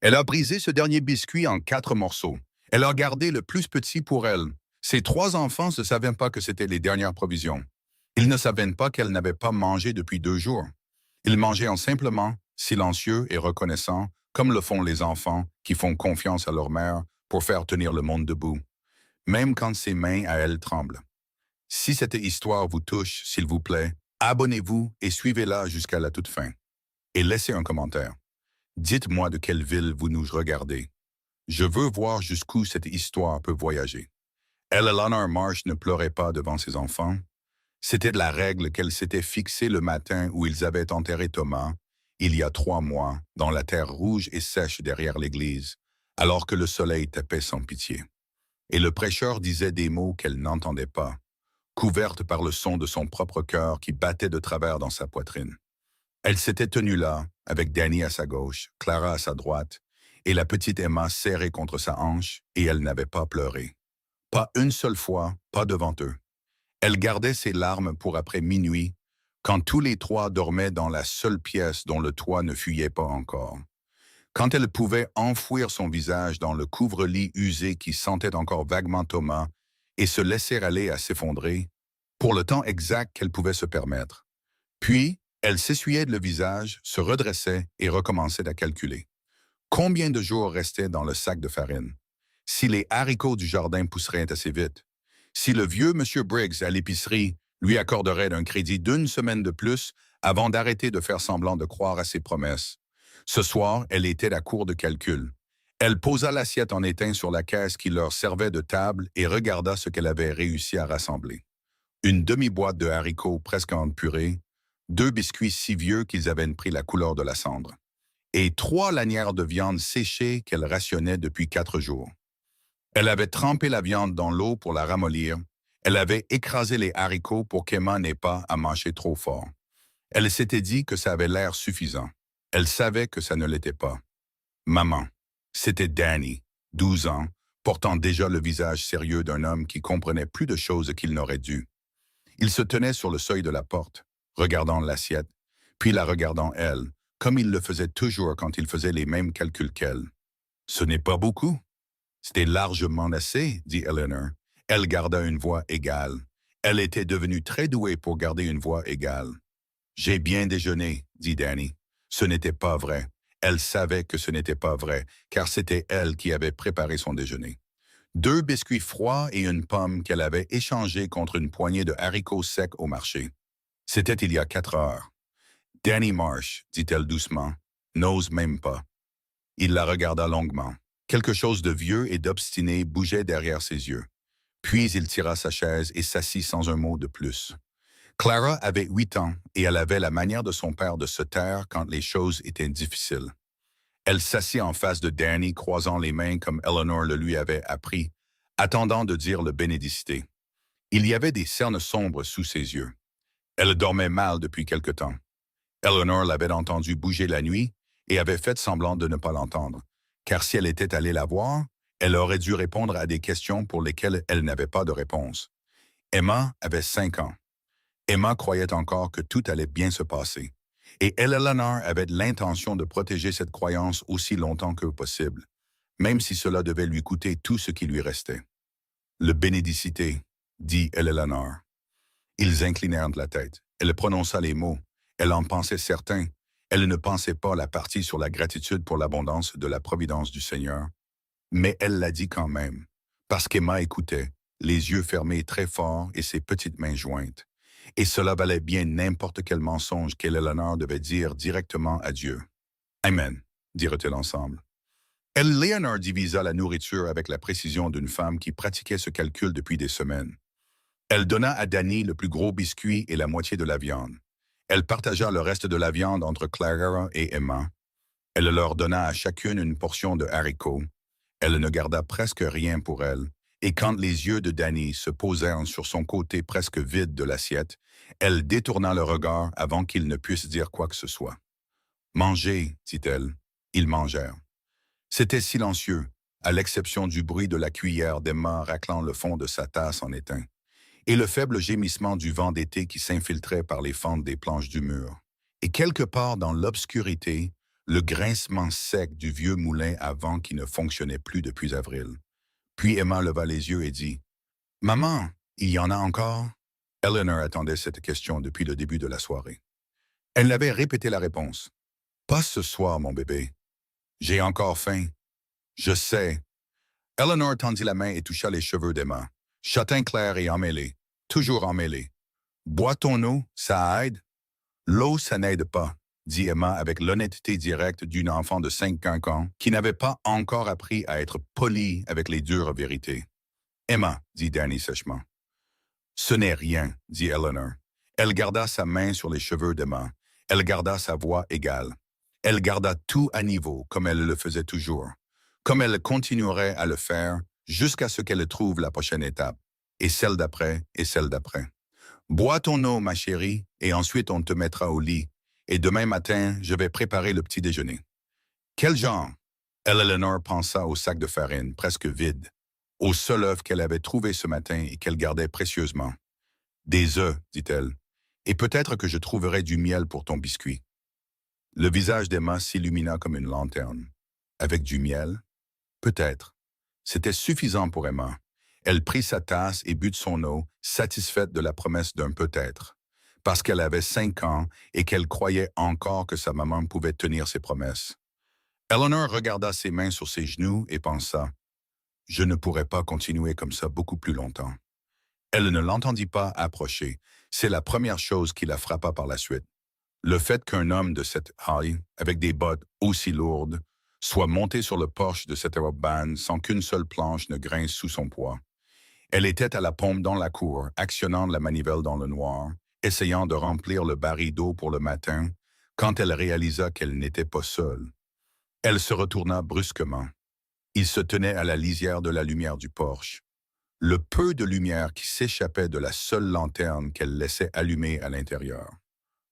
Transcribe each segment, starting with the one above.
Elle a brisé ce dernier biscuit en 4 morceaux. Elle a gardé le plus petit pour elle. Ses 3 enfants ne savaient pas que c'était les dernières provisions. Ils ne savaient pas qu'elle n'avait pas mangé depuis 2 jours. Ils mangeaient en simplement, silencieux et reconnaissants, comme le font les enfants qui font confiance à leur mère pour faire tenir le monde debout, même quand ses mains à elle tremblent. Si cette histoire vous touche, s'il vous plaît, abonnez-vous et suivez-la jusqu'à la toute fin. Et laissez un commentaire. Dites-moi de quelle ville vous nous regardez. Je veux voir jusqu'où cette histoire peut voyager. Eleanor Marsh ne pleurait pas devant ses enfants. C'était de la règle qu'elle s'était fixée le matin où ils avaient enterré Thomas, il y a 3 mois, dans la terre rouge et sèche derrière l'église, alors que le soleil tapait sans pitié. Et le prêcheur disait des mots qu'elle n'entendait pas, couverte par le son de son propre cœur qui battait de travers dans sa poitrine. Elle s'était tenue là, avec Danny à sa gauche, Clara à sa droite, et la petite Emma serrée contre sa hanche, et elle n'avait pas pleuré. Pas une seule fois, pas devant eux. Elle gardait ses larmes pour après minuit, quand tous les 3 dormaient dans la seule pièce dont le toit ne fuyait pas encore. Quand elle pouvait enfouir son visage dans le couvre-lit usé qui sentait encore vaguement Thomas et se laisser aller à s'effondrer, pour le temps exact qu'elle pouvait se permettre. Puis, elle s'essuyait le visage, se redressait et recommençait à calculer. Combien de jours restaient dans le sac de farine? Si les haricots du jardin pousseraient assez vite? Si le vieux M. Briggs à l'épicerie lui accorderait un crédit d'1 semaine de plus avant d'arrêter de faire semblant de croire à ses promesses? Ce soir, elle était à court de calcul. Elle posa l'assiette en étain sur la caisse qui leur servait de table et regarda ce qu'elle avait réussi à rassembler. Une demi-boîte de haricots presque en purée, 2 biscuits si vieux qu'ils avaient pris la couleur de la cendre, et 3 lanières de viande séchée qu'elle rationnait depuis 4 jours. Elle avait trempé la viande dans l'eau pour la ramollir. Elle avait écrasé les haricots pour qu'Emma n'ait pas à mâcher trop fort. Elle s'était dit que ça avait l'air suffisant. Elle savait que ça ne l'était pas. Maman, c'était Danny, 12 ans, portant déjà le visage sérieux d'un homme qui comprenait plus de choses qu'il n'aurait dû. Il se tenait sur le seuil de la porte, regardant l'assiette, puis la regardant elle, comme il le faisait toujours quand il faisait les mêmes calculs qu'elle. « Ce n'est pas beaucoup. » « C'était largement assez, » dit Eleanor. Elle garda une voix égale. Elle était devenue très douée pour garder une voix égale. « J'ai bien déjeuné, » dit Danny. Ce n'était pas vrai. Elle savait que ce n'était pas vrai, car c'était elle qui avait préparé son déjeuner. 2 biscuits froids et une pomme qu'elle avait échangés contre une poignée de haricots secs au marché. C'était il y a 4 heures. « Danny Marsh, » dit-elle doucement, « n'ose même pas. » Il la regarda longuement. Quelque chose de vieux et d'obstiné bougeait derrière ses yeux. Puis il tira sa chaise et s'assit sans un mot de plus. Clara avait 8 ans et elle avait la manière de son père de se taire quand les choses étaient difficiles. Elle s'assit en face de Danny, croisant les mains comme Eleanor le lui avait appris, attendant de dire le bénédicité. Il y avait des cernes sombres sous ses yeux. Elle dormait mal depuis quelque temps. Eleanor l'avait entendu bouger la nuit et avait fait semblant de ne pas l'entendre, car si elle était allée la voir, elle aurait dû répondre à des questions pour lesquelles elle n'avait pas de réponse. Emma avait 5 ans. Emma croyait encore que tout allait bien se passer, et Eleanor avait l'intention de protéger cette croyance aussi longtemps que possible, même si cela devait lui coûter tout ce qui lui restait. « Le bénédicité, » dit Eleanor. Ils inclinèrent la tête. Elle prononça les mots. Elle en pensait certain. Elle ne pensait pas la partie sur la gratitude pour l'abondance de la providence du Seigneur. Mais elle l'a dit quand même, parce qu'Emma écoutait, les yeux fermés très fort et ses petites mains jointes. Et cela valait bien n'importe quel mensonge qu'Eleanor devait dire directement à Dieu. « Amen », dirent-ils ensemble. Eleanor divisa la nourriture avec la précision d'une femme qui pratiquait ce calcul depuis des semaines. Elle donna à Danny le plus gros biscuit et la moitié de la viande. Elle partagea le reste de la viande entre Clara et Emma. Elle leur donna à chacune une portion de haricots. Elle ne garda presque rien pour elle, et quand les yeux de Danny se posèrent sur son côté presque vide de l'assiette, elle détourna le regard avant qu'il ne puisse dire quoi que ce soit. « Mangez, » dit-elle. Ils mangèrent. C'était silencieux, à l'exception du bruit de la cuillère d'Emma raclant le fond de sa tasse en étain, et le faible gémissement du vent d'été qui s'infiltrait par les fentes des planches du mur. Et quelque part dans l'obscurité, le grincement sec du vieux moulin à vent qui ne fonctionnait plus depuis avril. Puis Emma leva les yeux et dit « Maman, il y en a encore ?» Eleanor attendait cette question depuis le début de la soirée. Elle l'avait répété la réponse. « Pas ce soir, mon bébé. J'ai encore faim. Je sais. » Eleanor tendit la main et toucha les cheveux d'Emma. Châtain clair et emmêlé. Toujours emmêlé. « Bois ton eau, ça aide. »« L'eau, ça n'aide pas, » dit Emma avec l'honnêteté directe d'une enfant de 5 ans qui n'avait pas encore appris à être polie avec les dures vérités. « Emma, » dit Danny sèchement. « Ce n'est rien, » dit Eleanor. Elle garda sa main sur les cheveux d'Emma. Elle garda sa voix égale. Elle garda tout à niveau comme elle le faisait toujours, comme elle continuerait à le faire jusqu'à ce qu'elle trouve la prochaine étape, et celle d'après, et celle d'après. Bois ton eau, ma chérie, et ensuite on te mettra au lit, et demain matin, je vais préparer le petit déjeuner. Quel genre? Eleanor pensa au sac de farine, presque vide, au seul œuf qu'elle avait trouvé ce matin et qu'elle gardait précieusement. Des œufs, dit-elle, et peut-être que je trouverai du miel pour ton biscuit. Le visage d'Emma s'illumina comme une lanterne. Avec du miel? Peut-être. C'était suffisant pour Emma. Elle prit sa tasse et but de son eau, satisfaite de la promesse d'un peut-être, parce qu'elle avait 5 ans et qu'elle croyait encore que sa maman pouvait tenir ses promesses. Eleanor regarda ses mains sur ses genoux et pensa « Je ne pourrais pas continuer comme ça beaucoup plus longtemps. » Elle ne l'entendit pas approcher. C'est la première chose qui la frappa par la suite. Le fait qu'un homme de cette taille, avec des bottes aussi lourdes, soit monté sur le porche de cette aérobane sans qu'une seule planche ne grince sous son poids. Elle était à la pompe dans la cour, actionnant la manivelle dans le noir, essayant de remplir le baril d'eau pour le matin, quand elle réalisa qu'elle n'était pas seule. Elle se retourna brusquement. Il se tenait à la lisière de la lumière du porche. Le peu de lumière qui s'échappait de la seule lanterne qu'elle laissait allumée à l'intérieur.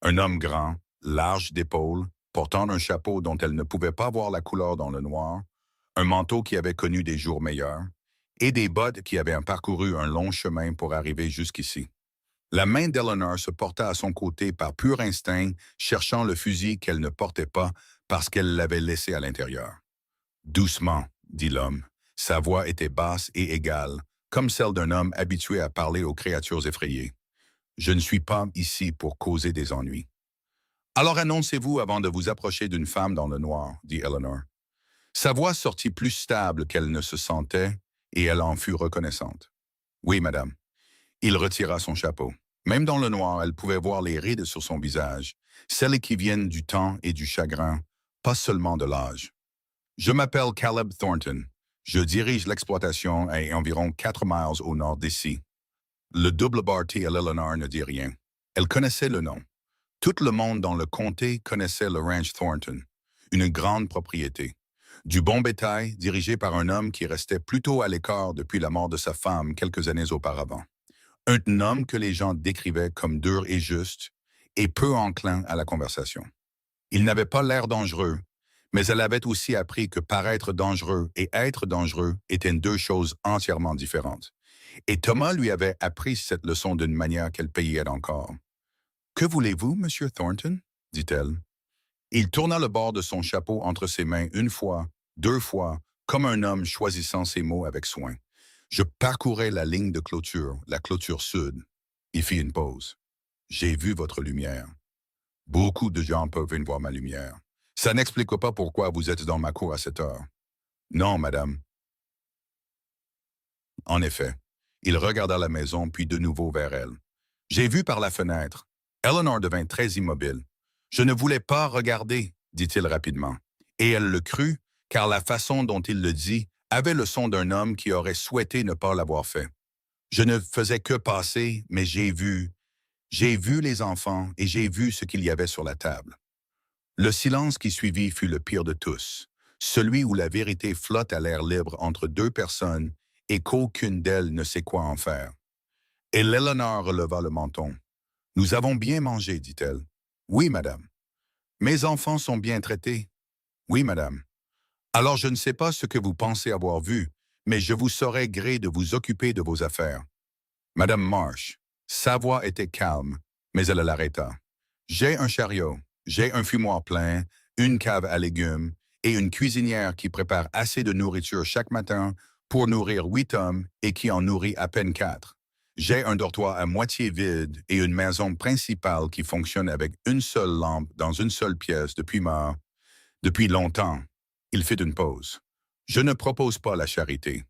Un homme grand, large d'épaules, portant un chapeau dont elle ne pouvait pas voir la couleur dans le noir, un manteau qui avait connu des jours meilleurs, et des bottes qui avaient parcouru un long chemin pour arriver jusqu'ici. La main d'Eleanor se porta à son côté par pur instinct, cherchant le fusil qu'elle ne portait pas parce qu'elle l'avait laissé à l'intérieur. « Doucement, » dit l'homme. Sa voix était basse et égale, comme celle d'un homme habitué à parler aux créatures effrayées. « Je ne suis pas ici pour causer des ennuis. »« Alors annoncez-vous avant de vous approcher d'une femme dans le noir, » dit Eleanor. Sa voix sortit plus stable qu'elle ne se sentait, et elle en fut reconnaissante. « Oui, madame. » Il retira son chapeau. Même dans le noir, elle pouvait voir les rides sur son visage, celles qui viennent du temps et du chagrin, pas seulement de l'âge. « Je m'appelle Caleb Thornton. Je dirige l'exploitation à environ 4 miles au nord d'ici. » Le double Barty à Eleanor ne dit rien. Elle connaissait le nom. Tout le monde dans le comté connaissait le ranch Thornton, une grande propriété. Du bon bétail dirigé par un homme qui restait plutôt à l'écart depuis la mort de sa femme quelques années auparavant. Un homme que les gens décrivaient comme dur et juste, et peu enclin à la conversation. Il n'avait pas l'air dangereux, mais elle avait aussi appris que paraître dangereux et être dangereux étaient deux choses entièrement différentes. Et Thomas lui avait appris cette leçon d'une manière qu'elle payait encore. « Que voulez-vous, Monsieur Thornton ?» dit-elle. Il tourna le bord de son chapeau entre ses mains une fois, 2 fois, comme un homme choisissant ses mots avec soin. Je parcourais la ligne de clôture, la clôture sud. Il fit une pause. J'ai vu votre lumière. Beaucoup de gens peuvent voir ma lumière. Ça n'explique pas pourquoi vous êtes dans ma cour à cette heure. Non, madame. En effet, il regarda la maison puis de nouveau vers elle. J'ai vu par la fenêtre. Eleanor devint très immobile. Je ne voulais pas regarder, dit-il rapidement. Et elle le crut, car la façon dont il le dit avait le son d'un homme qui aurait souhaité ne pas l'avoir fait. Je ne faisais que passer, mais j'ai vu les enfants et j'ai vu ce qu'il y avait sur la table. Le silence qui suivit fut le pire de tous, celui où la vérité flotte à l'air libre entre 2 personnes et qu'aucune d'elles ne sait quoi en faire. Et Eleanor releva le menton. « Nous avons bien mangé, dit-elle. »« Oui, madame. »« Mes enfants sont bien traités. »« Oui, madame. »« Alors je ne sais pas ce que vous pensez avoir vu, mais je vous saurai gré de vous occuper de vos affaires. » Madame Marsh, sa voix était calme, mais elle l'arrêta. « J'ai un chariot, j'ai un fumoir plein, une cave à légumes et une cuisinière qui prépare assez de nourriture chaque matin pour nourrir 8 hommes et qui en nourrit à peine 4. J'ai un dortoir à moitié vide et une maison principale qui fonctionne avec une seule lampe dans une seule pièce depuis longtemps. Il fait une pause. Je ne propose pas la charité.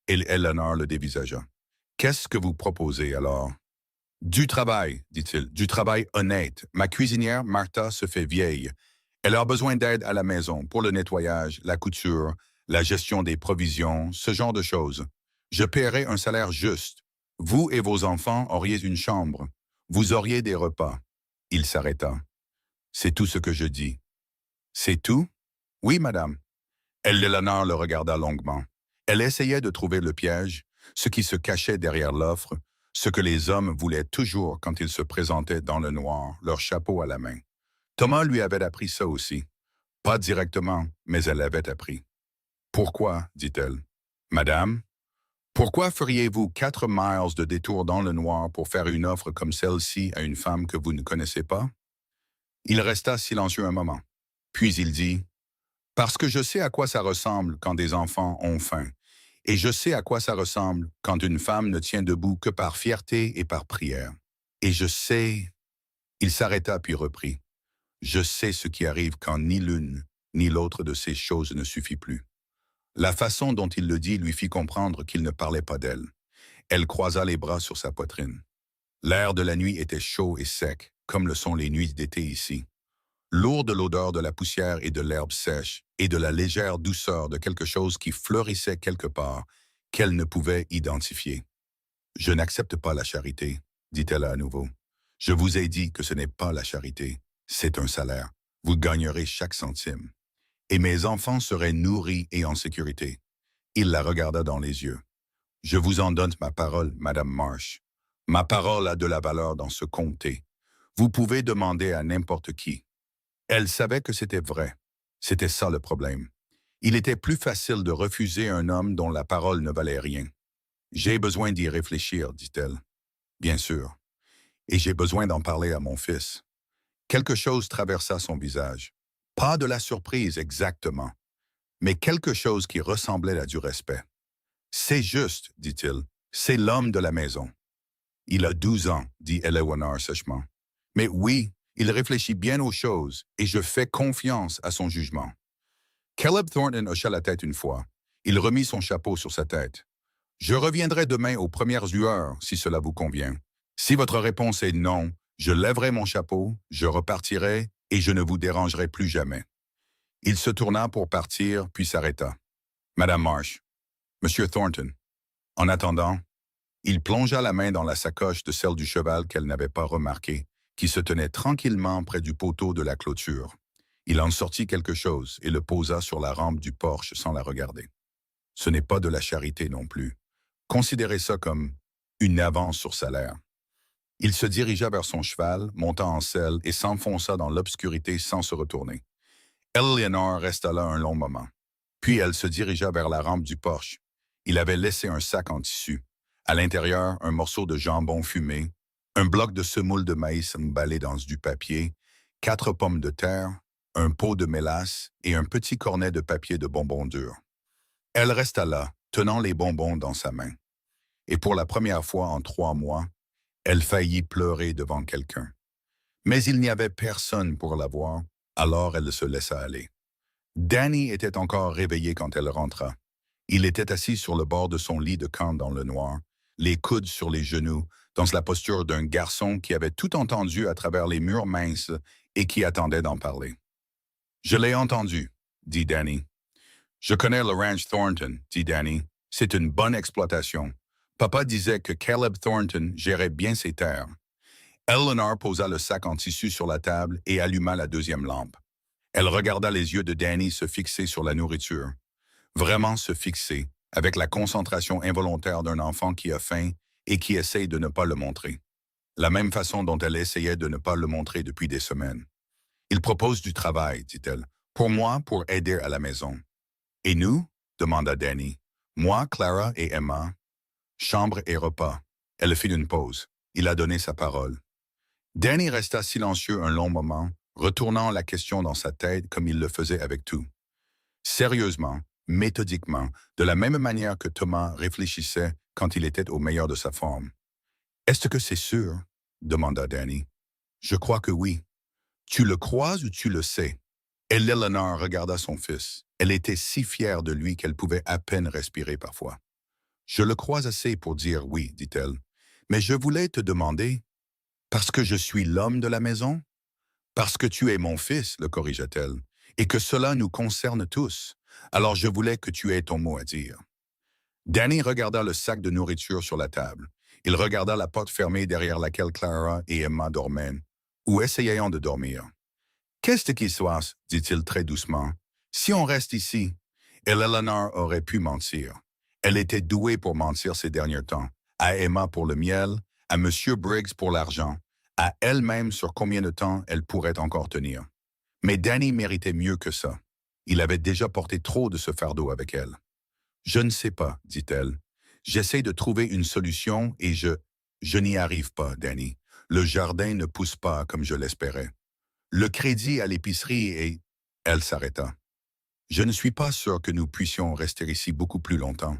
Et Eleanor le dévisagea. Qu'est-ce que vous proposez alors? Du travail, dit-il, du travail honnête. Ma cuisinière, Martha, se fait vieille. Elle a besoin d'aide à la maison pour le nettoyage, la couture, la gestion des provisions, ce genre de choses. Je paierai un salaire juste. Vous et vos enfants auriez une chambre. Vous auriez des repas. Il s'arrêta. C'est tout ce que je dis. C'est tout? Oui, madame. Eleanor le regarda longuement. Elle essayait de trouver le piège, ce qui se cachait derrière l'offre, ce que les hommes voulaient toujours quand ils se présentaient dans le noir, leur chapeau à la main. Thomas lui avait appris ça aussi. Pas directement, mais elle l'avait appris. Pourquoi, dit-elle. Madame, pourquoi feriez-vous 4 miles de détour dans le noir pour faire une offre comme celle-ci à une femme que vous ne connaissez pas? Il resta silencieux un moment. Puis il dit, parce que je sais à quoi ça ressemble quand des enfants ont faim, et je sais à quoi ça ressemble quand une femme ne tient debout que par fierté et par prière. Et je sais... Il s'arrêta puis reprit. Je sais ce qui arrive quand ni l'une ni l'autre de ces choses ne suffit plus. La façon dont il le dit lui fit comprendre qu'il ne parlait pas d'elle. Elle croisa les bras sur sa poitrine. L'air de la nuit était chaud et sec, comme le sont les nuits d'été ici. Lourd de l'odeur de la poussière et de l'herbe sèche, et de la légère douceur de quelque chose qui fleurissait quelque part, qu'elle ne pouvait identifier. « Je n'accepte pas la charité, dit-elle à nouveau. Je vous ai dit que ce n'est pas la charité, c'est un salaire. Vous gagnerez chaque centime. Et mes enfants seraient nourris et en sécurité. » Il la regarda dans les yeux. « Je vous en donne ma parole, Madame Marsh. Ma parole a de la valeur dans ce comté. Vous pouvez demander à n'importe qui. » Elle savait que c'était vrai. C'était ça le problème. Il était plus facile de refuser un homme dont la parole ne valait rien. « J'ai besoin d'y réfléchir, dit-elle. « Bien sûr. Et j'ai besoin d'en parler à mon fils. » Quelque chose traversa son visage. Pas de la surprise exactement, mais quelque chose qui ressemblait à du respect. « C'est juste, dit-il. C'est l'homme de la maison. » « Il a 12 ans, dit Eleanor sèchement. « Mais oui, il réfléchit bien aux choses et je fais confiance à son jugement. » Caleb Thornton hocha la tête une fois. Il remit son chapeau sur sa tête. « Je reviendrai demain aux premières lueurs, si cela vous convient. Si votre réponse est non, je lèverai mon chapeau, je repartirai et je ne vous dérangerai plus jamais. » Il se tourna pour partir, puis s'arrêta. « Madame Marsh, Monsieur Thornton. » En attendant, il plongea la main dans la sacoche de celle du cheval qu'elle n'avait pas remarqué, qui se tenait tranquillement près du poteau de la clôture. Il en sortit quelque chose et le posa sur la rampe du porche sans la regarder. Ce n'est pas de la charité non plus. Considérez ça comme une avance sur salaire. Il se dirigea vers son cheval, monta en selle et s'enfonça dans l'obscurité sans se retourner. Eleanor resta là un long moment. Puis elle se dirigea vers la rampe du porche. Il avait laissé un sac en tissu. À l'intérieur, un morceau de jambon fumé, un bloc de semoule de maïs emballé dans du papier, 4 pommes de terre, un pot de mélasse et un petit cornet de papier de bonbons durs. Elle resta là, tenant les bonbons dans sa main. Et pour la première fois en 3 mois, elle faillit pleurer devant quelqu'un. Mais il n'y avait personne pour la voir, alors elle se laissa aller. Danny était encore réveillé quand elle rentra. Il était assis sur le bord de son lit de camp dans le noir, les coudes sur les genoux, dans la posture d'un garçon qui avait tout entendu à travers les murs minces et qui attendait d'en parler. « Je l'ai entendu, » dit Danny. « Je connais le ranch Thornton, » dit Danny. « C'est une bonne exploitation. Papa disait que Caleb Thornton gérait bien ses terres. » Eleanor posa le sac en tissu sur la table et alluma la deuxième lampe. Elle regarda les yeux de Danny se fixer sur la nourriture. Vraiment se fixer, avec la concentration involontaire d'un enfant qui a faim et qui essaye de ne pas le montrer. La même façon dont elle essayait de ne pas le montrer depuis des semaines. « Il propose du travail, dit-elle. Pour moi, pour aider à la maison. »« Et nous ?» demanda Danny. « Moi, Clara et Emma. » Chambre et repas. Elle fit une pause. Il a donné sa parole. Danny resta silencieux un long moment, retournant la question dans sa tête comme il le faisait avec tout. Sérieusement, méthodiquement, de la même manière que Thomas réfléchissait quand il était au meilleur de sa forme. Est-ce que c'est sûr? Demanda Danny. Je crois que oui. Tu le crois ou tu le sais? Et Eleanor regarda son fils. Elle était si fière de lui qu'elle pouvait à peine respirer parfois. Je le crois assez pour dire oui, dit-elle. Mais je voulais te demander, parce que je suis l'homme de la maison? Parce que tu es mon fils, le corrigea-t-elle, et que cela nous concerne tous. Alors je voulais que tu aies ton mot à dire. Danny regarda le sac de nourriture sur la table. Il regarda la porte fermée derrière laquelle Clara et Emma dormaient, ou essayaient de dormir. Qu'est-ce qui se passe? Dit-il très doucement. Si on reste ici, et Eleanor aurait pu mentir. Elle était douée pour mentir ces derniers temps, à Emma pour le miel, à M. Briggs pour l'argent, à elle-même sur combien de temps elle pourrait encore tenir. Mais Danny méritait mieux que ça. Il avait déjà porté trop de ce fardeau avec elle. Je ne sais pas, dit-elle. J'essaie de trouver une solution et je n'y arrive pas, Danny. Le jardin ne pousse pas comme je l'espérais. Le crédit à l'épicerie et... Elle s'arrêta. Je ne suis pas sûr que nous puissions rester ici beaucoup plus longtemps.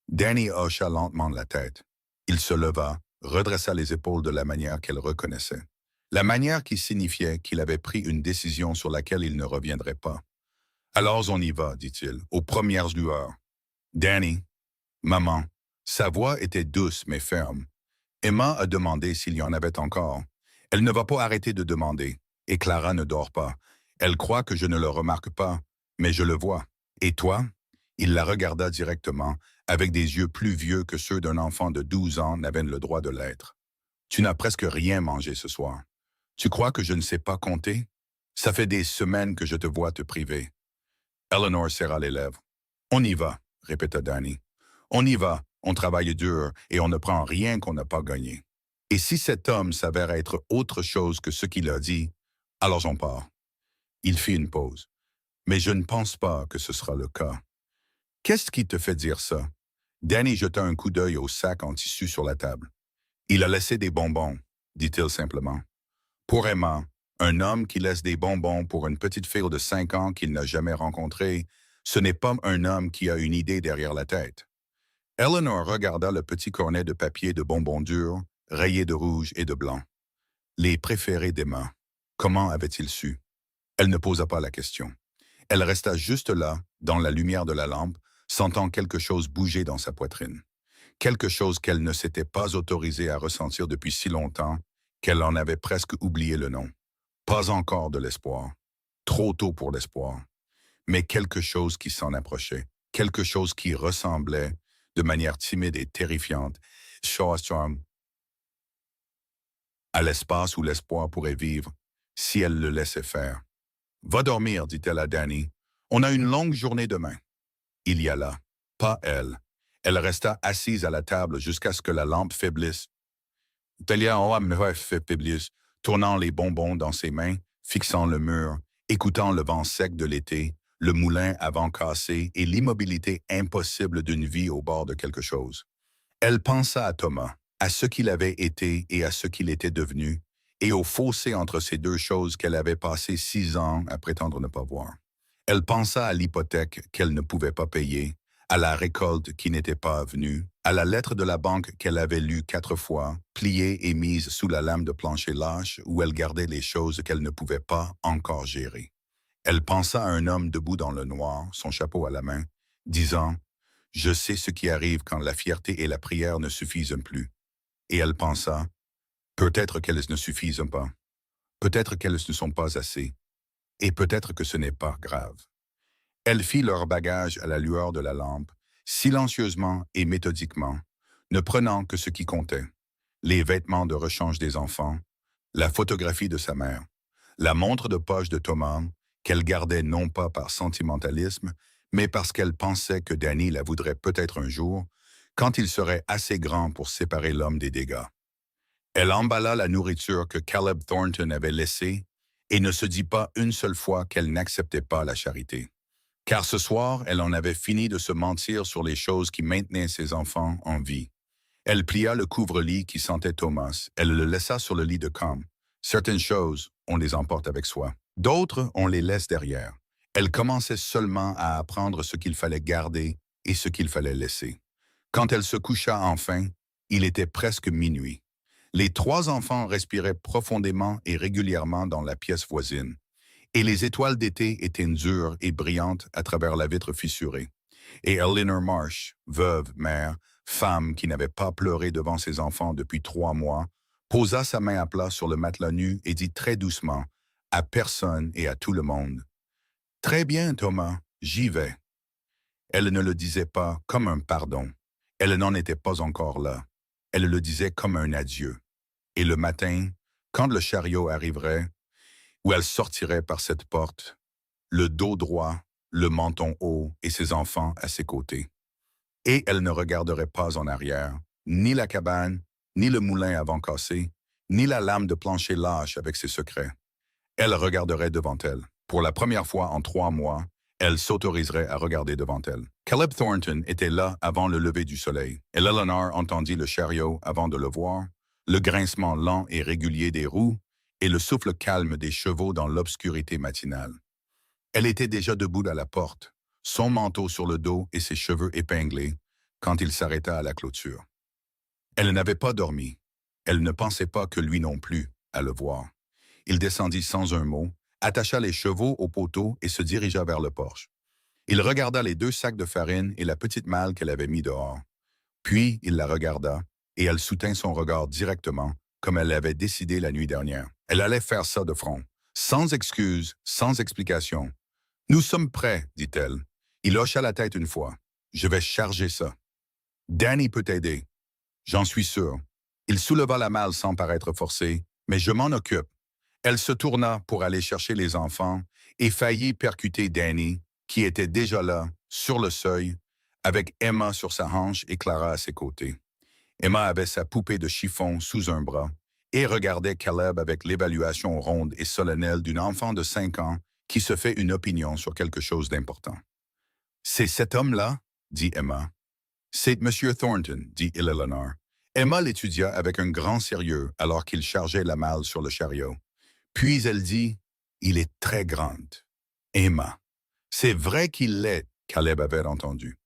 Danny hocha lentement la tête. Il se leva, redressa les épaules de la manière qu'elle reconnaissait. La manière qui signifiait qu'il avait pris une décision sur laquelle il ne reviendrait pas. Alors on y va, dit-il, aux premières lueurs. Danny, maman, sa voix était douce mais ferme. Emma a demandé s'il y en avait encore. Elle ne va pas arrêter de demander. Et Clara ne dort pas. Elle croit que je ne le remarque pas, mais je le vois. Et toi? Il la regarda directement, avec des yeux plus vieux que ceux d'un enfant de 12 ans n'avait le droit de l'être. Tu n'as presque rien mangé ce soir. Tu crois que je ne sais pas compter? Ça fait des semaines que je te vois te priver. Eleanor serra les lèvres. On y va, répéta Danny. On y va, on travaille dur et on ne prend rien qu'on n'a pas gagné. Et si cet homme s'avère être autre chose que ce qu'il a dit, alors on part. Il fit une pause. Mais je ne pense pas que ce sera le cas. Qu'est-ce qui te fait dire ça? Danny jeta un coup d'œil au sac en tissu sur la table. Il a laissé des bonbons, dit-il simplement. Pour Emma, un homme qui laisse des bonbons pour une petite fille de 5 ans qu'il n'a jamais rencontrée, ce n'est pas un homme qui a une idée derrière la tête. Eleanor regarda le petit cornet de papier de bonbons durs, rayés de rouge et de blanc. Les préférés d'Emma. Comment avait-il su? Elle ne posa pas la question. Elle resta juste là, dans la lumière de la lampe, sentant quelque chose bouger dans sa poitrine. Quelque chose qu'elle ne s'était pas autorisée à ressentir depuis si longtemps qu'elle en avait presque oublié le nom. Pas encore de l'espoir. Trop tôt pour l'espoir. Mais quelque chose qui s'en approchait. Quelque chose qui ressemblait, de manière timide et terrifiante, à l'espace où l'espoir pourrait vivre, si elle le laissait faire. Va dormir, dit-elle à Danny. On a une longue journée demain. Il y alla. Pas elle. Elle resta assise à la table jusqu'à ce que la lampe faiblisse. Tournant les bonbons dans ses mains, fixant le mur, écoutant le vent sec de l'été, le moulin à vent cassé et l'immobilité impossible d'une vie au bord de quelque chose. Elle pensa à Thomas, à ce qu'il avait été et à ce qu'il était devenu, et au fossé entre ces deux choses qu'elle avait passé 6 ans à prétendre ne pas voir. Elle pensa à l'hypothèque qu'elle ne pouvait pas payer, à la récolte qui n'était pas venue, à la lettre de la banque qu'elle avait lue 4 fois, pliée et mise sous la lame de plancher lâche où elle gardait les choses qu'elle ne pouvait pas encore gérer. Elle pensa à un homme debout dans le noir, son chapeau à la main, disant « Je sais ce qui arrive quand la fierté et la prière ne suffisent plus. » Et elle pensa « Peut-être qu'elles ne suffisent pas. Peut-être qu'elles ne sont pas assez. Et peut-être que ce n'est pas grave. » Elle fit leur bagage à la lueur de la lampe, silencieusement et méthodiquement, ne prenant que ce qui comptait. Les vêtements de rechange des enfants, la photographie de sa mère, la montre de poche de Thomas, qu'elle gardait non pas par sentimentalisme, mais parce qu'elle pensait que Danny la voudrait peut-être un jour, quand il serait assez grand pour séparer l'homme des dégâts. Elle emballa la nourriture que Caleb Thornton avait laissée et ne se dit pas une seule fois qu'elle n'acceptait pas la charité. Car ce soir, elle en avait fini de se mentir sur les choses qui maintenaient ses enfants en vie. Elle plia le couvre-lit qui sentait Thomas. Elle le laissa sur le lit de camp. Certaines choses, on les emporte avec soi. D'autres, on les laisse derrière. Elle commençait seulement à apprendre ce qu'il fallait garder et ce qu'il fallait laisser. Quand elle se coucha enfin, il était presque minuit. Les 3 enfants respiraient profondément et régulièrement dans la pièce voisine, et les étoiles d'été étaient dures et brillantes à travers la vitre fissurée. Et Eleanor Marsh, veuve, mère, femme qui n'avait pas pleuré devant ses enfants depuis 3 mois, posa sa main à plat sur le matelas nu et dit très doucement, à personne et à tout le monde, « Très bien, Thomas, j'y vais. » Elle ne le disait pas comme un pardon. Elle n'en était pas encore là. Elle le disait comme un adieu. Et le matin, quand le chariot arriverait, où elle sortirait par cette porte, le dos droit, le menton haut et ses enfants à ses côtés. Et elle ne regarderait pas en arrière, ni la cabane, ni le moulin à vent cassé, ni la lame de plancher lâche avec ses secrets. Elle regarderait devant elle. Pour la première fois en 3 mois, elle s'autoriserait à regarder devant elle. Caleb Thornton était là avant le lever du soleil, et Eleanor entendit le chariot avant de le voir, le grincement lent et régulier des roues, et le souffle calme des chevaux dans l'obscurité matinale. Elle était déjà debout à la porte, son manteau sur le dos et ses cheveux épinglés, quand il s'arrêta à la clôture. Elle n'avait pas dormi. Elle ne pensait pas que lui non plus, à le voir. Il descendit sans un mot, attacha les chevaux au poteau et se dirigea vers le porche. Il regarda les 2 sacs de farine et la petite malle qu'elle avait mis dehors. Puis il la regarda, et elle soutint son regard directement, comme elle l'avait décidé la nuit dernière. Elle allait faire ça de front, sans excuse, sans explication. « Nous sommes prêts, dit-elle. Il hocha la tête une fois. « Je vais charger ça. Danny peut t'aider. J'en suis sûr. » Il souleva la malle sans paraître forcé, « Mais je m'en occupe. » Elle se tourna pour aller chercher les enfants et faillit percuter Danny, qui était déjà là, sur le seuil, avec Emma sur sa hanche et Clara à ses côtés. Emma avait sa poupée de chiffon sous un bras et regardait Caleb avec l'évaluation ronde et solennelle d'une enfant de 5 ans qui se fait une opinion sur quelque chose d'important. « C'est cet homme-là? » dit Emma. « C'est Monsieur Thornton, » dit Eleanor. Emma l'étudia avec un grand sérieux alors qu'il chargeait la malle sur le chariot. Puis elle dit, « Il est très grand. » Emma. « C'est vrai qu'il l'est, » Caleb avait entendu.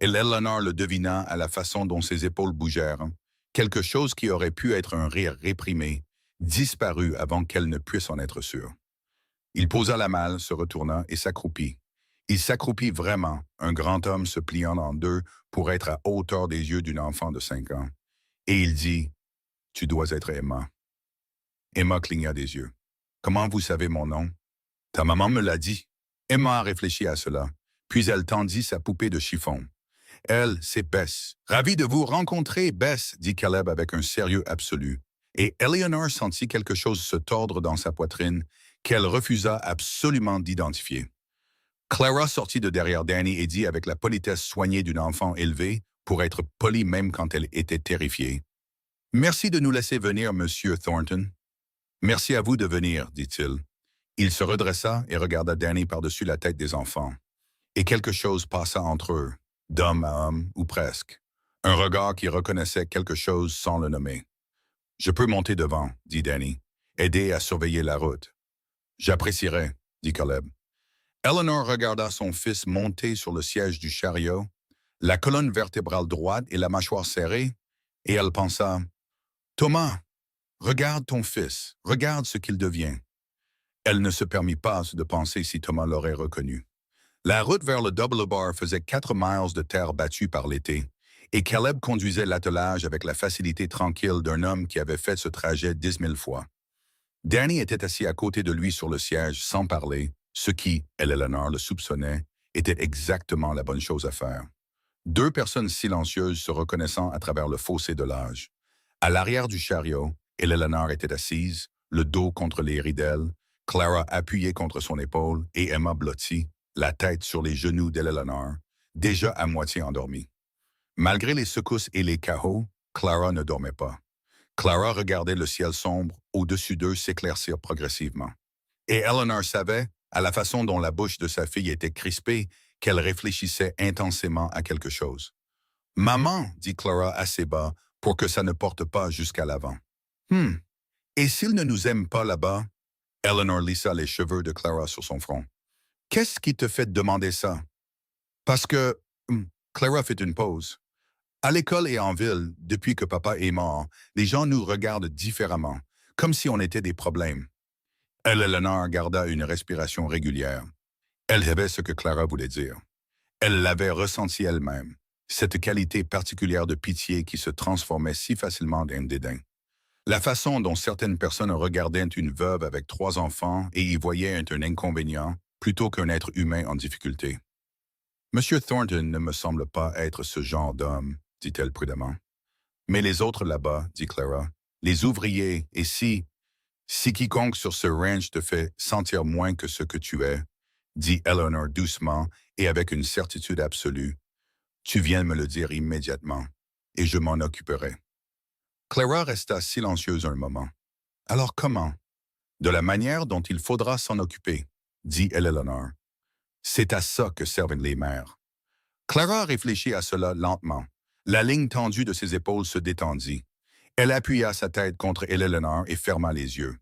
Et Eleanor le devina à la façon dont ses épaules bougèrent. Quelque chose qui aurait pu être un rire réprimé disparut avant qu'elle ne puisse en être sûre. Il posa la malle, se retourna et s'accroupit. Il s'accroupit vraiment, un grand homme se pliant en deux pour être à hauteur des yeux d'une enfant de 5 ans. Et il dit, « Tu dois être Emma. » Emma cligna des yeux. « Comment vous savez mon nom? »« Ta maman me l'a dit. » Emma réfléchit à cela, puis elle tendit sa poupée de chiffon. « Elle, c'est Bess. »« Ravi de vous rencontrer, Bess, » dit Caleb avec un sérieux absolu. Et Eleanor sentit quelque chose se tordre dans sa poitrine qu'elle refusa absolument d'identifier. Clara sortit de derrière Danny et dit avec la politesse soignée d'une enfant élevée, pour être polie même quand elle était terrifiée. « Merci de nous laisser venir, Monsieur Thornton. »« Merci à vous de venir, » dit-il. Il se redressa et regarda Danny par-dessus la tête des enfants. Et quelque chose passa entre eux, d'homme à homme, ou presque. Un regard qui reconnaissait quelque chose sans le nommer. « Je peux monter devant, » dit Danny, « aider à surveiller la route. »« J'apprécierais, » dit Caleb. Eleanor regarda son fils monter sur le siège du chariot, la colonne vertébrale droite et la mâchoire serrée, et elle pensa, « Thomas, regarde ton fils, regarde ce qu'il devient. » Elle ne se permit pas de penser si Thomas l'aurait reconnu. La route vers le Double Bar faisait 4 miles de terre battue par l'été, et Caleb conduisait l'attelage avec la facilité tranquille d'un homme qui avait fait ce trajet 10 000 fois. Danny était assis à côté de lui sur le siège, sans parler, ce qui, Eleanor le soupçonnait, était exactement la bonne chose à faire. 2 personnes silencieuses se reconnaissant à travers le fossé de l'âge. À l'arrière du chariot, Eleanor était assise, le dos contre les ridelles, Clara appuyée contre son épaule et Emma blottie, la tête sur les genoux d'Eleanor, déjà à moitié endormie. Malgré les secousses et les cahots, Clara ne dormait pas. Clara regardait le ciel sombre au-dessus d'eux s'éclaircir progressivement. Et Eleanor savait, à la façon dont la bouche de sa fille était crispée, qu'elle réfléchissait intensément à quelque chose. « Maman, » dit Clara assez bas pour que ça ne porte pas jusqu'à l'avant. « Et s'il ne nous aime pas là-bas? » Eleanor lissa les cheveux de Clara sur son front. Qu'est-ce qui te fait demander ça? Parce que... Clara fit une pause. À l'école et en ville, depuis que papa est mort, les gens nous regardent différemment, comme si on était des problèmes. Eleanor garda une respiration régulière. Elle savait ce que Clara voulait dire. Elle l'avait ressenti elle-même, cette qualité particulière de pitié qui se transformait si facilement en dédain. La façon dont certaines personnes regardaient une veuve avec 3 enfants et y voyaient un inconvénient plutôt qu'un être humain en difficulté. Monsieur Thornton ne me semble pas être ce genre d'homme, dit-elle prudemment. Mais les autres là-bas, dit Clara, les ouvriers, et si quiconque sur ce ranch te fait sentir moins que ce que tu es, dit Eleanor doucement et avec une certitude absolue, tu viens me le dire immédiatement, et je m'en occuperai. Clara resta silencieuse un moment. Alors comment? De la manière dont il faudra s'en occuper, dit Eleanor. C'est à ça que servent les mères. Clara réfléchit à cela lentement. La ligne tendue de ses épaules se détendit. Elle appuya sa tête contre Eleanor et ferma les yeux.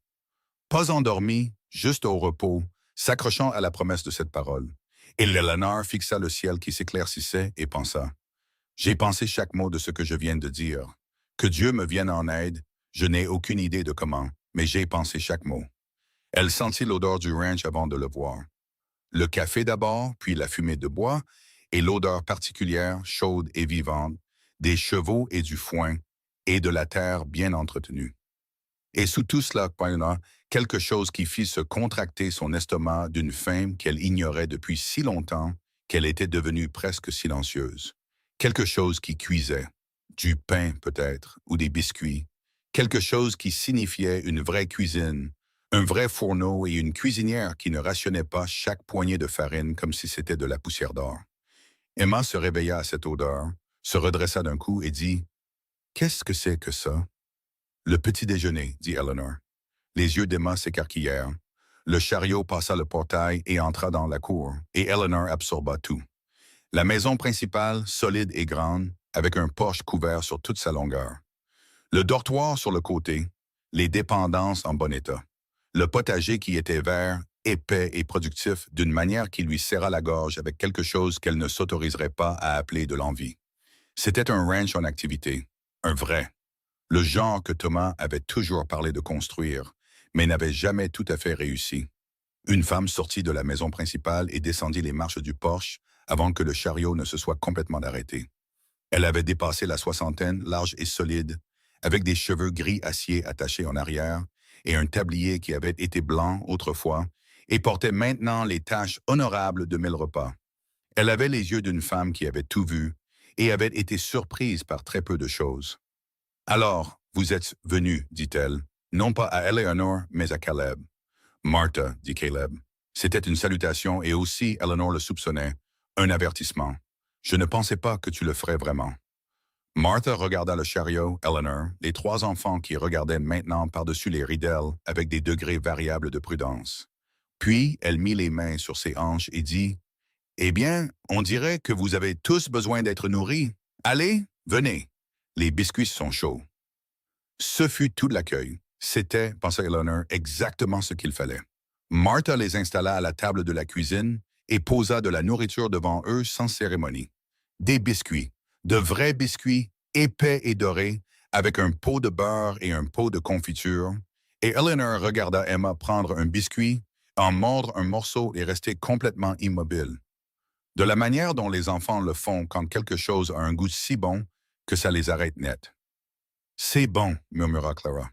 Pas endormie, juste au repos, s'accrochant à la promesse de cette parole. Eleanor fixa le ciel qui s'éclaircissait et pensa. J'ai pensé chaque mot de ce que je viens de dire. Que Dieu me vienne en aide, je n'ai aucune idée de comment, mais j'ai pensé chaque mot. Elle sentit l'odeur du ranch avant de le voir. Le café d'abord, puis la fumée de bois, et l'odeur particulière, chaude et vivante, des chevaux et du foin, et de la terre bien entretenue. Et sous tout cela, quelque chose qui fit se contracter son estomac d'une faim qu'elle ignorait depuis si longtemps qu'elle était devenue presque silencieuse. Quelque chose qui cuisait, du pain peut-être, ou des biscuits, quelque chose qui signifiait une vraie cuisine, un vrai fourneau et une cuisinière qui ne rationnait pas chaque poignée de farine comme si c'était de la poussière d'or. Emma se réveilla à cette odeur, se redressa d'un coup et dit « Qu'est-ce que c'est que ça? » « Le petit déjeuner, dit Eleanor. Les yeux d'Emma s'écarquillèrent. Le chariot passa le portail et entra dans la cour, et Eleanor absorba tout. La maison principale, solide et grande, avec un porche couvert sur toute sa longueur. Le dortoir sur le côté, les dépendances en bon état. Le potager qui était vert, épais et productif d'une manière qui lui serra la gorge avec quelque chose qu'elle ne s'autoriserait pas à appeler de l'envie. C'était un ranch en activité, un vrai. Le genre que Thomas avait toujours parlé de construire, mais n'avait jamais tout à fait réussi. Une femme sortit de la maison principale et descendit les marches du porche avant que le chariot ne se soit complètement arrêté. Elle avait dépassé la 60aine, large et solide, avec des cheveux gris acier attachés en arrière et un tablier qui avait été blanc autrefois et portait maintenant les taches honorables de 1000 repas. Elle avait les yeux d'une femme qui avait tout vu et avait été surprise par très peu de choses. « Alors, vous êtes venu, dit-elle, non pas à Eleanor, mais à Caleb. »« Martha, dit Caleb. C'était une salutation et aussi, Eleanor le soupçonnait, un avertissement. Je ne pensais pas que tu le ferais vraiment. Martha regarda le chariot, Eleanor, les 3 enfants qui regardaient maintenant par-dessus les ridelles avec des degrés variables de prudence. Puis, elle mit les mains sur ses hanches et dit, « Eh bien, on dirait que vous avez tous besoin d'être nourris. Allez, venez. Les biscuits sont chauds. » Ce fut tout l'accueil. C'était, pensa Eleanor, exactement ce qu'il fallait. Martha les installa à la table de la cuisine et posa de la nourriture devant eux sans cérémonie. Des biscuits, de vrais biscuits, épais et dorés, avec un pot de beurre et un pot de confiture, et Eleanor regarda Emma prendre un biscuit, en mordre un morceau et rester complètement immobile. De la manière dont les enfants le font quand quelque chose a un goût si bon que ça les arrête net. « C'est bon, » murmura Clara.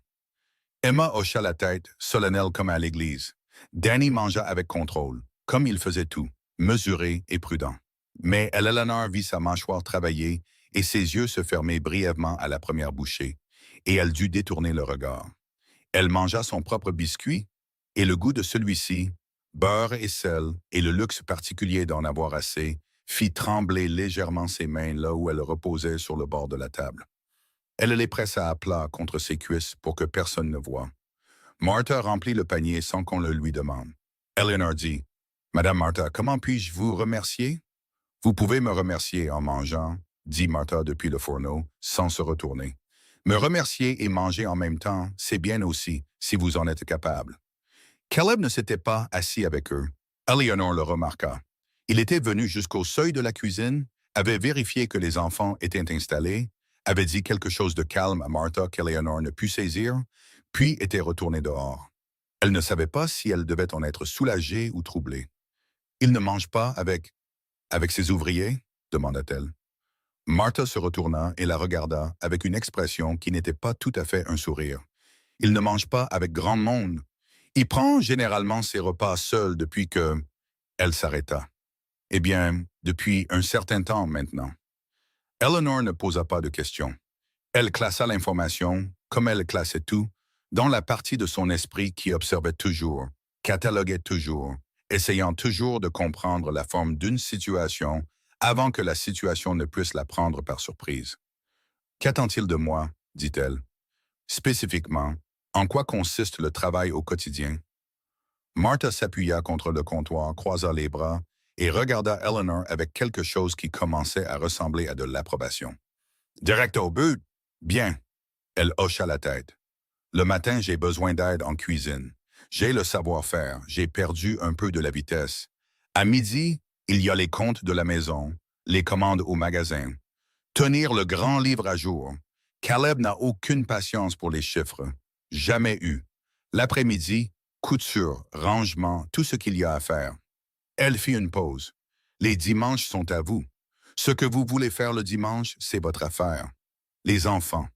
Emma hocha la tête, solennelle comme à l'église. Danny mangea avec contrôle, comme il faisait tout, mesuré et prudent. Mais Eleanor vit sa mâchoire travailler et ses yeux se fermer brièvement à la première bouchée, et elle dut détourner le regard. Elle mangea son propre biscuit, et le goût de celui-ci, beurre et sel, et le luxe particulier d'en avoir assez, fit trembler légèrement ses mains là où elles reposaient sur le bord de la table. Elle les pressa à plat contre ses cuisses pour que personne ne voie. Martha remplit le panier sans qu'on le lui demande. Eleanor dit, « Madame Martha, comment puis-je vous remercier? »« Vous pouvez me remercier en mangeant, » dit Martha depuis le fourneau, sans se retourner. « Me remercier et manger en même temps, c'est bien aussi, si vous en êtes capable. » Caleb ne s'était pas assis avec eux. Eleanor le remarqua. Il était venu jusqu'au seuil de la cuisine, avait vérifié que les enfants étaient installés, avait dit quelque chose de calme à Martha qu'Eleanor ne put saisir, puis était retourné dehors. Elle ne savait pas si elle devait en être soulagée ou troublée. Il ne mange pas avec ses ouvriers? Demanda-t-elle. Martha se retourna et la regarda avec une expression qui n'était pas tout à fait un sourire. Il ne mange pas avec grand monde. Il prend généralement ses repas seul depuis que... Elle s'arrêta. Eh bien, depuis un certain temps maintenant. Eleanor ne posa pas de questions. Elle classa l'information, comme elle classait tout, dans la partie de son esprit qui observait toujours, cataloguait toujours, essayant toujours de comprendre la forme d'une situation avant que la situation ne puisse la prendre par surprise. Qu'attend-il de moi? Dit-elle. Spécifiquement, en quoi consiste le travail au quotidien? Martha s'appuya contre le comptoir, croisa les bras et regarda Eleanor avec quelque chose qui commençait à ressembler à de l'approbation. Direct au but? Bien. Elle hocha la tête. Le matin, j'ai besoin d'aide en cuisine. J'ai le savoir-faire, j'ai perdu un peu de la vitesse. À midi, il y a les comptes de la maison, les commandes au magasin. Tenir le grand livre à jour. Caleb n'a aucune patience pour les chiffres. Jamais eu. L'après-midi, couture, rangement, tout ce qu'il y a à faire. Elle fit une pause. Les dimanches sont à vous. Ce que vous voulez faire le dimanche, c'est votre affaire. Les enfants.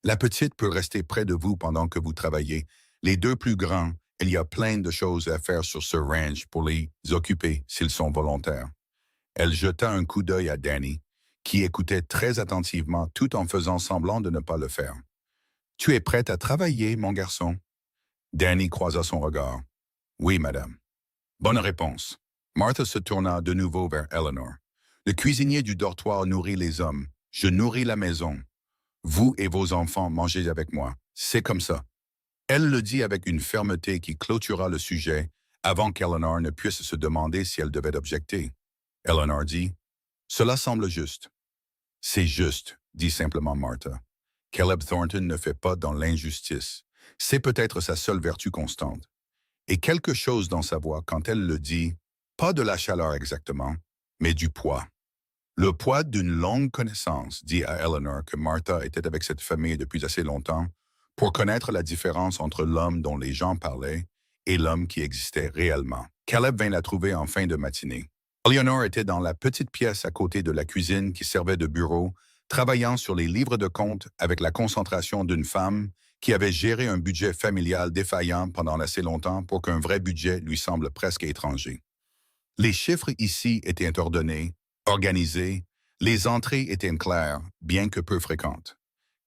La petite peut rester près de vous pendant que vous travaillez. Les deux plus grands, il y a plein de choses à faire sur ce ranch pour les occuper s'ils sont volontaires. Elle jeta un coup d'œil à Danny, qui écoutait très attentivement tout en faisant semblant de ne pas le faire. « Tu es prête à travailler, mon garçon? » Danny croisa son regard. « Oui, madame. » Bonne réponse. Martha se tourna de nouveau vers Eleanor. « Le cuisinier du dortoir nourrit les hommes. Je nourris la maison. Vous et vos enfants mangez avec moi. C'est comme ça. » Elle le dit avec une fermeté qui clôtura le sujet avant qu'Eleanor ne puisse se demander si elle devait objecter. Eleanor dit, « Cela semble juste. » « C'est juste, » dit simplement Martha. Caleb Thornton ne fait pas dans l'injustice. C'est peut-être sa seule vertu constante. Et quelque chose dans sa voix quand elle le dit, pas de la chaleur exactement, mais du poids. Le poids d'une longue connaissance, dit à Eleanor que Martha était avec cette famille depuis assez longtemps, pour connaître la différence entre l'homme dont les gens parlaient et l'homme qui existait réellement. Caleb vint la trouver en fin de matinée. Eleanor était dans la petite pièce à côté de la cuisine qui servait de bureau, travaillant sur les livres de compte avec la concentration d'une femme qui avait géré un budget familial défaillant pendant assez longtemps pour qu'un vrai budget lui semble presque étranger. Les chiffres ici étaient ordonnés, organisés, les entrées étaient claires, bien que peu fréquentes.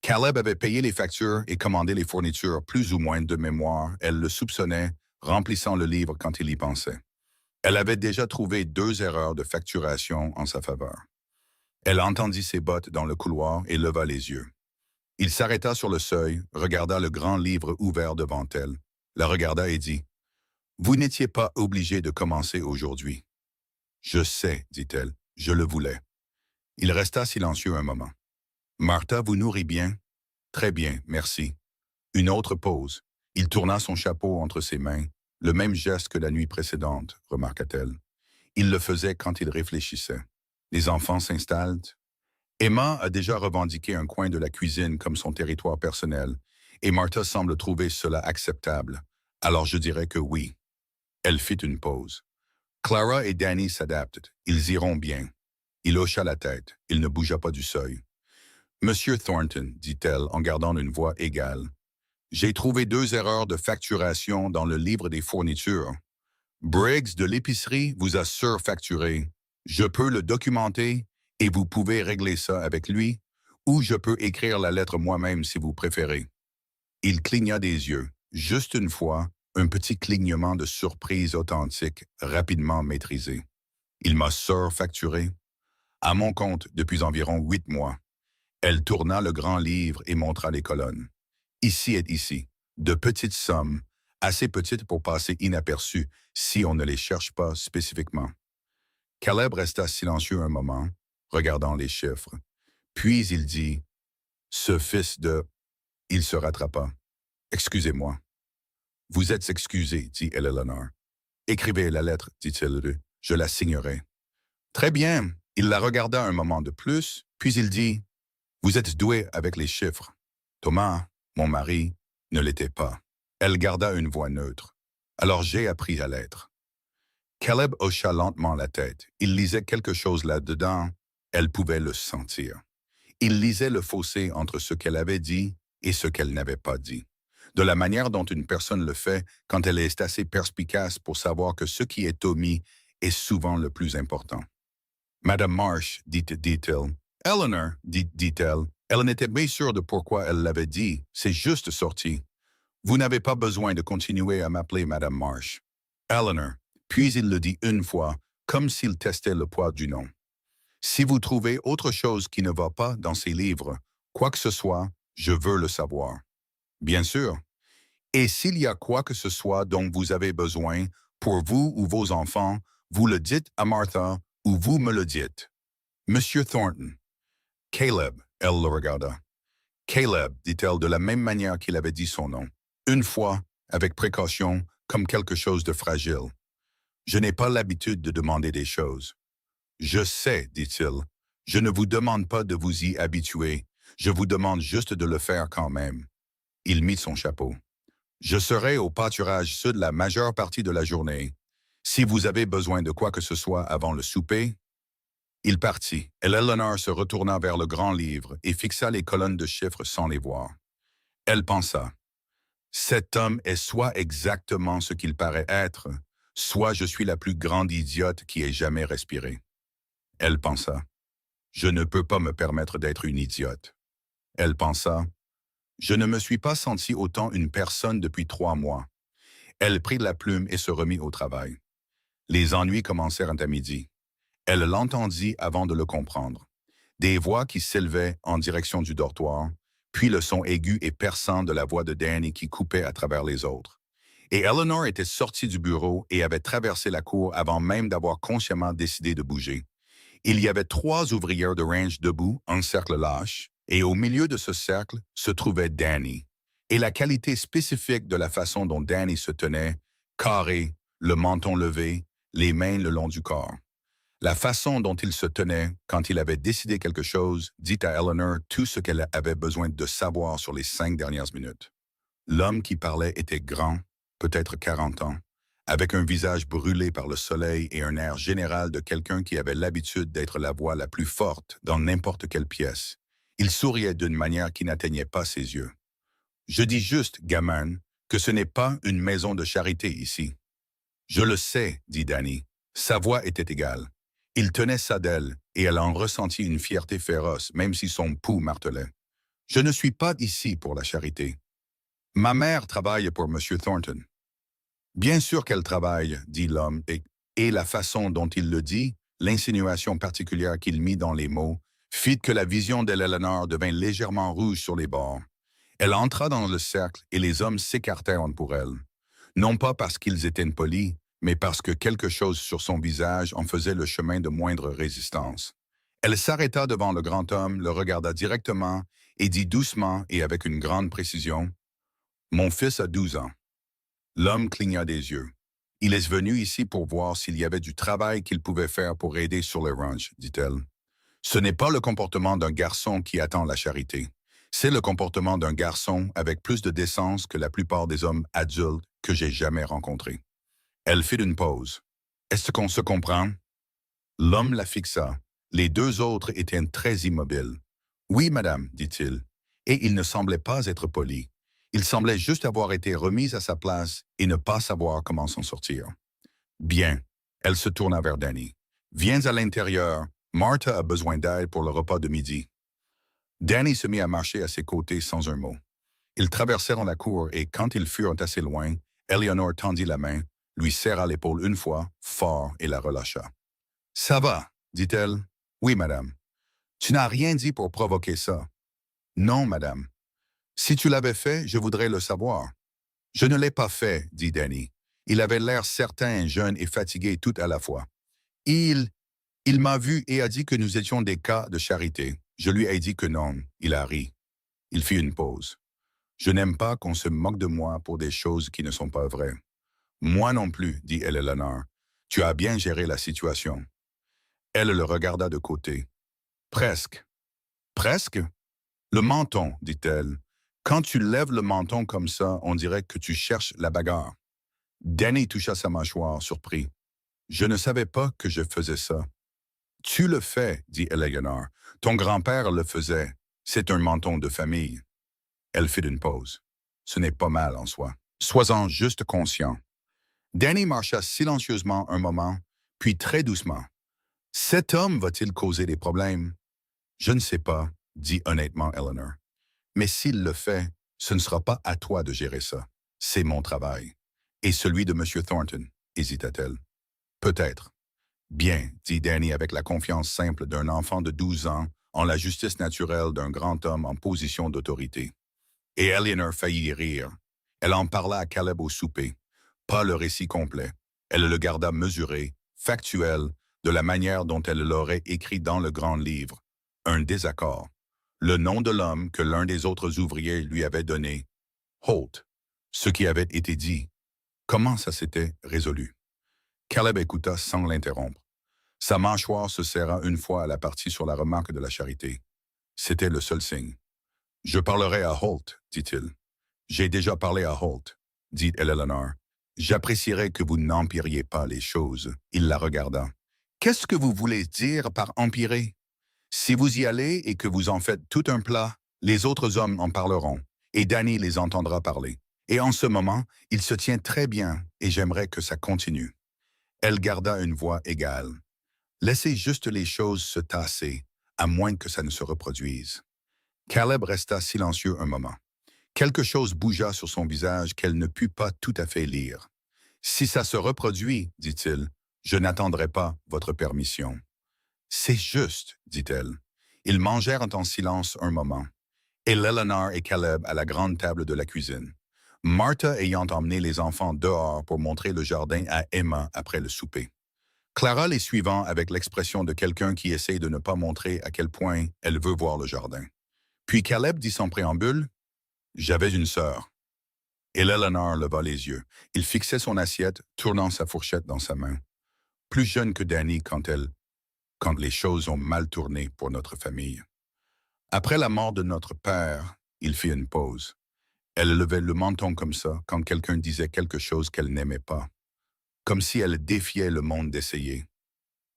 Caleb avait payé les factures et commandé les fournitures plus ou moins de mémoire, elle le soupçonnait, remplissant le livre quand il y pensait. Elle avait déjà trouvé 2 erreurs de facturation en sa faveur. Elle entendit ses bottes dans le couloir et leva les yeux. Il s'arrêta sur le seuil, regarda le grand livre ouvert devant elle, la regarda et dit, « Vous n'étiez pas obligé de commencer aujourd'hui. »« Je sais, dit-elle, je le voulais. » Il resta silencieux un moment. « Martha vous nourrit bien? »« Très bien, merci. » Une autre pause. Il tourna son chapeau entre ses mains, le même geste que la nuit précédente, remarqua-t-elle. Il le faisait quand il réfléchissait. Les enfants s'installent. Emma a déjà revendiqué un coin de la cuisine comme son territoire personnel, et Martha semble trouver cela acceptable. Alors je dirais que oui. Elle fit une pause. Clara et Danny s'adaptent. Ils iront bien. Il hocha la tête. Il ne bougea pas du seuil. « Monsieur Thornton, dit-elle en gardant une voix égale, j'ai trouvé 2 erreurs de facturation dans le livre des fournitures. Briggs de l'épicerie vous a surfacturé. Je peux le documenter et vous pouvez régler ça avec lui, ou je peux écrire la lettre moi-même si vous préférez. » Il cligna des yeux. Juste une fois, un petit clignement de surprise authentique, rapidement maîtrisé. « Il m'a surfacturé. À mon compte depuis environ 8 mois. » Elle tourna le grand livre et montra les colonnes. Ici et ici, de petites sommes, assez petites pour passer inaperçues si on ne les cherche pas spécifiquement. Caleb resta silencieux un moment, regardant les chiffres. Puis il dit, « Ce fils de... » Il se rattrapa. « Excusez-moi. » Vous êtes excusé, dit Eleanor. Écrivez la lettre, dit-il. Je la signerai. Très bien. Il la regarda un moment de plus, puis il dit, vous êtes doué avec les chiffres. Thomas, mon mari, ne l'était pas. Elle garda une voix neutre. Alors j'ai appris à l'être. Caleb hocha lentement la tête. Il lisait quelque chose là-dedans. Elle pouvait le sentir. Il lisait le fossé entre ce qu'elle avait dit et ce qu'elle n'avait pas dit. De la manière dont une personne le fait quand elle est assez perspicace pour savoir que ce qui est omis est souvent le plus important. Madame Marsh, dit-il. Eleanor, dit-elle. Elle n'était pas sûre de pourquoi elle l'avait dit. C'est juste sorti. Vous n'avez pas besoin de continuer à m'appeler Madame Marsh. Eleanor. Puis il le dit une fois, comme s'il testait le poids du nom. Si vous trouvez autre chose qui ne va pas dans ces livres, quoi que ce soit, je veux le savoir. Bien sûr. Et s'il y a quoi que ce soit dont vous avez besoin, pour vous ou vos enfants, vous le dites à Martha ou vous me le dites. Monsieur Thornton. Caleb, elle le regarda. Caleb, dit-elle de la même manière qu'il avait dit son nom. Une fois, avec précaution, comme quelque chose de fragile. Je n'ai pas l'habitude de demander des choses. Je sais, dit-il. Je ne vous demande pas de vous y habituer. Je vous demande juste de le faire quand même. Il mit son chapeau. Je serai au pâturage sud la majeure partie de la journée. Si vous avez besoin de quoi que ce soit avant le souper, il partit, et Eleanor se retourna vers le grand livre et fixa les colonnes de chiffres sans les voir. Elle pensa, cet homme est soit exactement ce qu'il paraît être, soit je suis la plus grande idiote qui ait jamais respiré. Elle pensa, je ne peux pas me permettre d'être une idiote. Elle pensa, je ne me suis pas sentie autant une personne depuis 3 mois. Elle prit la plume et se remit au travail. Les ennuis commencèrent à midi. Elle l'entendit avant de le comprendre. Des voix qui s'élevaient en direction du dortoir, puis le son aigu et perçant de la voix de Danny qui coupait à travers les autres. Et Eleanor était sortie du bureau et avait traversé la cour avant même d'avoir consciemment décidé de bouger. Il y avait 3 ouvrières de range debout, en cercle lâche, et au milieu de ce cercle se trouvait Danny. Et la qualité spécifique de la façon dont Danny se tenait, carré, le menton levé, les mains le long du corps. La façon dont il se tenait quand il avait décidé quelque chose dit à Eleanor tout ce qu'elle avait besoin de savoir sur les 5 dernières minutes. L'homme qui parlait était grand, peut-être 40 ans, avec un visage brûlé par le soleil et un air général de quelqu'un qui avait l'habitude d'être la voix la plus forte dans n'importe quelle pièce. Il souriait d'une manière qui n'atteignait pas ses yeux. « Je dis juste, gamin, que ce n'est pas une maison de charité ici. »« Je le sais, » dit Danny. Sa voix était égale. Il tenait ça d'elle, et elle en ressentit une fierté féroce, même si son pouls martelait. « Je ne suis pas ici pour la charité. Ma mère travaille pour M. Thornton. » « Bien sûr qu'elle travaille, » dit l'homme, et la façon dont il le dit, l'insinuation particulière qu'il mit dans les mots, fit que la vision d'Eleanor devint légèrement rouge sur les bords. Elle entra dans le cercle et les hommes s'écartèrent pour elle. Non pas parce qu'ils étaient polis, mais parce que quelque chose sur son visage en faisait le chemin de moindre résistance. Elle s'arrêta devant le grand homme, le regarda directement et dit doucement et avec une grande précision, « Mon fils a 12 ans. » L'homme cligna des yeux. « Il est venu ici pour voir s'il y avait du travail qu'il pouvait faire pour aider sur le ranch, dit-elle. Ce n'est pas le comportement d'un garçon qui attend la charité. C'est le comportement d'un garçon avec plus de décence que la plupart des hommes adultes que j'ai jamais rencontrés. » Elle fit une pause. « Est-ce qu'on se comprend? » L'homme la fixa. Les 2 autres étaient très immobiles. « Oui, madame, dit-il. » Et il ne semblait pas être poli. Il semblait juste avoir été remis à sa place et ne pas savoir comment s'en sortir. « Bien. » Elle se tourna vers Danny. « Viens à l'intérieur. Martha a besoin d'aide pour le repas de midi. » Danny se mit à marcher à ses côtés sans un mot. Ils traversèrent la cour et, quand ils furent assez loin, Eleanor tendit la main, lui serra l'épaule une fois, fort, et la relâcha. « Ça va, dit-elle. « Oui, madame. »« Tu n'as rien dit pour provoquer ça. »« Non, madame. »« Si tu l'avais fait, je voudrais le savoir. »« Je ne l'ai pas fait, dit Danny. Il avait l'air certain, jeune et fatigué tout à la fois. Il m'a vu et a dit que nous étions des cas de charité. Je lui ai dit que non. Il a ri. Il fit une pause. Je n'aime pas qu'on se moque de moi pour des choses qui ne sont pas vraies. Moi non plus, dit Eleanor. Tu as bien géré la situation. Elle le regarda de côté. Presque. Presque? Le menton, dit-elle. Quand tu lèves le menton comme ça, on dirait que tu cherches la bagarre. Danny toucha sa mâchoire, surpris. Je ne savais pas que je faisais ça. Tu le fais, dit Eleanor. Ton grand-père le faisait. C'est un menton de famille. Elle fit une pause. Ce n'est pas mal en soi. Sois-en juste conscient. Danny marcha silencieusement un moment, puis très doucement. Cet homme va-t-il causer des problèmes? Je ne sais pas, dit honnêtement Eleanor. Mais s'il le fait, ce ne sera pas à toi de gérer ça. C'est mon travail. Et celui de M. Thornton, hésita-t-elle. Peut-être. Bien, dit Danny avec la confiance simple d'un enfant de 12 ans en la justice naturelle d'un grand homme en position d'autorité. Et Eleanor faillit rire. Elle en parla à Caleb au souper. Pas le récit complet. Elle le garda mesuré, factuel, de la manière dont elle l'aurait écrit dans le grand livre. Un désaccord. Le nom de l'homme que l'un des autres ouvriers lui avait donné. Holt. Ce qui avait été dit. Comment ça s'était résolu? Caleb écouta sans l'interrompre. Sa mâchoire se serra une fois à la partie sur la remarque de la charité. C'était le seul signe. « Je parlerai à Holt, dit-il. »« J'ai déjà parlé à Holt, dit Eleanor. J'apprécierais que vous n'empiriez pas les choses. » Il la regarda. « Qu'est-ce que vous voulez dire par empirer? Si vous y allez et que vous en faites tout un plat, les autres hommes en parleront, et Danny les entendra parler. Et en ce moment, il se tient très bien, et j'aimerais que ça continue. » Elle garda une voix égale. « Laissez juste les choses se tasser, à moins que ça ne se reproduise. » Caleb resta silencieux un moment. Quelque chose bougea sur son visage qu'elle ne put pas tout à fait lire. « Si ça se reproduit, dit-il, je n'attendrai pas votre permission. »« C'est juste, dit-elle. » Ils mangèrent en silence un moment, et Eleanor et Caleb à la grande table de la cuisine. Martha ayant emmené les enfants dehors pour montrer le jardin à Emma après le souper. Clara les suivant avec l'expression de quelqu'un qui essaye de ne pas montrer à quel point elle veut voir le jardin. Puis Caleb dit sans préambule, « J'avais une sœur. » Et Eleanor leva les yeux. Il fixait son assiette, tournant sa fourchette dans sa main. Plus jeune que Danny quand les choses ont mal tourné pour notre famille. Après la mort de notre père, il fit une pause. Elle levait le menton comme ça quand quelqu'un disait quelque chose qu'elle n'aimait pas. Comme si elle défiait le monde d'essayer.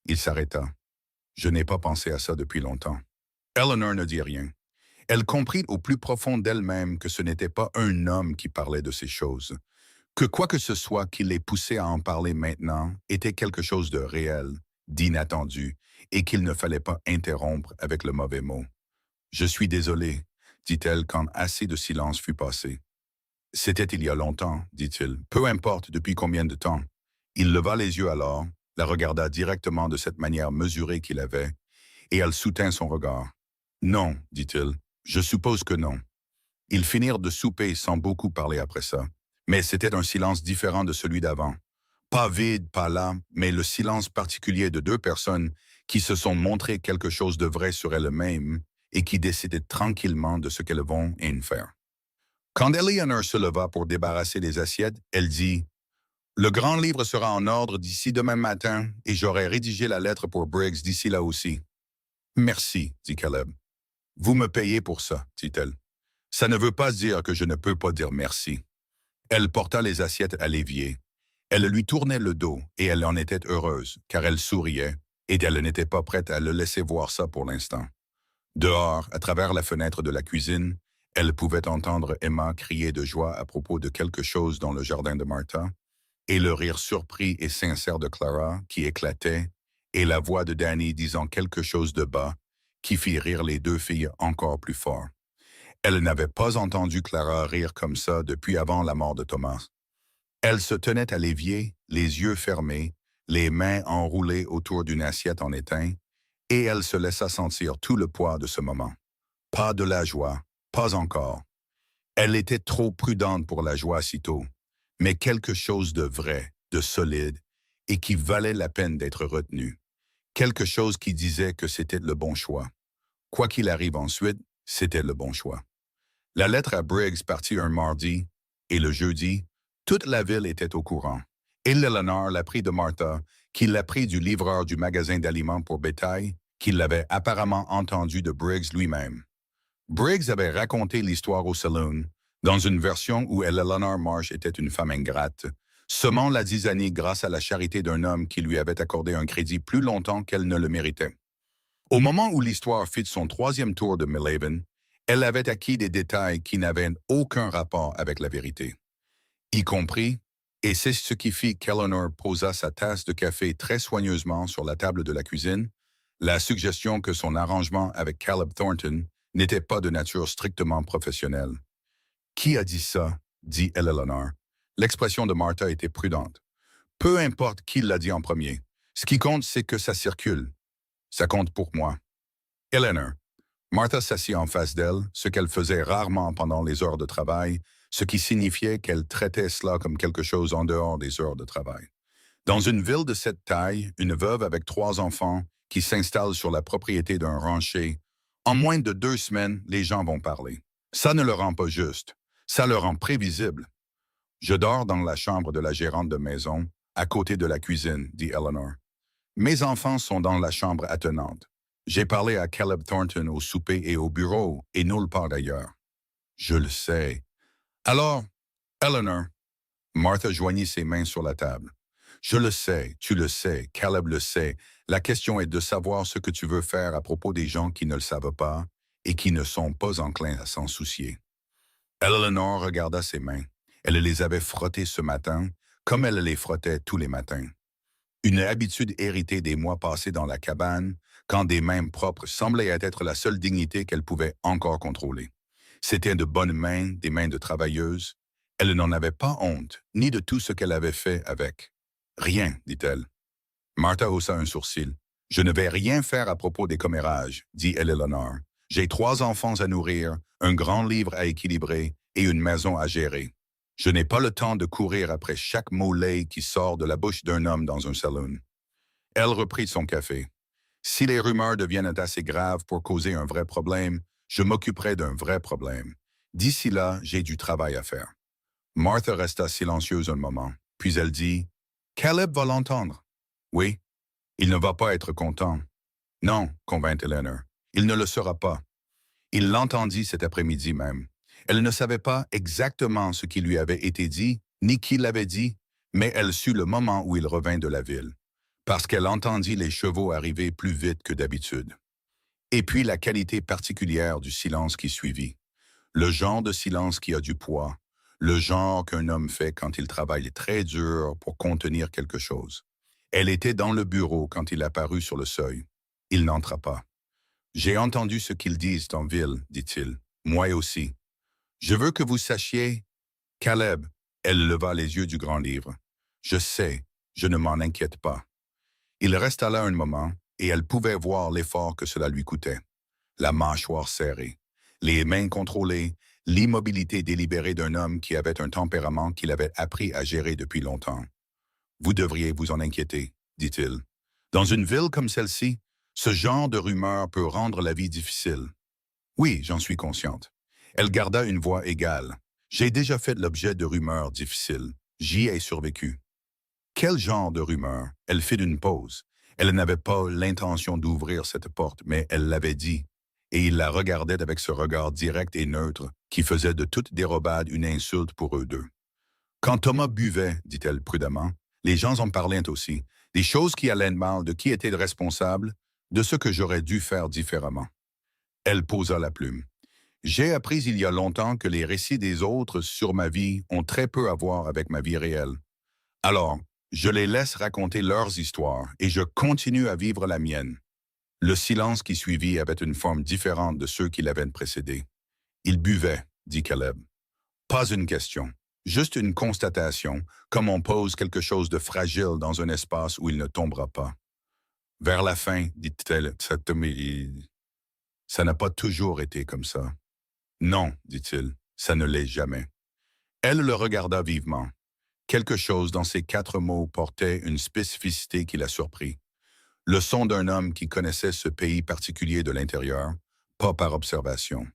Il s'arrêta. Je n'ai pas pensé à ça depuis longtemps. Eleanor ne dit rien. Elle comprit au plus profond d'elle-même que ce n'était pas un homme qui parlait de ces choses, que quoi que ce soit qui les poussait à en parler maintenant était quelque chose de réel, d'inattendu, et qu'il ne fallait pas interrompre avec le mauvais mot. « Je suis désolée, » dit-elle quand assez de silence fut passé. « C'était il y a longtemps, dit-il, peu importe depuis combien de temps. » Il leva les yeux alors, la regarda directement de cette manière mesurée qu'il avait, et elle soutint son regard. « Non, dit-il, je suppose que non. » Ils finirent de souper sans beaucoup parler après ça, mais c'était un silence différent de celui d'avant. Pas vide, pas là, mais le silence particulier de deux personnes qui se sont montrées quelque chose de vrai sur elles-mêmes et qui décidaient tranquillement de ce qu'elles vont et faire. Quand Eleanor se leva pour débarrasser les assiettes, elle dit « Le grand livre sera en ordre d'ici demain matin et j'aurai rédigé la lettre pour Briggs d'ici là aussi. »« Merci, dit Caleb. »« Vous me payez pour ça, dit-elle. Ça ne veut pas dire que je ne peux pas dire merci. » Elle porta les assiettes à l'évier. Elle lui tournait le dos et elle en était heureuse, car elle souriait et elle n'était pas prête à le laisser voir ça pour l'instant. Dehors, à travers la fenêtre de la cuisine, elle pouvait entendre Emma crier de joie à propos de quelque chose dans le jardin de Martha, et le rire surpris et sincère de Clara qui éclatait, et la voix de Danny disant quelque chose de bas, qui fit rire les deux filles encore plus fort. Elle n'avait pas entendu Clara rire comme ça depuis avant la mort de Thomas. Elle se tenait à l'évier, les yeux fermés, les mains enroulées autour d'une assiette en étain, et elle se laissa sentir tout le poids de ce moment. Pas de la joie, pas encore. Elle était trop prudente pour la joie si tôt, mais quelque chose de vrai, de solide, et qui valait la peine d'être retenu. Quelque chose qui disait que c'était le bon choix. Quoi qu'il arrive ensuite, c'était le bon choix. La lettre à Briggs partit un mardi, et le jeudi, toute la ville était au courant. Et Eleanor l'apprit de Martha, qui l'apprit du livreur du magasin d'aliments pour bétail, qui l'avait apparemment entendu de Briggs lui-même. Briggs avait raconté l'histoire au saloon, dans une version où Eleanor Marsh était une femme ingrate, semant la zizanie grâce à la charité d'un homme qui lui avait accordé un crédit plus longtemps qu'elle ne le méritait. Au moment où l'histoire fit son troisième tour de Millhaven, elle avait acquis des détails qui n'avaient aucun rapport avec la vérité, y compris, et c'est ce qui fit qu'Eleanor posa sa tasse de café très soigneusement sur la table de la cuisine, la suggestion que son arrangement avec Caleb Thornton n'était pas de nature strictement professionnelle. Qui a dit ça? Dit Eleanor. L'expression de Martha était prudente. Peu importe qui l'a dit en premier. Ce qui compte, c'est que ça circule. Ça compte pour moi. Eleanor. Martha s'assit en face d'elle, ce qu'elle faisait rarement pendant les heures de travail, ce qui signifiait qu'elle traitait cela comme quelque chose en dehors des heures de travail. Dans une ville de cette taille, une veuve avec 3 enfants qui s'installe sur la propriété d'un rancher, en moins de 2 semaines, les gens vont parler. Ça ne le rend pas juste. Ça le rend prévisible. Je dors dans la chambre de la gérante de maison, à côté de la cuisine, dit Eleanor. Mes enfants sont dans la chambre attenante. J'ai parlé à Caleb Thornton au souper et au bureau, et nulle part d'ailleurs. Je le sais. Alors, Eleanor, Martha joignit ses mains sur la table. Je le sais, tu le sais, Caleb le sait. La question est de savoir ce que tu veux faire à propos des gens qui ne le savent pas et qui ne sont pas enclins à s'en soucier. Eleanor regarda ses mains. Elle les avait frottées ce matin, comme elle les frottait tous les matins. Une habitude héritée des mois passés dans la cabane, quand des mains propres semblaient être la seule dignité qu'elle pouvait encore contrôler. C'étaient de bonnes mains, des mains de travailleuse. Elle n'en avait pas honte, ni de tout ce qu'elle avait fait avec. Rien, dit-elle. Martha haussa un sourcil. Je ne vais rien faire à propos des commérages, dit Eleanor. J'ai 3 enfants à nourrir, un grand livre à équilibrer et une maison à gérer. Je n'ai pas le temps de courir après chaque mot laid qui sort de la bouche d'un homme dans un saloon. Elle reprit son café. Si les rumeurs deviennent assez graves pour causer un vrai problème, je m'occuperai d'un vrai problème. D'ici là, j'ai du travail à faire. Martha resta silencieuse un moment, puis elle dit « Caleb va l'entendre. » « Oui, il ne va pas être content. »« Non, convint Eleanor, il ne le sera pas. » Il l'entendit cet après-midi même. Elle ne savait pas exactement ce qui lui avait été dit, ni qui l'avait dit, mais elle sut le moment où il revint de la ville, parce qu'elle entendit les chevaux arriver plus vite que d'habitude. Et puis la qualité particulière du silence qui suivit. Le genre de silence qui a du poids, le genre qu'un homme fait quand il travaille très dur pour contenir quelque chose. Elle était dans le bureau quand il apparut sur le seuil. Il n'entra pas. « J'ai entendu ce qu'ils disent en ville, dit-il. Moi aussi. Je veux que vous sachiez, Caleb, elle leva les yeux du grand livre. Je sais, je ne m'en inquiète pas. Il resta là un moment, et elle pouvait voir l'effort que cela lui coûtait. La mâchoire serrée, les mains contrôlées, l'immobilité délibérée d'un homme qui avait un tempérament qu'il avait appris à gérer depuis longtemps. Vous devriez vous en inquiéter, dit-il. Dans une ville comme celle-ci, ce genre de rumeur peut rendre la vie difficile. Oui, j'en suis consciente. Elle garda une voix égale. J'ai déjà fait l'objet de rumeurs difficiles. J'y ai survécu. Quel genre de rumeur? Elle fit une pause. Elle n'avait pas l'intention d'ouvrir cette porte, mais elle l'avait dit. Et il la regardait avec ce regard direct et neutre qui faisait de toute dérobade une insulte pour eux deux. Quand Thomas buvait, dit-elle prudemment, les gens en parlaient aussi. Des choses qui allaient mal, de qui était responsable, de ce que j'aurais dû faire différemment. Elle posa la plume. J'ai appris il y a longtemps que les récits des autres sur ma vie ont très peu à voir avec ma vie réelle. Alors, je les laisse raconter leurs histoires et je continue à vivre la mienne. Le silence qui suivit avait une forme différente de ceux qui l'avaient précédé. Il buvait, dit Caleb. Pas une question, juste une constatation, comme on pose quelque chose de fragile dans un espace où il ne tombera pas. Vers la fin, dit-elle, ça n'a pas toujours été comme ça. Non, dit-il, ça ne l'est jamais. Elle le regarda vivement. Quelque chose dans ces 4 mots portait une spécificité qui la surprit. Le son d'un homme qui connaissait ce pays particulier de l'intérieur, pas par observation.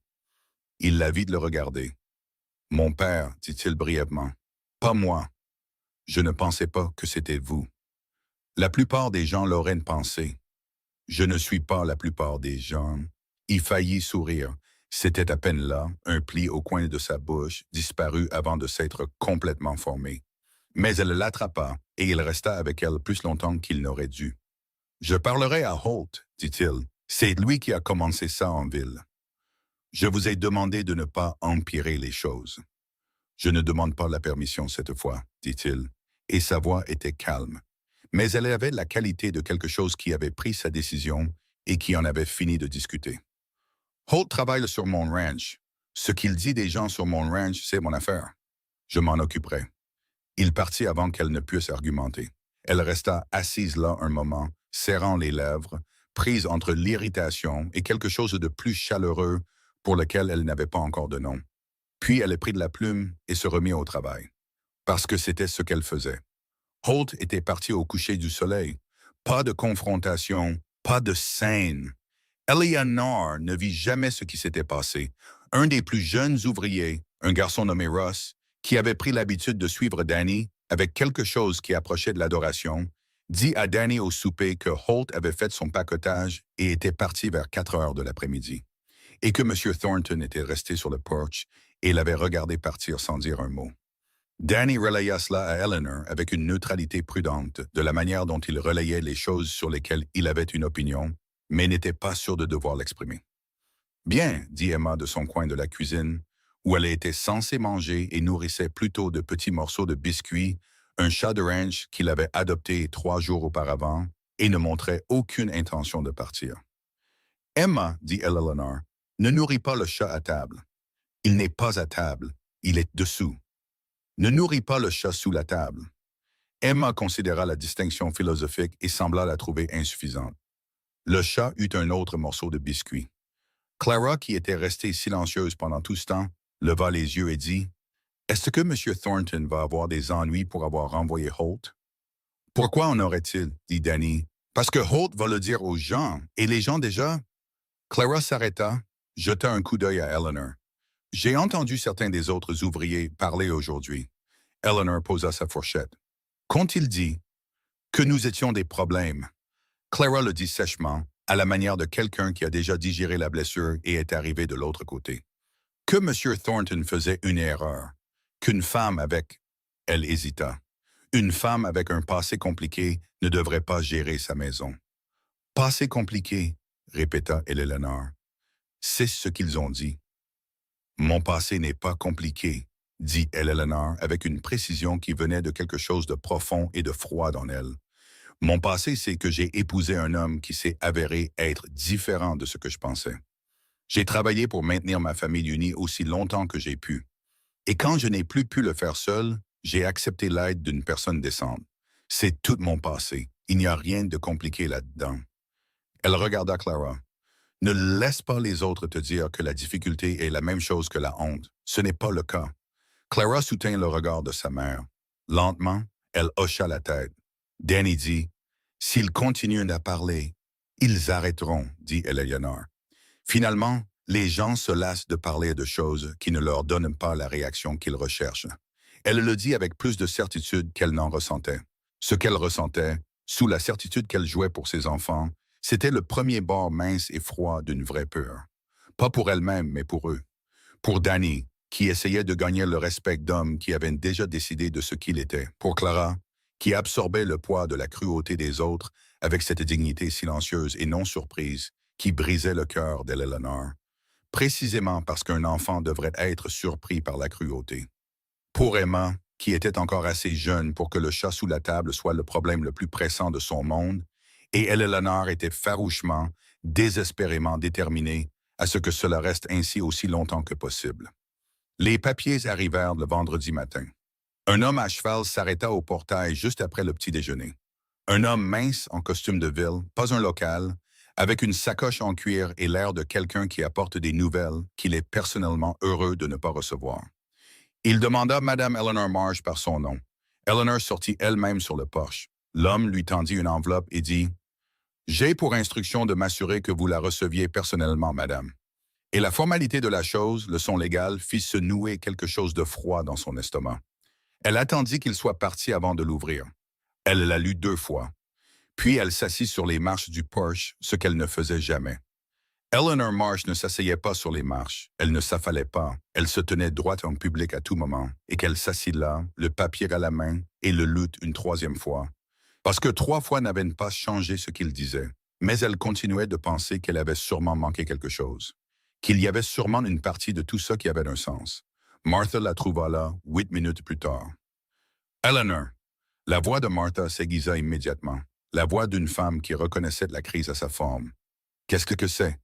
Il la vit de le regarder. « Mon père, dit-il brièvement. Pas moi. Je ne pensais pas que c'était vous. La plupart des gens l'auraient pensé. Je ne suis pas la plupart des gens. » Il faillit sourire. C'était à peine là, un pli au coin de sa bouche, disparu avant de s'être complètement formé. Mais elle l'attrapa, et il resta avec elle plus longtemps qu'il n'aurait dû. « Je parlerai à Holt, dit-il. C'est lui qui a commencé ça en ville. Je vous ai demandé de ne pas empirer les choses. Je ne demande pas la permission cette fois, dit-il, et sa voix était calme. Mais elle avait la qualité de quelque chose qui avait pris sa décision et qui en avait fini de discuter. Holt travaille sur mon ranch. Ce qu'il dit des gens sur mon ranch, c'est mon affaire. Je m'en occuperai. Il partit avant qu'elle ne puisse argumenter. Elle resta assise là un moment, serrant les lèvres, prise entre l'irritation et quelque chose de plus chaleureux pour lequel elle n'avait pas encore de nom. Puis elle prit de la plume et se remit au travail. Parce que c'était ce qu'elle faisait. Holt était parti au coucher du soleil. Pas de confrontation, pas de scène. Eleanor ne vit jamais ce qui s'était passé. Un des plus jeunes ouvriers, un garçon nommé Ross, qui avait pris l'habitude de suivre Danny avec quelque chose qui approchait de l'adoration, dit à Danny au souper que Holt avait fait son pacotage et était parti vers 4 heures de l'après-midi, et que M. Thornton était resté sur le porch et l'avait regardé partir sans dire un mot. Danny relaya cela à Eleanor avec une neutralité prudente de la manière dont il relayait les choses sur lesquelles il avait une opinion, mais n'était pas sûr de devoir l'exprimer. « Bien, dit Emma de son coin de la cuisine, où elle était censée manger et nourrissait plutôt de petits morceaux de biscuits, un chat de ranch qu'il avait adopté 3 jours auparavant et ne montrait aucune intention de partir. « Emma, dit Eleanor, ne nourrit pas le chat à table. Il n'est pas à table, il est dessous. Ne nourris pas le chat sous la table. » Emma considéra la distinction philosophique et sembla la trouver insuffisante. Le chat eut un autre morceau de biscuit. Clara, qui était restée silencieuse pendant tout ce temps, leva les yeux et dit « Est-ce que M. Thornton va avoir des ennuis pour avoir renvoyé Holt? »« Pourquoi en aurait-il? » dit Danny. « Parce que Holt va le dire aux gens, et les gens déjà... » Clara s'arrêta, jeta un coup d'œil à Eleanor. « J'ai entendu certains des autres ouvriers parler aujourd'hui. » Eleanor posa sa fourchette. « Qu'ont-ils dit? »« Que nous étions des problèmes. » Clara le dit sèchement, à la manière de quelqu'un qui a déjà digéré la blessure et est arrivé de l'autre côté. Que M. Thornton faisait une erreur. Qu'une femme avec... Elle hésita. Une femme avec un passé compliqué ne devrait pas gérer sa maison. « Passé compliqué, » répéta Eleanor. « C'est ce qu'ils ont dit. »« Mon passé n'est pas compliqué, » dit Eleanor avec une précision qui venait de quelque chose de profond et de froid en elle. « Mon passé, c'est que j'ai épousé un homme qui s'est avéré être différent de ce que je pensais. J'ai travaillé pour maintenir ma famille unie aussi longtemps que j'ai pu. Et quand je n'ai plus pu le faire seul, j'ai accepté l'aide d'une personne décente. C'est tout mon passé. Il n'y a rien de compliqué là-dedans. » Elle regarda Clara. « Ne laisse pas les autres te dire que la difficulté est la même chose que la honte. Ce n'est pas le cas. » Clara soutint le regard de sa mère. Lentement, elle hocha la tête. Danny dit « S'ils continuent à parler, ils arrêteront, » dit Eleanor. Finalement, les gens se lassent de parler de choses qui ne leur donnent pas la réaction qu'ils recherchent. Elle le dit avec plus de certitude qu'elle n'en ressentait. Ce qu'elle ressentait, sous la certitude qu'elle jouait pour ses enfants, c'était le premier bord mince et froid d'une vraie peur. Pas pour elle-même, mais pour eux. Pour Danny, qui essayait de gagner le respect d'hommes qui avaient déjà décidé de ce qu'il était. Pour Clara, qui absorbait le poids de la cruauté des autres avec cette dignité silencieuse et non surprise qui brisait le cœur d'Eleanor, précisément parce qu'un enfant devrait être surpris par la cruauté. Pour Emma, qui était encore assez jeune pour que le chat sous la table soit le problème le plus pressant de son monde, et Eleanor était farouchement, désespérément déterminée à ce que cela reste ainsi aussi longtemps que possible. Les papiers arrivèrent le vendredi matin. Un homme à cheval s'arrêta au portail juste après le petit déjeuner. Un homme mince en costume de ville, pas un local, avec une sacoche en cuir et l'air de quelqu'un qui apporte des nouvelles qu'il est personnellement heureux de ne pas recevoir. Il demanda Mme Eleanor Marsh par son nom. Eleanor sortit elle-même sur le porche. L'homme lui tendit une enveloppe et dit « J'ai pour instruction de m'assurer que vous la receviez personnellement, madame. » Et la formalité de la chose, le son légal, fit se nouer quelque chose de froid dans son estomac. Elle attendit qu'il soit parti avant de l'ouvrir. Elle l'a lu 2 fois. Puis elle s'assit sur les marches du porche, ce qu'elle ne faisait jamais. Eleanor Marsh ne s'asseyait pas sur les marches, elle ne s'affalait pas, elle se tenait droite en public à tout moment, et qu'elle s'assit là, le papier à la main, et le lut une 3e fois. Parce que 3 fois n'avaient pas changé ce qu'il disait, mais elle continuait de penser qu'elle avait sûrement manqué quelque chose, qu'il y avait sûrement une partie de tout ça qui avait un sens. Martha la trouva là, 8 minutes plus tard. Eleanor. La voix de Martha s'aiguisa immédiatement, la voix d'une femme qui reconnaissait la crise à sa forme. Qu'est-ce que c'est?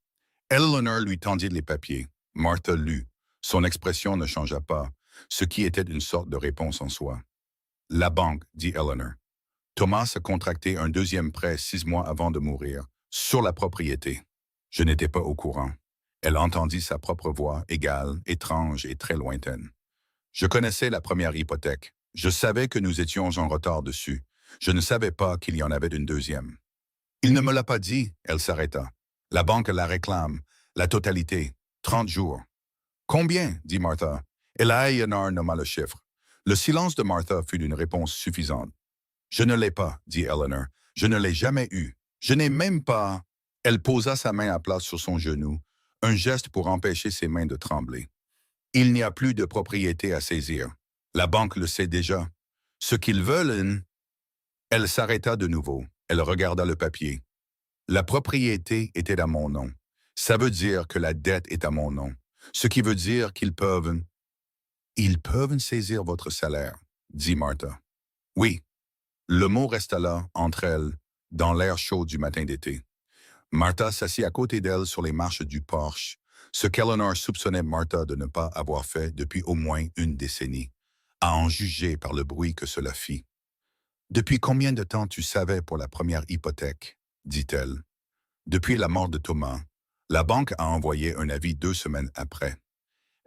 Eleanor lui tendit les papiers. Martha lut. Son expression ne changea pas, ce qui était une sorte de réponse en soi. La banque, dit Eleanor. Thomas a contracté un 2e prêt 6 mois avant de mourir, sur la propriété. Je n'étais pas au courant. Elle entendit sa propre voix, égale, étrange et très lointaine. Je connaissais la première hypothèque. Je savais que nous étions en retard dessus. Je ne savais pas qu'il y en avait une 2e. Il ne me l'a pas dit, elle s'arrêta. La banque la réclame, la totalité, 30 jours. Combien? Dit Martha. Et Eleanor nomma le chiffre. Le silence de Martha fut d'une réponse suffisante. Je ne l'ai pas, dit Eleanor. Je ne l'ai jamais eu. Je n'ai même pas... Elle posa sa main à plat sur son genou, un geste pour empêcher ses mains de trembler. Il n'y a plus de propriété à saisir. La banque le sait déjà. Ce qu'ils veulent... Elle s'arrêta de nouveau. Elle regarda le papier. La propriété était à mon nom. Ça veut dire que la dette est à mon nom. Ce qui veut dire qu'ils peuvent... Ils peuvent saisir votre salaire, dit Martha. Oui. Le mot resta là, entre elles, dans l'air chaud du matin d'été. Martha s'assit à côté d'elle sur les marches du porche, ce qu'Eleanor soupçonnait Martha de ne pas avoir fait depuis au moins une décennie, à en juger par le bruit que cela fit. « Depuis combien de temps tu savais pour la première hypothèque ?» dit-elle. « Depuis la mort de Thomas. La banque a envoyé un avis 2 semaines après. »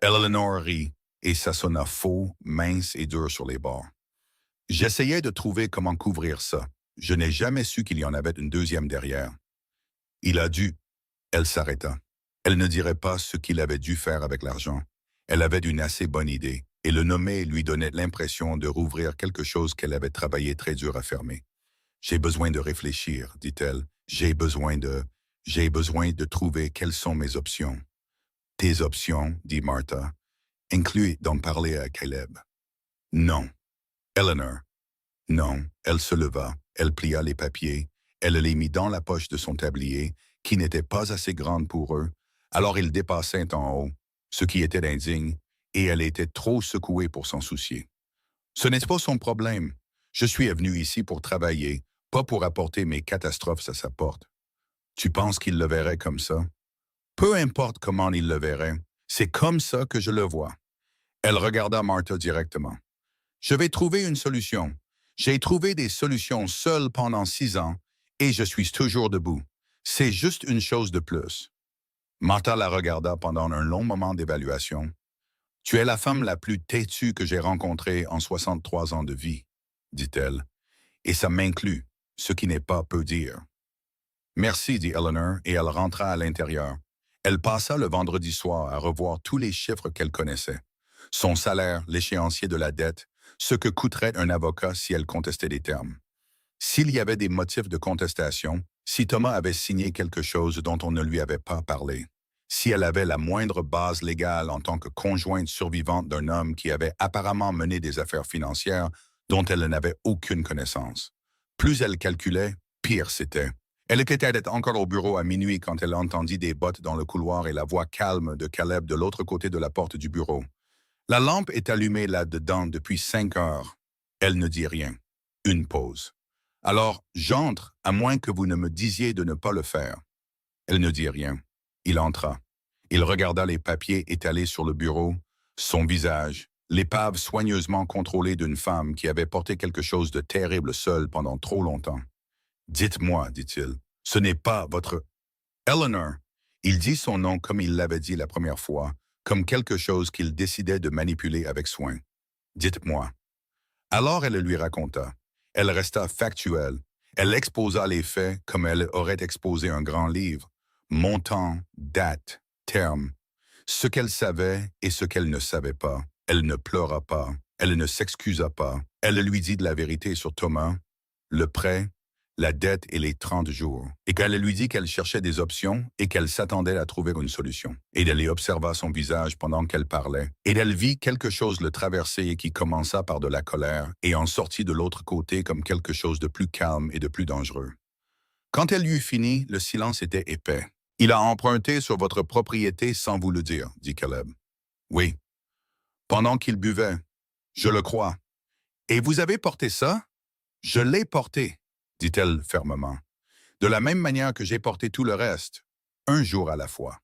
Eleanor rit et s'assonna faux, mince et dur sur les bords. « J'essayais de trouver comment couvrir ça. Je n'ai jamais su qu'il y en avait une 2e derrière. » Il a dû... Elle s'arrêta. Elle ne dirait pas ce qu'il avait dû faire avec l'argent. Elle avait une assez bonne idée, et le nommer lui donnait l'impression de rouvrir quelque chose qu'elle avait travaillé très dur à fermer. « J'ai besoin de réfléchir, dit-elle. J'ai besoin de trouver quelles sont mes options. »« Tes options, dit Martha, incluent d'en parler à Caleb. »« Non. » Eleanor. Non, elle se leva, elle plia les papiers, elle les mit dans la poche de son tablier, qui n'était pas assez grande pour eux, alors ils dépassaient en haut, ce qui était indigne, et elle était trop secouée pour s'en soucier. Ce n'est pas son problème. Je suis venu ici pour travailler, pas pour apporter mes catastrophes à sa porte. Tu penses qu'il le verrait comme ça? Peu importe comment il le verrait, c'est comme ça que je le vois. Elle regarda Martha directement. Je vais trouver une solution. J'ai trouvé des solutions seule pendant 6 ans, et je suis toujours debout. C'est juste une chose de plus. Martha la regarda pendant un long moment d'évaluation. « Tu es la femme la plus têtue que j'ai rencontrée en 63 ans de vie, » dit-elle, « et ça m'inclut, ce qui n'est pas peu dire. » Merci, dit Eleanor, et elle rentra à l'intérieur. Elle passa le vendredi soir à revoir tous les chiffres qu'elle connaissait. Son salaire, l'échéancier de la dette, ce que coûterait un avocat si elle contestait les termes. S'il y avait des motifs de contestation, si Thomas avait signé quelque chose dont on ne lui avait pas parlé, si elle avait la moindre base légale en tant que conjointe survivante d'un homme qui avait apparemment mené des affaires financières dont elle n'avait aucune connaissance. Plus elle calculait, pire c'était. Elle était encore au bureau à minuit quand elle entendit des bottes dans le couloir et la voix calme de Caleb de l'autre côté de la porte du bureau. La lampe est allumée là-dedans depuis 5 heures. Elle ne dit rien. Une pause. Alors, j'entre, à moins que vous ne me disiez de ne pas le faire. Elle ne dit rien. Il entra. Il regarda les papiers étalés sur le bureau, son visage, l'épave soigneusement contrôlée d'une femme qui avait porté quelque chose de terrible seule pendant trop longtemps. « Dites-moi, dit-il, ce n'est pas votre... » Eleanor. Il dit son nom comme il l'avait dit la première fois, comme quelque chose qu'il décidait de manipuler avec soin. « Dites-moi. » Alors elle lui raconta. Elle resta factuelle. Elle exposa les faits comme elle aurait exposé un grand livre. Montant, date, terme. Ce qu'elle savait et ce qu'elle ne savait pas. Elle ne pleura pas, elle ne s'excusa pas. Elle lui dit de la vérité sur Thomas, le prêt, la dette et les 30 jours. Et qu'elle lui dit qu'elle cherchait des options et qu'elle s'attendait à trouver une solution. Et elle y observa son visage pendant qu'elle parlait. Et elle vit quelque chose le traverser et qui commença par de la colère et en sortit de l'autre côté comme quelque chose de plus calme et de plus dangereux. Quand elle eut fini, le silence était épais. Il a emprunté sur votre propriété sans vous le dire, dit Caleb. Oui. Pendant qu'il buvait. Je le crois. Et vous avez porté ça? Je l'ai porté, dit-elle fermement. De la même manière que j'ai porté tout le reste, un jour à la fois.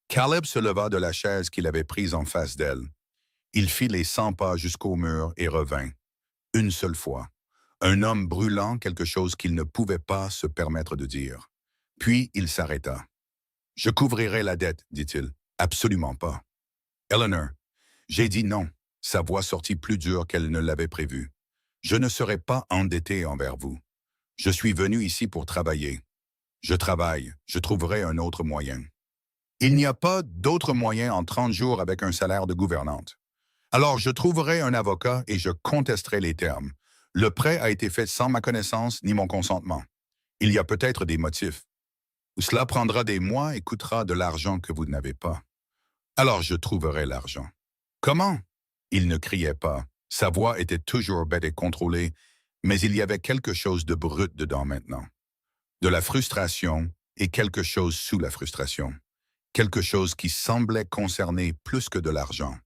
Caleb se leva de la chaise qu'il avait prise en face d'elle. Il fit les 100 pas jusqu'au mur et revint. Une seule fois. Un homme brûlant quelque chose qu'il ne pouvait pas se permettre de dire. Puis il s'arrêta. « Je couvrirai la dette, dit-il. Absolument pas. Eleanor, j'ai dit non. Sa voix sortit plus dure qu'elle ne l'avait prévu. Je ne serai pas endetté envers vous. Je suis venu ici pour travailler. Je travaille, je trouverai un autre moyen. Il n'y a pas d'autre moyen en 30 jours avec un salaire de gouvernante. Alors je trouverai un avocat et je contesterai les termes. Le prêt a été fait sans ma connaissance ni mon consentement. Il y a peut-être des motifs. Cela prendra des mois et coûtera de l'argent que vous n'avez pas. Alors je trouverai l'argent. Comment? Il ne criait pas. Sa voix était toujours bête et contrôlée, mais il y avait quelque chose de brut dedans maintenant. De la frustration et quelque chose sous la frustration. Quelque chose qui semblait concerner plus que de l'argent.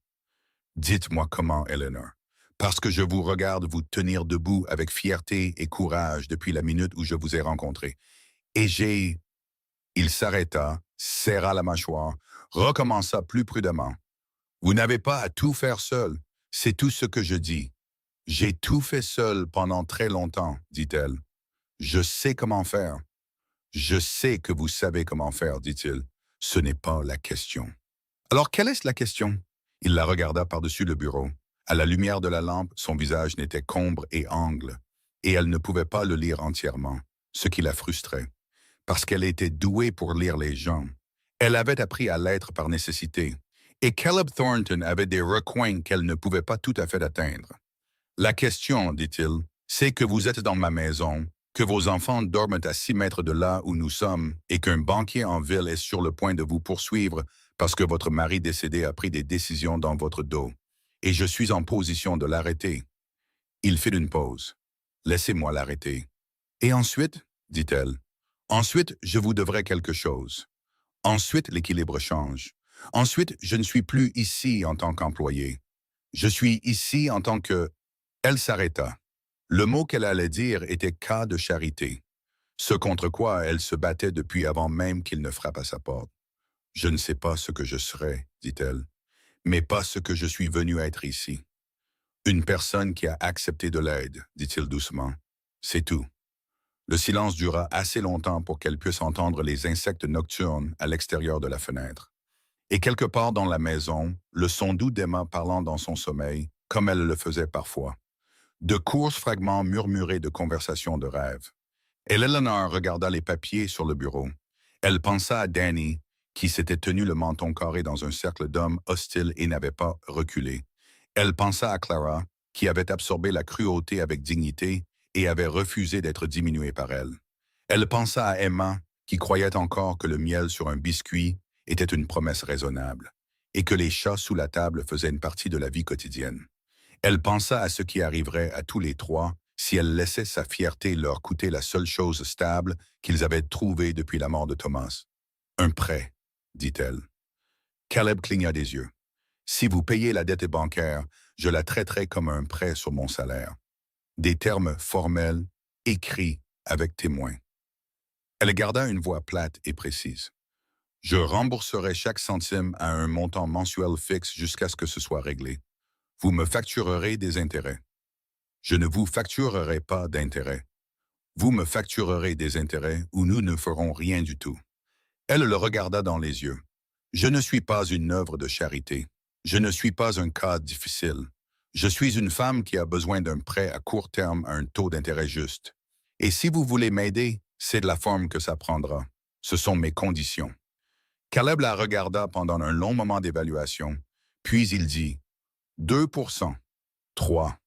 Dites-moi comment, Eleanor, parce que je vous regarde vous tenir debout avec fierté et courage depuis la minute où je vous ai rencontré. Et j'ai... Il s'arrêta, serra la mâchoire, recommença plus prudemment. Vous n'avez pas à tout faire seul, c'est tout ce que je dis. J'ai tout fait seul pendant très longtemps, dit-elle. Je sais comment faire. Je sais que vous savez comment faire, dit-il. Ce n'est pas la question. Alors, quelle est la question? Il la regarda par-dessus le bureau. À la lumière de la lampe, son visage n'était qu'ombre et angle, et elle ne pouvait pas le lire entièrement, ce qui la frustrait. Parce qu'elle était douée pour lire les gens. Elle avait appris à l'être par nécessité. Et Caleb Thornton avait des recoins qu'elle ne pouvait pas tout à fait atteindre. La question, dit-il, c'est que vous êtes dans ma maison, que vos enfants dorment à 6 mètres de là où nous sommes et qu'un banquier en ville est sur le point de vous poursuivre parce que votre mari décédé a pris des décisions dans votre dos. Et je suis en position de l'arrêter. Il fit une pause. Laissez-moi l'arrêter. Et ensuite, dit-elle, ensuite, je vous devrai quelque chose. Ensuite, l'équilibre change. Ensuite, je ne suis plus ici en tant qu'employé. Je suis ici en tant que... Elle s'arrêta. Le mot qu'elle allait dire était cas de charité, ce contre quoi elle se battait depuis avant même qu'il ne frappe à sa porte. Je ne sais pas ce que je serai, dit-elle, mais pas ce que je suis venu être ici. Une personne qui a accepté de l'aide, dit-il doucement. C'est tout. Le silence dura assez longtemps pour qu'elle puisse entendre les insectes nocturnes à l'extérieur de la fenêtre. Et quelque part dans la maison, le son doux d'Emma parlant dans son sommeil, comme elle le faisait parfois. De courts fragments murmurés de conversations de rêve. Et Eleanor regarda les papiers sur le bureau. Elle pensa à Danny, qui s'était tenu le menton carré dans un cercle d'hommes hostiles et n'avait pas reculé. Elle pensa à Clara, qui avait absorbé la cruauté avec dignité et avait refusé d'être diminuée par elle. Elle pensa à Emma, qui croyait encore que le miel sur un biscuit était une promesse raisonnable, et que les chats sous la table faisaient une partie de la vie quotidienne. Elle pensa à ce qui arriverait à tous les trois si elle laissait sa fierté leur coûter la seule chose stable qu'ils avaient trouvée depuis la mort de Thomas. « Un prêt », dit-elle. Caleb cligna des yeux. « Si vous payez la dette bancaire, je la traiterai comme un prêt sur mon salaire. » Des termes formels, écrits avec témoins. Elle garda une voix plate et précise. « Je rembourserai chaque centime à un montant mensuel fixe jusqu'à ce que ce soit réglé. Vous me facturerez des intérêts. Je ne vous facturerai pas d'intérêts. Vous me facturerez des intérêts ou nous ne ferons rien du tout. » Elle le regarda dans les yeux. « Je ne suis pas une œuvre de charité. Je ne suis pas un cas difficile. Je suis une femme qui a besoin d'un prêt à court terme à un taux d'intérêt juste. Et si vous voulez m'aider, c'est de la forme que ça prendra. Ce sont mes conditions. » Caleb la regarda pendant un long moment d'évaluation, puis il dit « 2%, 3. »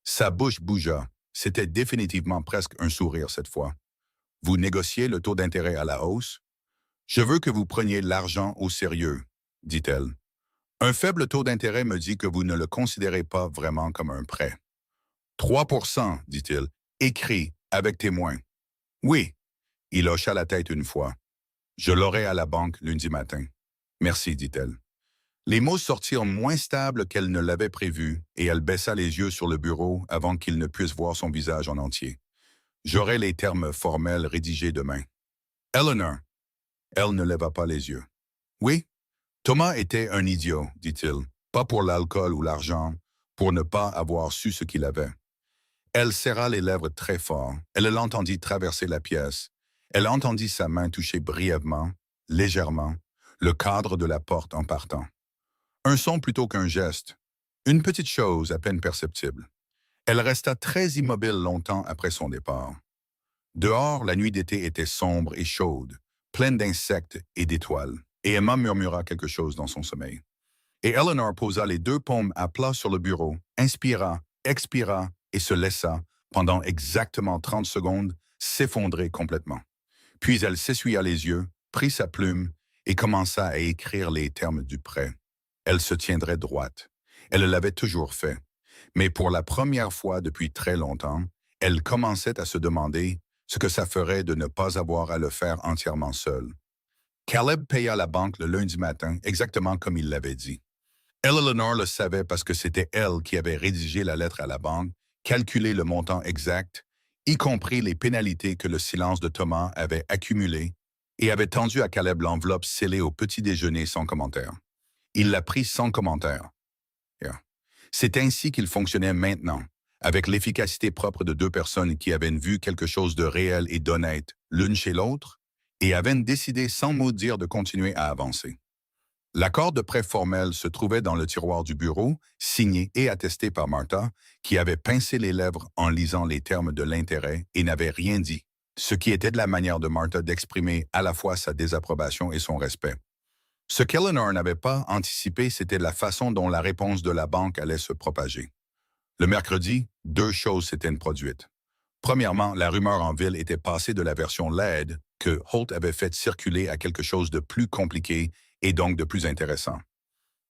Sa bouche bougea. C'était définitivement presque un sourire cette fois. « Vous négociez le taux d'intérêt à la hausse? »« Je veux que vous preniez l'argent au sérieux, » dit-elle. « Un faible taux d'intérêt me dit que vous ne le considérez pas vraiment comme un prêt. »« 3%, dit-il, écrit, avec témoin. »« Oui. » Il hocha la tête une fois. « Je l'aurai à la banque lundi matin. »« Merci, dit-elle. » Les mots sortirent moins stables qu'elle ne l'avait prévu, et elle baissa les yeux sur le bureau avant qu'il ne puisse voir son visage en entier. « J'aurai les termes formels rédigés demain. »« Eleanor. » Elle ne leva pas les yeux. « Oui. » Thomas était un idiot, dit-il, pas pour l'alcool ou l'argent, pour ne pas avoir su ce qu'il avait. Elle serra les lèvres très fort. Elle l'entendit traverser la pièce. Elle entendit sa main toucher brièvement, légèrement, le cadre de la porte en partant. Un son plutôt qu'un geste. Une petite chose à peine perceptible. Elle resta très immobile longtemps après son départ. Dehors, la nuit d'été était sombre et chaude, pleine d'insectes et d'étoiles, et Emma murmura quelque chose dans son sommeil. Et Eleanor posa les deux paumes à plat sur le bureau, inspira, expira et se laissa, pendant exactement 30 secondes, s'effondrer complètement. Puis elle s'essuya les yeux, prit sa plume et commença à écrire les termes du prêt. Elle se tiendrait droite. Elle l'avait toujours fait. Mais pour la première fois depuis très longtemps, elle commençait à se demander ce que ça ferait de ne pas avoir à le faire entièrement seule. Caleb paya la banque le lundi matin, exactement comme il l'avait dit. Eleanor le savait parce que c'était elle qui avait rédigé la lettre à la banque, calculé le montant exact, y compris les pénalités que le silence de Thomas avait accumulées, et avait tendu à Caleb l'enveloppe scellée au petit déjeuner sans commentaire. Il l'a pris sans commentaire. C'est ainsi qu'il fonctionnait maintenant, avec l'efficacité propre de deux personnes qui avaient vu quelque chose de réel et d'honnête l'une chez l'autre, et avaient décidé sans mot dire de continuer à avancer. L'accord de prêt formel se trouvait dans le tiroir du bureau, signé et attesté par Martha, qui avait pincé les lèvres en lisant les termes de l'intérêt et n'avait rien dit, ce qui était de la manière de Martha d'exprimer à la fois sa désapprobation et son respect. Ce qu'Eleanor n'avait pas anticipé, c'était la façon dont la réponse de la banque allait se propager. Le mercredi, deux choses s'étaient produites. Premièrement, la rumeur en ville était passée de la version laide que Holt avait fait circuler à quelque chose de plus compliqué et donc de plus intéressant.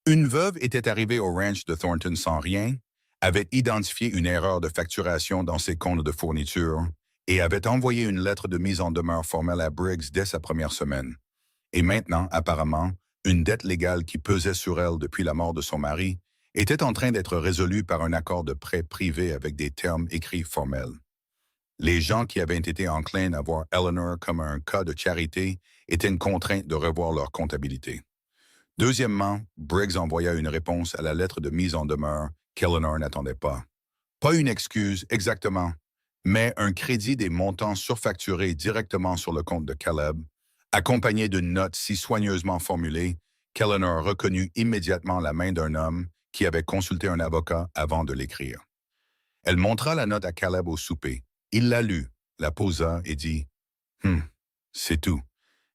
Une veuve était arrivée au ranch de Thornton sans rien, avait identifié une erreur de facturation dans ses comptes de fourniture et avait envoyé une lettre de mise en demeure formelle à Briggs dès sa première semaine. Et maintenant, apparemment, une dette légale qui pesait sur elle depuis la mort de son mari était en train d'être résolue par un accord de prêt privé avec des termes écrits formels. Les gens qui avaient été enclins à voir Eleanor comme un cas de charité étaient contraints de revoir leur comptabilité. Deuxièmement, Briggs envoya une réponse à la lettre de mise en demeure qu'Eleanor n'attendait pas. Pas une excuse exactement, mais un crédit des montants surfacturés directement sur le compte de Caleb, accompagné d'une note si soigneusement formulée qu'Eleanor reconnut immédiatement la main d'un homme qui avait consulté un avocat avant de l'écrire. Elle montra la note à Caleb au souper. Il la lut, la posa et dit « c'est tout.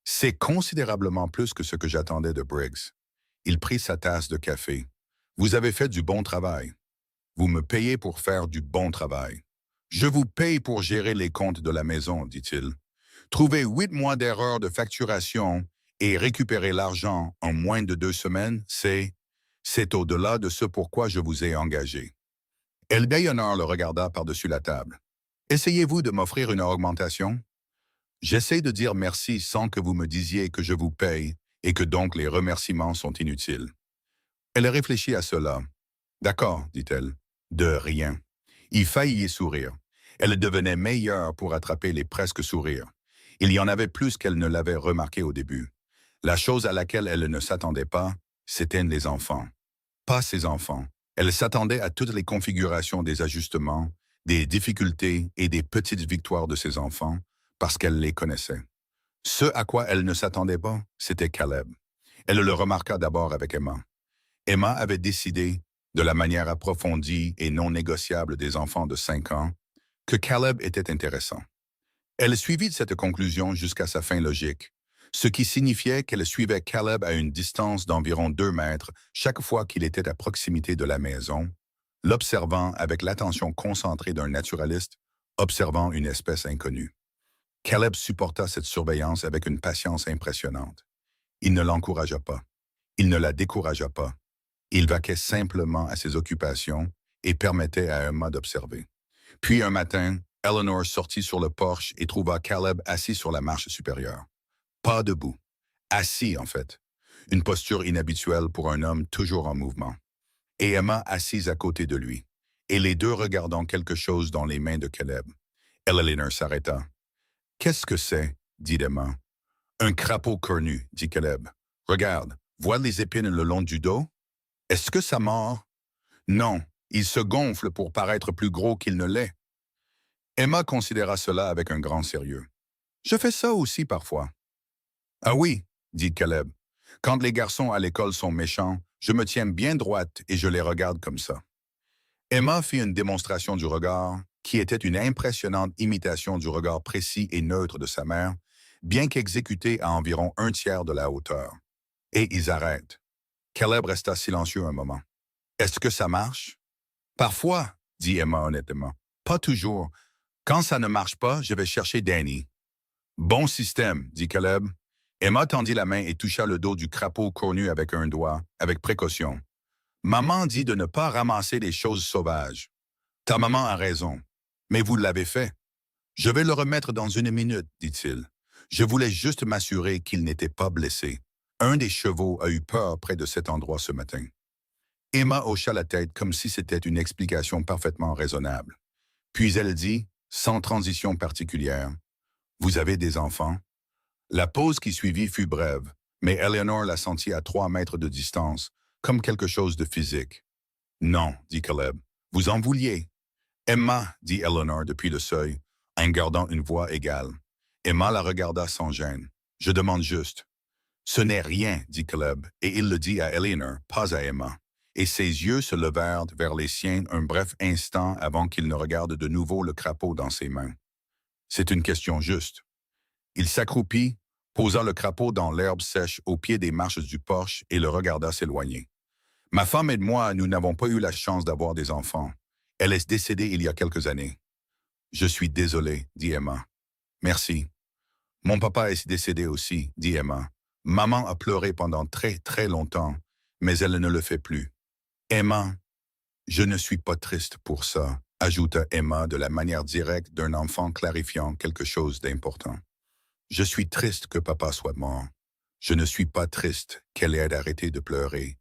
C'est considérablement plus que ce que j'attendais de Briggs. » Il prit sa tasse de café. « Vous avez fait du bon travail. Vous me payez pour faire du bon travail. Je vous paye pour gérer les comptes de la maison, dit-il. Trouver 8 mois d'erreur de facturation et récupérer l'argent en moins de 2 semaines, c'est au-delà de ce pourquoi je vous ai engagé. » Eleanor le regarda par-dessus la table. « Essayez-vous de m'offrir une augmentation? » « J'essaie de dire merci sans que vous me disiez que je vous paye et que donc les remerciements sont inutiles. » Elle réfléchit à cela. « D'accord, dit-elle. De rien. » Il faillit sourire. Elle devenait meilleure pour attraper les presque sourires. Il y en avait plus qu'elle ne l'avait remarqué au début. La chose à laquelle elle ne s'attendait pas, c'étaient les enfants. Pas ses enfants. Elle s'attendait à toutes les configurations des ajustements, des difficultés et des petites victoires de ses enfants, parce qu'elle les connaissait. Ce à quoi elle ne s'attendait pas, c'était Caleb. Elle le remarqua d'abord avec Emma. Emma avait décidé, de la manière approfondie et non négociable des enfants de 5 ans, que Caleb était intéressant. Elle suivit cette conclusion jusqu'à sa fin logique. ce qui signifiait qu'elle suivait Caleb à une distance d'environ 2 mètres chaque fois qu'il était à proximité de la maison, l'observant avec l'attention concentrée d'un naturaliste observant une espèce inconnue. Caleb supporta cette surveillance avec une patience impressionnante. Il ne l'encouragea pas. Il ne la découragea pas. Il vaquait simplement à ses occupations et permettait à Emma d'observer. Puis un matin, Eleanor sortit sur le porche et trouva Caleb assis sur la marche supérieure. Pas debout. Assis, en fait. Une posture inhabituelle pour un homme toujours en mouvement. Et Emma assise à côté de lui, et les deux regardant quelque chose dans les mains de Caleb. Eleanor s'arrêta. « Qu'est-ce que c'est? » dit Emma. « Un crapaud cornu, dit Caleb. Regarde, vois les épines le long du dos? Est-ce que ça mord? Non, il se gonfle pour paraître plus gros qu'il ne l'est. Emma considéra cela avec un grand sérieux. Je fais ça aussi parfois. Ah oui, dit Caleb. Quand les garçons à l'école sont méchants, je me tiens bien droite et je les regarde comme ça. Emma fit une démonstration du regard, qui était une impressionnante imitation du regard précis et neutre de sa mère, bien qu'exécuté à environ 1/3 de la hauteur. Et ils arrêtent. Caleb resta silencieux un moment. Est-ce que ça marche? Parfois, dit Emma honnêtement. Pas toujours. Quand ça ne marche pas, je vais chercher Danny. Bon système, dit Caleb. Emma tendit la main et toucha le dos du crapaud cornu avec un doigt, avec précaution. Maman dit de ne pas ramasser les choses sauvages. Ta maman a raison. Mais vous l'avez fait. Je vais le remettre dans 1 minute, dit-il. Je voulais juste m'assurer qu'il n'était pas blessé. Un des chevaux a eu peur près de cet endroit ce matin. Emma hocha la tête comme si c'était une explication parfaitement raisonnable. Puis elle dit, sans transition particulière, « Vous avez des enfants? » La pause qui suivit fut brève, mais Eleanor la sentit à 3 mètres de distance, comme quelque chose de physique. « Non, dit Caleb, vous en vouliez. »« Emma, dit Eleanor depuis le seuil, en gardant une voix égale. Emma la regarda sans gêne. « Je demande juste. »« Ce n'est rien, dit Caleb, et il le dit à Eleanor, pas à Emma. Et ses yeux se levèrent vers les siens un bref instant avant qu'il ne regarde de nouveau le crapaud dans ses mains. C'est une question juste. Il s'accroupit, posa le crapaud dans l'herbe sèche au pied des marches du porche et le regarda s'éloigner. « Ma femme et moi, nous n'avons pas eu la chance d'avoir des enfants. Elle est décédée il y a quelques années. »« Je suis désolé, dit Emma. »« Merci. »« Mon papa est décédé aussi, dit Emma. Maman a pleuré pendant très, très longtemps, mais elle ne le fait plus. »« Emma, je ne suis pas triste pour ça, ajouta Emma de la manière directe d'un enfant clarifiant quelque chose d'important. Je suis triste que papa soit mort. Je ne suis pas triste qu'elle ait arrêté de pleurer.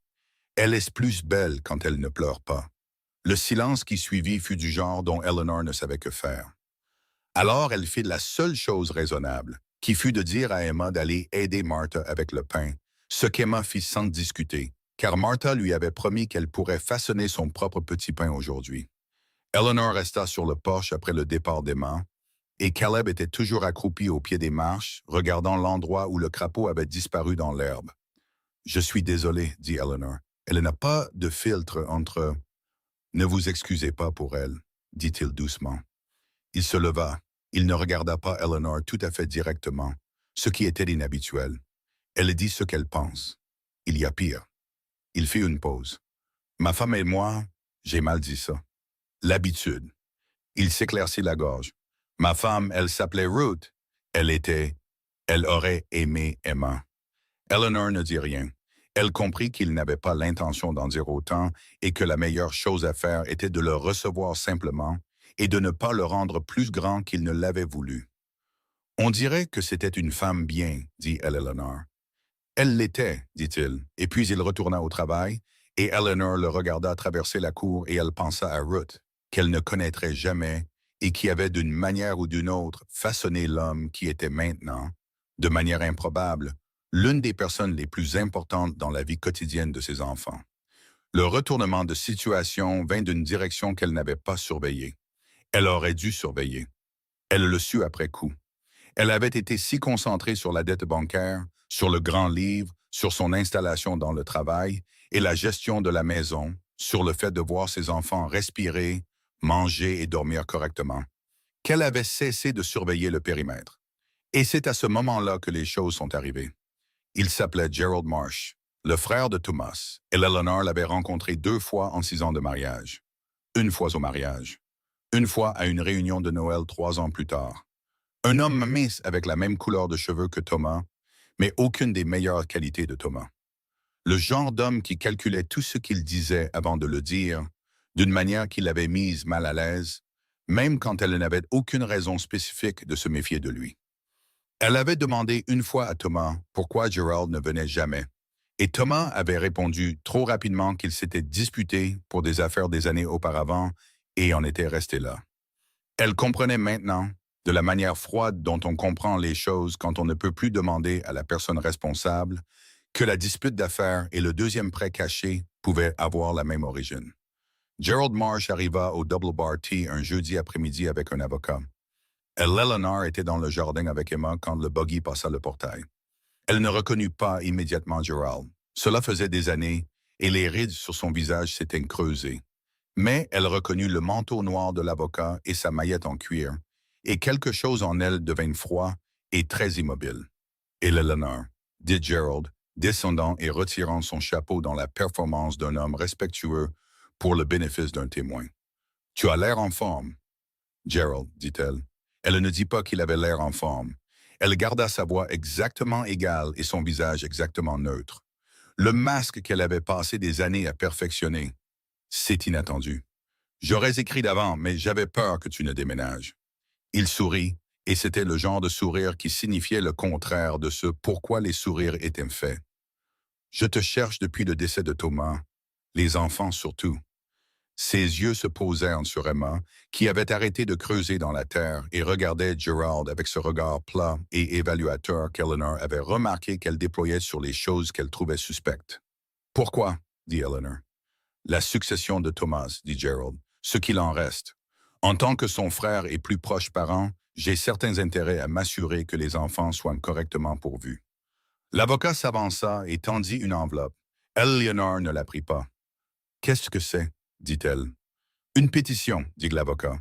Elle est plus belle quand elle ne pleure pas. Le silence qui suivit fut du genre dont Eleanor ne savait que faire. Alors elle fit la seule chose raisonnable, qui fut de dire à Emma d'aller aider Martha avec le pain, ce qu'Emma fit sans discuter, car Martha lui avait promis qu'elle pourrait façonner son propre petit pain aujourd'hui. Eleanor resta sur le porche après le départ d'Emma, et Caleb était toujours accroupi au pied des marches, regardant l'endroit où le crapaud avait disparu dans l'herbe. « Je suis désolé, dit Eleanor. Elle n'a pas de filtre entre... »« Ne vous excusez pas pour elle, dit-il doucement. » Il se leva. Il ne regarda pas Eleanor tout à fait directement, ce qui était inhabituel. Elle dit ce qu'elle pense. Il y a pire. Il fit une pause. « Ma femme et moi, j'ai mal dit ça. L'habitude. » Il s'éclaircit la gorge. « Ma femme, elle s'appelait Ruth. Elle aurait aimé Emma. » Eleanor ne dit rien. Elle comprit qu'il n'avait pas l'intention d'en dire autant et que la meilleure chose à faire était de le recevoir simplement et de ne pas le rendre plus grand qu'il ne l'avait voulu. « On dirait que c'était une femme bien, dit Eleanor. »« Elle l'était, dit-il, et puis il retourna au travail, et Eleanor le regarda traverser la cour et elle pensa à Ruth, qu'elle ne connaîtrait jamais et qui avait d'une manière ou d'une autre façonné l'homme qui était maintenant, de manière improbable, l'une des personnes les plus importantes dans la vie quotidienne de ses enfants. Le retournement de situation vint d'une direction qu'elle n'avait pas surveillée. Elle aurait dû surveiller. Elle le sut après coup. Elle avait été si concentrée sur la dette bancaire, sur le grand livre, sur son installation dans le travail et la gestion de la maison, sur le fait de voir ses enfants respirer, manger et dormir correctement, qu'elle avait cessé de surveiller le périmètre. Et c'est à ce moment-là que les choses sont arrivées. Il s'appelait Gerald Marsh, le frère de Thomas, et Eleanor l'avait rencontré 2 fois en 6 ans de mariage. Une fois au mariage, une fois à une réunion de Noël 3 ans plus tard. Un homme mince avec la même couleur de cheveux que Thomas, mais aucune des meilleures qualités de Thomas. Le genre d'homme qui calculait tout ce qu'il disait avant de le dire, d'une manière qui l'avait mise mal à l'aise, même quand elle n'avait aucune raison spécifique de se méfier de lui. Elle avait demandé une fois à Thomas pourquoi Gerald ne venait jamais, et Thomas avait répondu trop rapidement qu'il s'était disputé pour des affaires des années auparavant et en était resté là. Elle comprenait maintenant, de la manière froide dont on comprend les choses quand on ne peut plus demander à la personne responsable, que la dispute d'affaires et le deuxième prêt caché pouvaient avoir la même origine. Gerald Marsh arriva au Double Bar Tea un jeudi après-midi avec un avocat. Eleanor était dans le jardin avec Emma quand le buggy passa le portail. Elle ne reconnut pas immédiatement Gerald. Cela faisait des années et les rides sur son visage s'étaient creusées. Mais elle reconnut le manteau noir de l'avocat et sa maillette en cuir, et quelque chose en elle devint froid et très immobile. « Et Eleanor, dit Gerald, descendant et retirant son chapeau dans la performance d'un homme respectueux pour le bénéfice d'un témoin. « Tu as l'air en forme. »« Gerald, dit-elle. » Elle ne dit pas qu'il avait l'air en forme. Elle garda sa voix exactement égale et son visage exactement neutre. Le masque qu'elle avait passé des années à perfectionner. C'est inattendu. J'aurais écrit d'avant, mais j'avais peur que tu ne déménages. Il sourit, et c'était le genre de sourire qui signifiait le contraire de ce pourquoi les sourires étaient faits. Je te cherche depuis le décès de Thomas, les enfants surtout. Ses yeux se posèrent sur Emma, qui avait arrêté de creuser dans la terre et regardait Gerald avec ce regard plat et évaluateur qu'Eleanor avait remarqué qu'elle déployait sur les choses qu'elle trouvait suspectes. « Pourquoi ?» dit Eleanor. « La succession de Thomas, dit Gerald, ce qu'il en reste. En tant que son frère et plus proche parent, j'ai certains intérêts à m'assurer que les enfants soient correctement pourvus. » L'avocat s'avança et tendit une enveloppe. Eleanor ne la prit pas. « Qu'est-ce que c'est ?» dit-elle. « Une pétition, dit l'avocat. »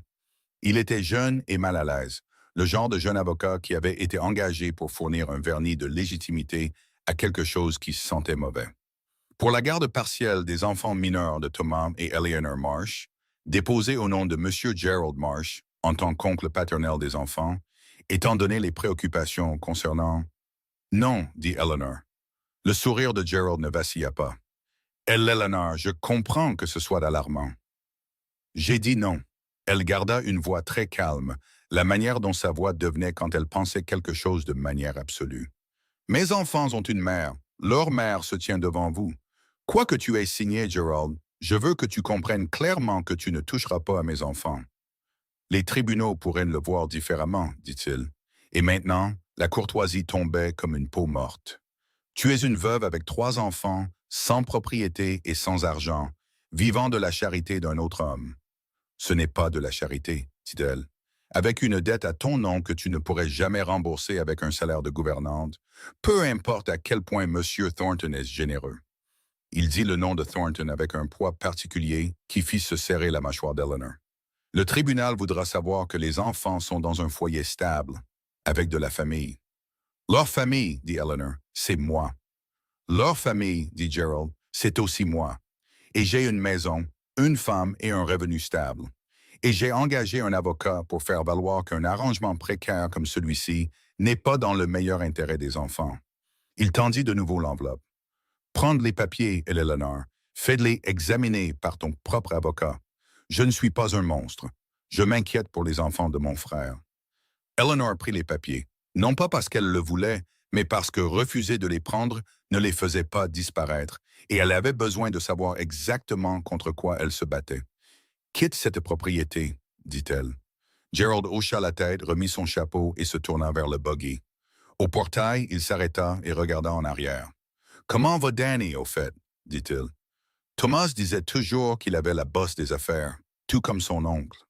Il était jeune et mal à l'aise, le genre de jeune avocat qui avait été engagé pour fournir un vernis de légitimité à quelque chose qui se sentait mauvais. Pour la garde partielle des enfants mineurs de Thomas et Eleanor Marsh, déposée au nom de M. Gerald Marsh, en tant qu'oncle paternel des enfants, étant donné les préoccupations concernant... « Non, dit Eleanor. Le sourire de Gerald ne vacilla pas. « Eleanor, je comprends que ce soit alarmant. » J'ai dit non. Elle garda une voix très calme, la manière dont sa voix devenait quand elle pensait quelque chose de manière absolue. « Mes enfants ont une mère. Leur mère se tient devant vous. Quoi que tu aies signé, Gerald, je veux que tu comprennes clairement que tu ne toucheras pas à mes enfants. » Les tribunaux pourraient le voir différemment, dit-il. Et maintenant, la courtoisie tombait comme une peau morte. Tu es une veuve avec 3 enfants, sans propriété et sans argent, vivant de la charité d'un autre homme. Ce n'est pas de la charité, dit-elle. Avec une dette à ton nom que tu ne pourrais jamais rembourser avec un salaire de gouvernante, peu importe à quel point M. Thornton est généreux. Il dit le nom de Thornton avec un poids particulier qui fit se serrer la mâchoire d'Eleanor. Le tribunal voudra savoir que les enfants sont dans un foyer stable, avec de la famille. Leur famille, dit Eleanor, c'est moi. Leur famille, dit Gerald, c'est aussi moi. Et j'ai une maison, une femme et un revenu stable. Et j'ai engagé un avocat pour faire valoir qu'un arrangement précaire comme celui-ci n'est pas dans le meilleur intérêt des enfants. Il tendit de nouveau l'enveloppe. Prendre les papiers, Eleanor. Fais-les examiner par ton propre avocat. Je ne suis pas un monstre. Je m'inquiète pour les enfants de mon frère. Eleanor prit les papiers, non pas parce qu'elle le voulait, mais parce que refuser de les prendre ne les faisait pas disparaître, et elle avait besoin de savoir exactement contre quoi elle se battait. « Quitte cette propriété, » dit-elle. Gerald hocha la tête, remit son chapeau et se tourna vers le buggy. Au portail, il s'arrêta et regarda en arrière. « Comment va Danny, au fait? » dit-il. Thomas disait toujours qu'il avait la bosse des affaires, tout comme son oncle.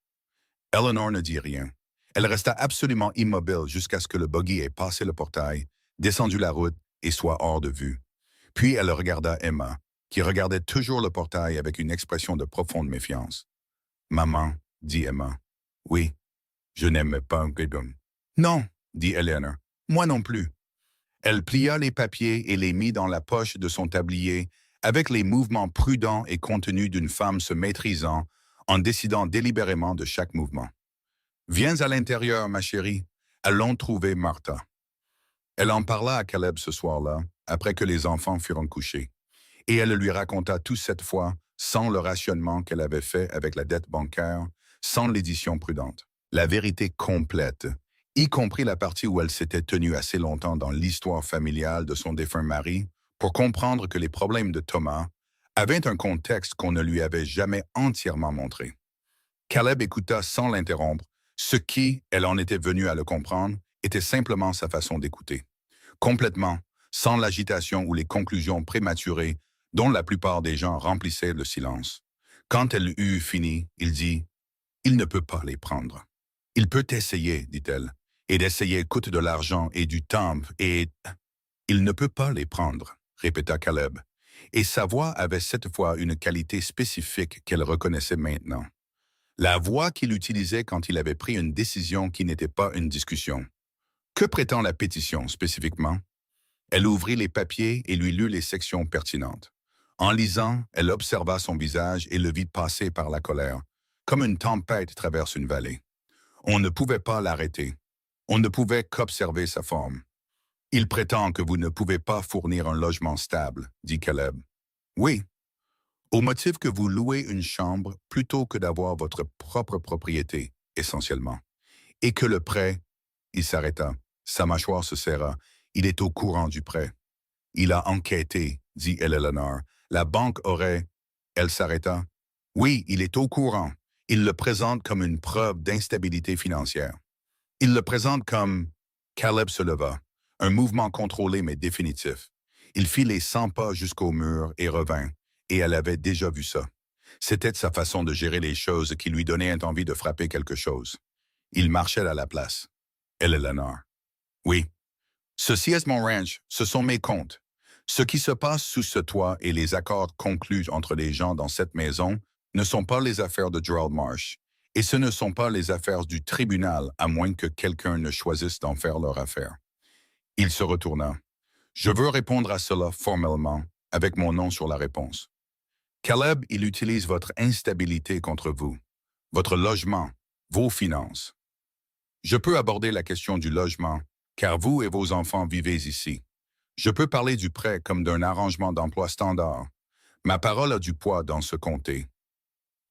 Eleanor ne dit rien. Elle resta absolument immobile jusqu'à ce que le buggy ait passé le portail, descendu la route et soit hors de vue. Puis elle regarda Emma, qui regardait toujours le portail avec une expression de profonde méfiance. « Maman, dit Emma. « Oui, je n'aimais pas Gibbon. »« Non, dit Eleanor. Moi non plus. Elle plia les papiers et les mit dans la poche de son tablier avec les mouvements prudents et contenus d'une femme se maîtrisant en décidant délibérément de chaque mouvement. Viens à l'intérieur, ma chérie. Allons trouver Martha. Elle en parla à Caleb ce soir-là, après que les enfants furent couchés, et elle lui raconta tout cette fois sans le rationnement qu'elle avait fait avec la dette bancaire, sans l'édition prudente. La vérité complète, y compris la partie où elle s'était tenue assez longtemps dans l'histoire familiale de son défunt mari, pour comprendre que les problèmes de Thomas avaient un contexte qu'on ne lui avait jamais entièrement montré. Caleb écouta sans l'interrompre, ce qui, elle en était venue à le comprendre, était simplement sa façon d'écouter. Complètement, sans l'agitation ou les conclusions prématurées dont la plupart des gens remplissaient le silence. Quand elle eut fini, il dit « Il ne peut pas les prendre. »« Il peut essayer, dit-elle, et d'essayer coûte de l'argent et du temps, et... »« Il ne peut pas les prendre, » répéta Caleb, et sa voix avait cette fois une qualité spécifique qu'elle reconnaissait maintenant. La voix qu'il utilisait quand il avait pris une décision qui n'était pas une discussion. Que prétend la pétition, spécifiquement? Elle ouvrit les papiers et lui lut les sections pertinentes. En lisant, elle observa son visage et le vit passer par la colère, comme une tempête traverse une vallée. On ne pouvait pas l'arrêter. On ne pouvait qu'observer sa forme. « Il prétend que vous ne pouvez pas fournir un logement stable, » dit Caleb. « Oui, au motif que vous louez une chambre plutôt que d'avoir votre propre propriété, essentiellement. Et que le prêt... » Il s'arrêta. Sa mâchoire se serra. Il est au courant du prêt. Il a enquêté, dit Eleanor. La banque aurait... Elle s'arrêta. Oui, il est au courant. Il le présente comme une preuve d'instabilité financière. Il le présente comme... Caleb se leva. Un mouvement contrôlé mais définitif. Il fit les 100 pas jusqu'au mur et revint, et elle avait déjà vu ça. C'était sa façon de gérer les choses qui lui donnait envie de frapper quelque chose. Il marchait à la place. Eleanor. Oui. Ceci est mon ranch, ce sont mes comptes. Ce qui se passe sous ce toit et les accords conclus entre les gens dans cette maison ne sont pas les affaires de Gerald Marsh, et ce ne sont pas les affaires du tribunal à moins que quelqu'un ne choisisse d'en faire leur affaire. Il se retourna. Je veux répondre à cela formellement, avec mon nom sur la réponse. Caleb, il utilise votre instabilité contre vous, votre logement, vos finances. Je peux aborder la question du logement, car vous et vos enfants vivez ici. Je peux parler du prêt comme d'un arrangement d'emploi standard. Ma parole a du poids dans ce comté.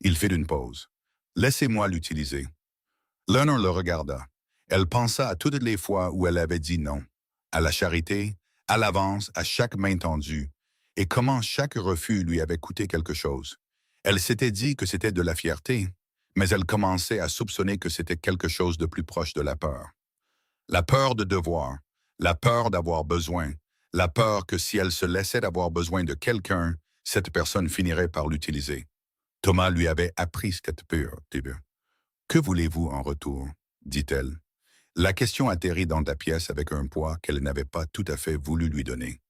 Il fit une pause. Laissez-moi l'utiliser. Leonard le regarda. Elle pensa à toutes les fois où elle avait dit non. À la charité, à l'avance, à chaque main tendue, et comment chaque refus lui avait coûté quelque chose. Elle s'était dit que c'était de la fierté, mais elle commençait à soupçonner que c'était quelque chose de plus proche de la peur. La peur de devoir, la peur d'avoir besoin, la peur que si elle se laissait d'avoir besoin de quelqu'un, cette personne finirait par l'utiliser. Thomas lui avait appris cette peur. « Que voulez-vous en retour ?» dit-elle. La question atterrit dans la pièce avec un poids qu'elle n'avait pas tout à fait voulu lui donner.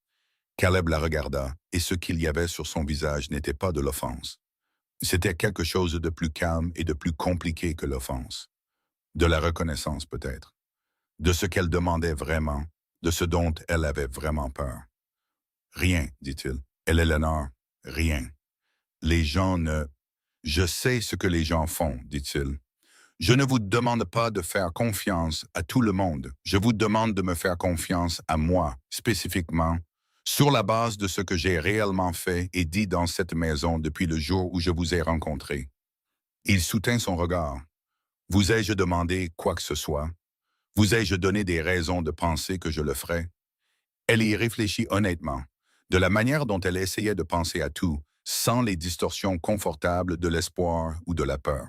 Caleb la regarda, et ce qu'il y avait sur son visage n'était pas de l'offense. C'était quelque chose de plus calme et de plus compliqué que l'offense. De la reconnaissance peut-être. De ce qu'elle demandait vraiment, de ce dont elle avait vraiment peur. « Rien, dit-il. Eleanor, rien. Les gens ne... Je sais ce que les gens font, dit-il. Je ne vous demande pas de faire confiance à tout le monde. Je vous demande de me faire confiance à moi, spécifiquement, sur la base de ce que j'ai réellement fait et dit dans cette maison depuis le jour où je vous ai rencontré. » Il soutint son regard. « Vous ai-je demandé quoi que ce soit? Vous ai-je donné des raisons de penser que je le ferais? » Elle y réfléchit honnêtement, de la manière dont elle essayait de penser à tout, sans les distorsions confortables de l'espoir ou de la peur.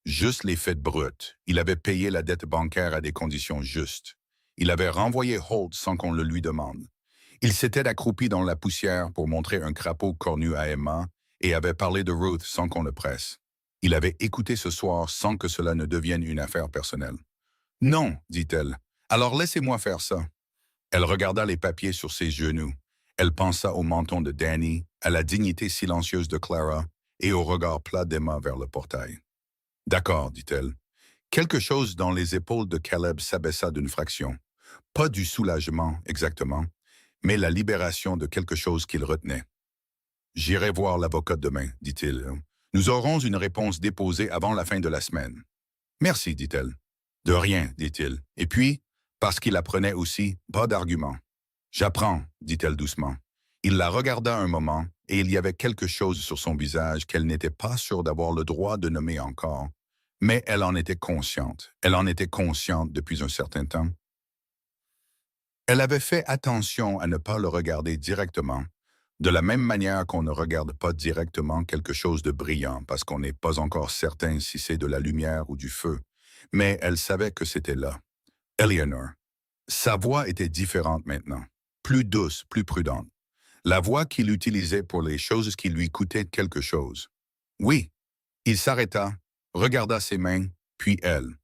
Juste les faits bruts. Il avait payé la dette bancaire à des conditions justes. Il avait renvoyé Holt sans qu'on le lui demande. Il s'était accroupi dans la poussière pour montrer un crapaud cornu à Emma et avait parlé de Ruth sans qu'on le presse. Il avait écouté ce soir sans que cela ne devienne une affaire personnelle. « Non, dit-elle. Alors laissez-moi faire ça. » Elle regarda les papiers sur ses genoux. Elle pensa au menton de Danny, à la dignité silencieuse de Clara et au regard plat d'Emma vers le portail. « D'accord, dit-elle. » Quelque chose dans les épaules de Caleb s'abaissa d'une fraction. Pas du soulagement, exactement, mais la libération de quelque chose qu'il retenait. J'irai voir l'avocat demain, dit-il. Nous aurons une réponse déposée avant la fin de la semaine. Merci, dit-elle. De rien, dit-il. Et puis, parce qu'il apprenait aussi, pas d'argument. J'apprends, dit-elle doucement. Il la regarda un moment, et il y avait quelque chose sur son visage qu'elle n'était pas sûre d'avoir le droit de nommer encore. Mais elle en était consciente. Elle en était consciente depuis un certain temps. Elle avait fait attention à ne pas le regarder directement, de la même manière qu'on ne regarde pas directement quelque chose de brillant parce qu'on n'est pas encore certain si c'est de la lumière ou du feu. Mais elle savait que c'était là. Eleanor. Sa voix était différente maintenant, plus douce, plus prudente. La voix qu'il utilisait pour les choses qui lui coûtaient quelque chose. Oui, il s'arrêta, regarda ses mains, puis elle.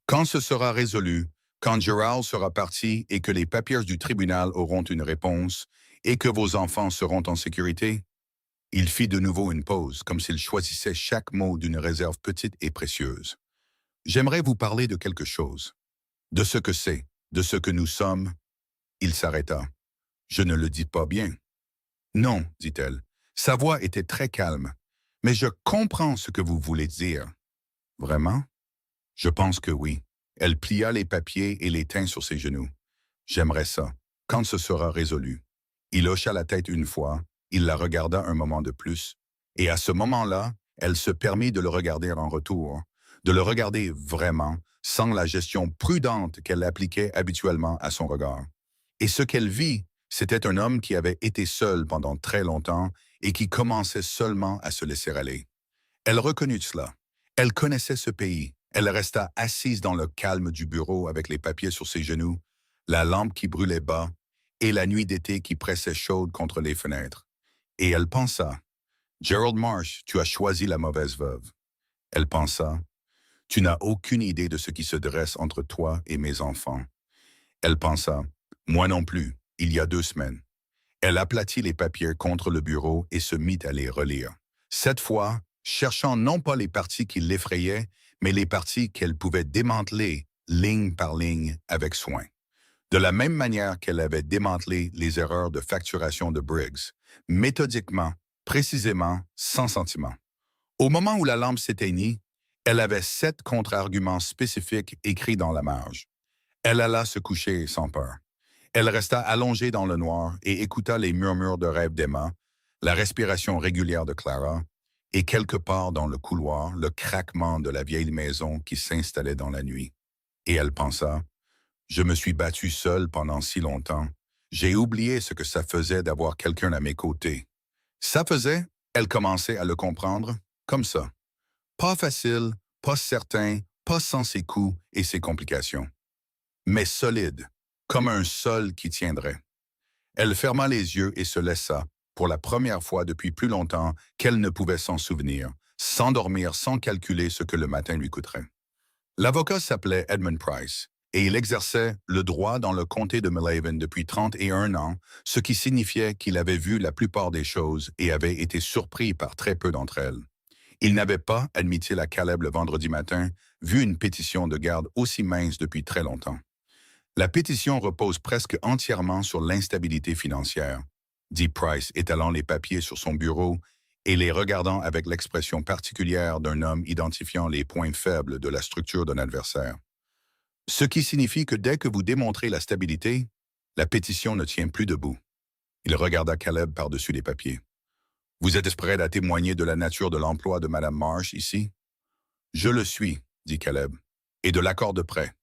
Quand ce sera résolu, quand Gerald sera parti et que les papiers du tribunal auront une réponse et que vos enfants seront en sécurité, il fit de nouveau une pause, comme s'il choisissait chaque mot d'une réserve petite et précieuse. J'aimerais vous parler de quelque chose, de ce que c'est, de ce que nous sommes. Il s'arrêta. Je ne le dis pas bien. Non, dit-elle. Sa voix était très calme. Mais je comprends ce que vous voulez dire. Vraiment? Je pense que oui. Elle plia les papiers et les tint sur ses genoux. J'aimerais ça, quand ce sera résolu. Il hocha la tête une fois, il la regarda un moment de plus, et à ce moment-là, elle se permit de le regarder en retour, de le regarder vraiment, sans la gestion prudente qu'elle appliquait habituellement à son regard. Et ce qu'elle vit, c'était un homme qui avait été seul pendant très longtemps et qui commençait seulement à se laisser aller. Elle reconnut cela. Elle connaissait ce pays. Elle resta assise dans le calme du bureau avec les papiers sur ses genoux, la lampe qui brûlait bas et la nuit d'été qui pressait chaude contre les fenêtres. Et elle pensa, Gerald Marsh, tu as choisi la mauvaise veuve. Elle pensa, tu n'as aucune idée de ce qui se dresse entre toi et mes enfants. Elle pensa, moi non plus, il y a 2 semaines. Elle aplatit les papiers contre le bureau et se mit à les relire. Cette fois, cherchant non pas les parties qui l'effrayaient, mais les parties qu'elle pouvait démanteler ligne par ligne avec soin. De la même manière qu'elle avait démantelé les erreurs de facturation de Briggs, méthodiquement, précisément, sans sentiment. Au moment où la lampe s'éteignit, elle avait 7 contre-arguments spécifiques écrits dans la marge. Elle alla se coucher sans peur. Elle resta allongée dans le noir et écouta les murmures de rêve d'Emma, la respiration régulière de Clara, et quelque part dans le couloir, le craquement de la vieille maison qui s'installait dans la nuit. Et elle pensa, « Je me suis battue seule pendant si longtemps. J'ai oublié ce que ça faisait d'avoir quelqu'un à mes côtés. » Ça faisait, elle commençait à le comprendre, comme ça. Pas facile, pas certain, pas sans ses coups et ses complications. Mais solide, comme un sol qui tiendrait. Elle ferma les yeux et se laissa, pour la première fois depuis plus longtemps qu'elle ne pouvait s'en souvenir, s'endormir sans calculer ce que le matin lui coûterait. L'avocat s'appelait Edmund Price, et il exerçait le droit dans le comté de Millhaven depuis 31 ans, ce qui signifiait qu'il avait vu la plupart des choses et avait été surpris par très peu d'entre elles. Il n'avait pas, admit-il à Caleb le vendredi matin, vu une pétition de garde aussi mince depuis très longtemps. La pétition repose presque entièrement sur l'instabilité financière, dit Price, étalant les papiers sur son bureau et les regardant avec l'expression particulière d'un homme identifiant les points faibles de la structure d'un adversaire. Ce qui signifie que dès que vous démontrez la stabilité, la pétition ne tient plus debout. Il regarda Caleb par-dessus les papiers. « Vous êtes prêt à témoigner de la nature de l'emploi de Mme Marsh ici? »« Je le suis, » dit Caleb. « Et de l'accord de prêt.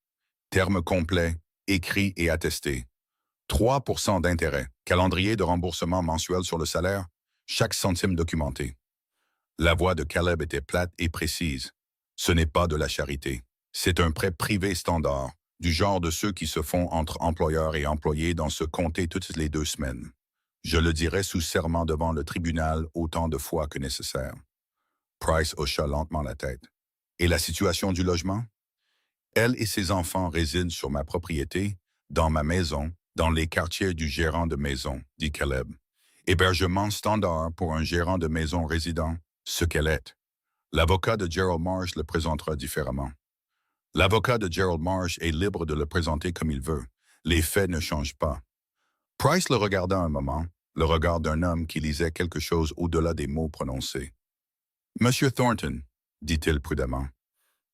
Terme complet, écrit et attesté. 3% d'intérêt, calendrier de remboursement mensuel sur le salaire, chaque centime documenté. » La voix de Caleb était plate et précise. Ce n'est pas de la charité. C'est un prêt privé standard, du genre de ceux qui se font entre employeurs et employés dans ce comté toutes les 2 semaines. Je le dirai sous serment devant le tribunal autant de fois que nécessaire. Price hocha lentement la tête. Et la situation du logement? Elle et ses enfants résident sur ma propriété, dans ma maison, dans les quartiers du gérant de maison, dit Caleb. Hébergement standard pour un gérant de maison résident, ce qu'elle est. L'avocat de Gerald Marsh le présentera différemment. L'avocat de Gerald Marsh est libre de le présenter comme il veut, Les faits ne changent pas. Price le regarda un moment, le regard d'un homme qui lisait quelque chose au-delà des mots prononcés. Monsieur Thornton, dit-il prudemment,